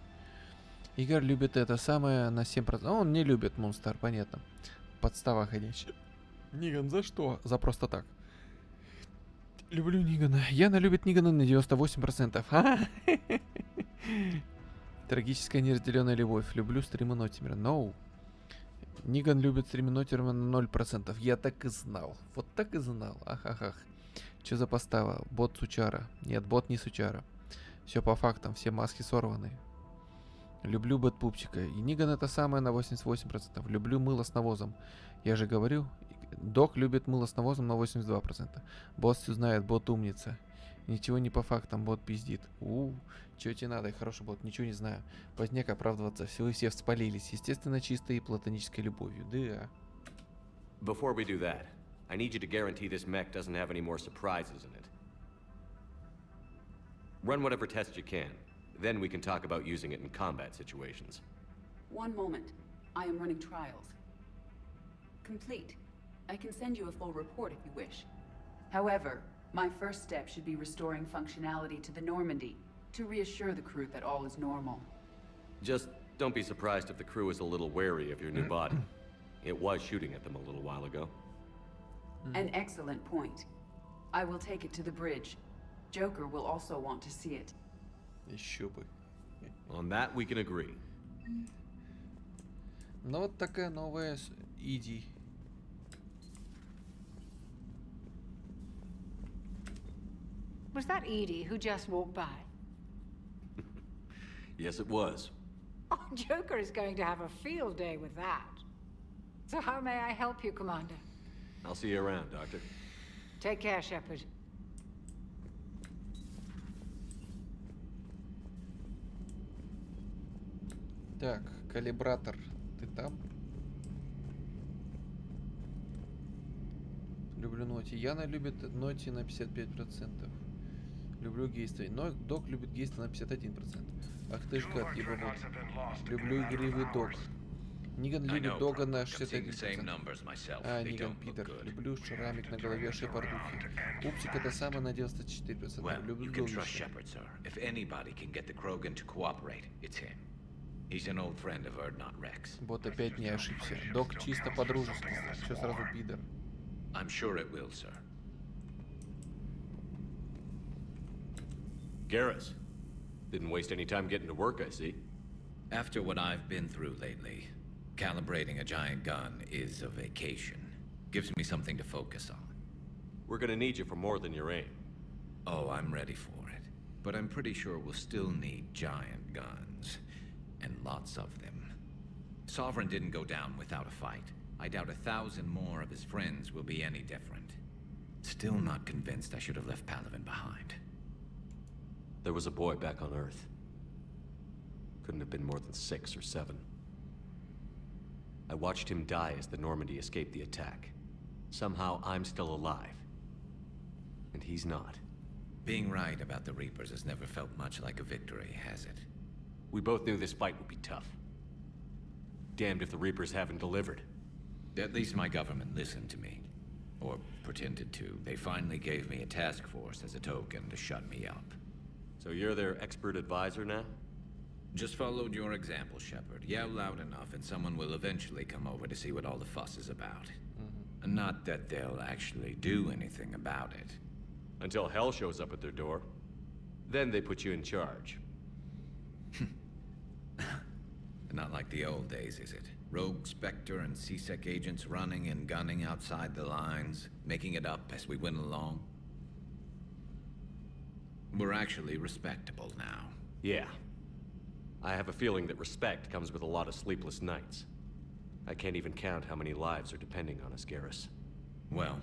Игорь любит это самое на 7%. Он не любит Мунстар, понятно. Подстава ходячая. Ниган, за что? За просто так. Люблю Нигана. Яна любит Нигана на 98%. Трагическая неразделенная любовь. Люблю стримы Нотимера. No. Ниган любит стримы Нотимера на 0%. Я так и знал. Вот так и знал. Ахахах. Че за постава? Бот сучара. Нет, бот не сучара. Все по фактам. Все маски сорваны. Люблю бэтпупчика. И Ниган это самое на 88%. Люблю мыло с навозом. Я же говорю, Док любит мыло с навозом на 82%. Бот все знает, бот умница. Ничего не по фактам, бот пиздит. Чего тебе надо, хороший бот, ничего не знаю. Поздняк оправдываться, вы все вспалились. Естественно, чистой и платонической любовью. Да. Before we do that, I need you to guarantee this mech doesn't have any more surprises in it. Run whatever tests you can. Then we can talk about using it in combat situations. One moment. I am running trials. Complete. I can send you a full report if you wish. However, my first step should be restoring functionality to the Normandy to reassure the crew that all is normal. Just don't be surprised if the crew is a little wary of your new body. It was shooting at them a little while ago. An excellent point. I will take it to the bridge. Joker will also want to see it. Еще бы. On that we can agree. Ну вот такая новая Иди. Was that Edie who just walked by? Yes, it was. Oh, Joker is going to have a field day with that. So how may I help you, Commander? I'll see you around, Doctor. Take care, Shepard. Так, калибратор, ты там? Люблю Ноти. Яна любит Ноти на 55%. Люблю гейство. Но Док любит гейство на 51%. Ах ты ж гад, ебанут. Люблю игривый Док. Ниган любит Дога на 61%. А, Ниган Питер. Люблю шрамик на голове шепардухи. Пупсик это самое на 94%. Люблю Дога. Вот опять не ошибся. Док чисто по-дружески. Все сразу пидор. I'm sure it will, sir. Garrus, didn't waste any time getting to work, I see. After what I've been through lately, calibrating a giant gun is a vacation. Gives me something to focus on. We're gonna need you for more than your aim. Oh, I'm ready for it. But I'm pretty sure we'll still need giant guns. And lots of them. Sovereign didn't go down without a fight. I doubt 1,000 more of his friends will be any different. Still not convinced I should have left Palaven behind. There was a boy back on Earth. Couldn't have been more than 6 or 7. I watched him die as the Normandy escaped the attack. Somehow I'm still alive. And he's not. Being right about the Reapers has never felt much like a victory, has it? We both knew this fight would be tough. Damned if the Reapers haven't delivered. At least my government listened to me. Or pretended to. They finally gave me a task force as a token to shut me up. So you're their expert advisor now? Just followed your example, Shepard. Yell loud enough and someone will eventually come over to see what all the fuss is about. Not that they'll actually do anything about it. Until hell shows up at their door. Then they put you in charge. Not like the old days, is it? Rogue Spectre and C-Sec agents running and gunning outside the lines, making it up as we went along. We're actually respectable now. Yeah. I have a feeling that respect comes with a lot of sleepless nights. I can't even count how many lives are depending on us, Garrus. Well,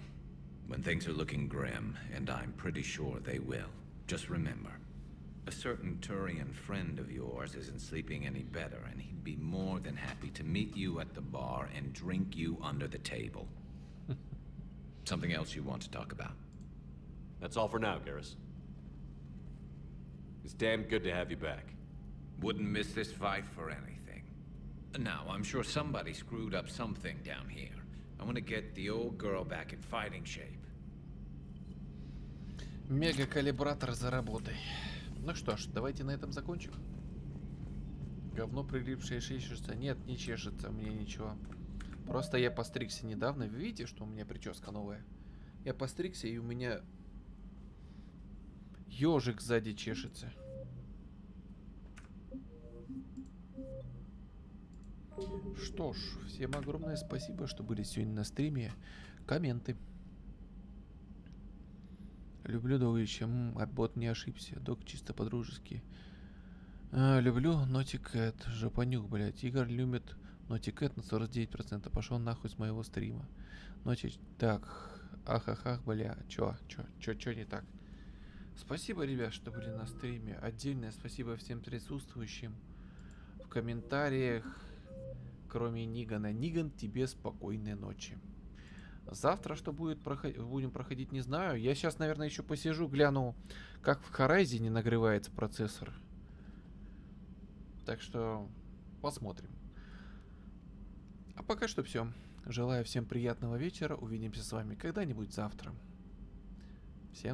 when things are looking grim, and I'm pretty sure they will, just remember, a certain Turian friend of yours isn't sleeping any better, and he'd be more than happy to meet you at the bar and drink you under the table. Something else you want to talk about? That's all for now, Garrus. It's damn good to have you back. Wouldn't miss this fight for anything. Now, I'm sure somebody screwed up something down here. I want to get the old girl back in fighting shape. Мега-калибратор за работой. Ну что ж, давайте на этом закончим. Говно прилипшее чешется. Нет, не чешется мне ничего. Просто я постригся недавно. Вы видите, что у меня прическа новая? Я постригся, и у меня ежик сзади чешется. Что ж, всем огромное спасибо, что были сегодня на стриме. Комменты. Люблю Довича. А бот не ошибся. Док чисто по-дружески. Люблю нотиКэт. Жопанюк, блядь. Игорь любит нотиКэт на 49%. Пошел нахуй с моего стрима. Так. Ахахах, бля. Чё не так? Спасибо, ребят, что были на стриме. Отдельное спасибо всем присутствующим. В комментариях. Кроме Нигана. Ниган, тебе спокойной ночи. Завтра что будем проходить, не знаю. Я сейчас, наверное, еще посижу, гляну, как в Horizon нагревается процессор. Так что посмотрим. А пока что все. Желаю всем приятного вечера. Увидимся с вами когда-нибудь завтра. Всем до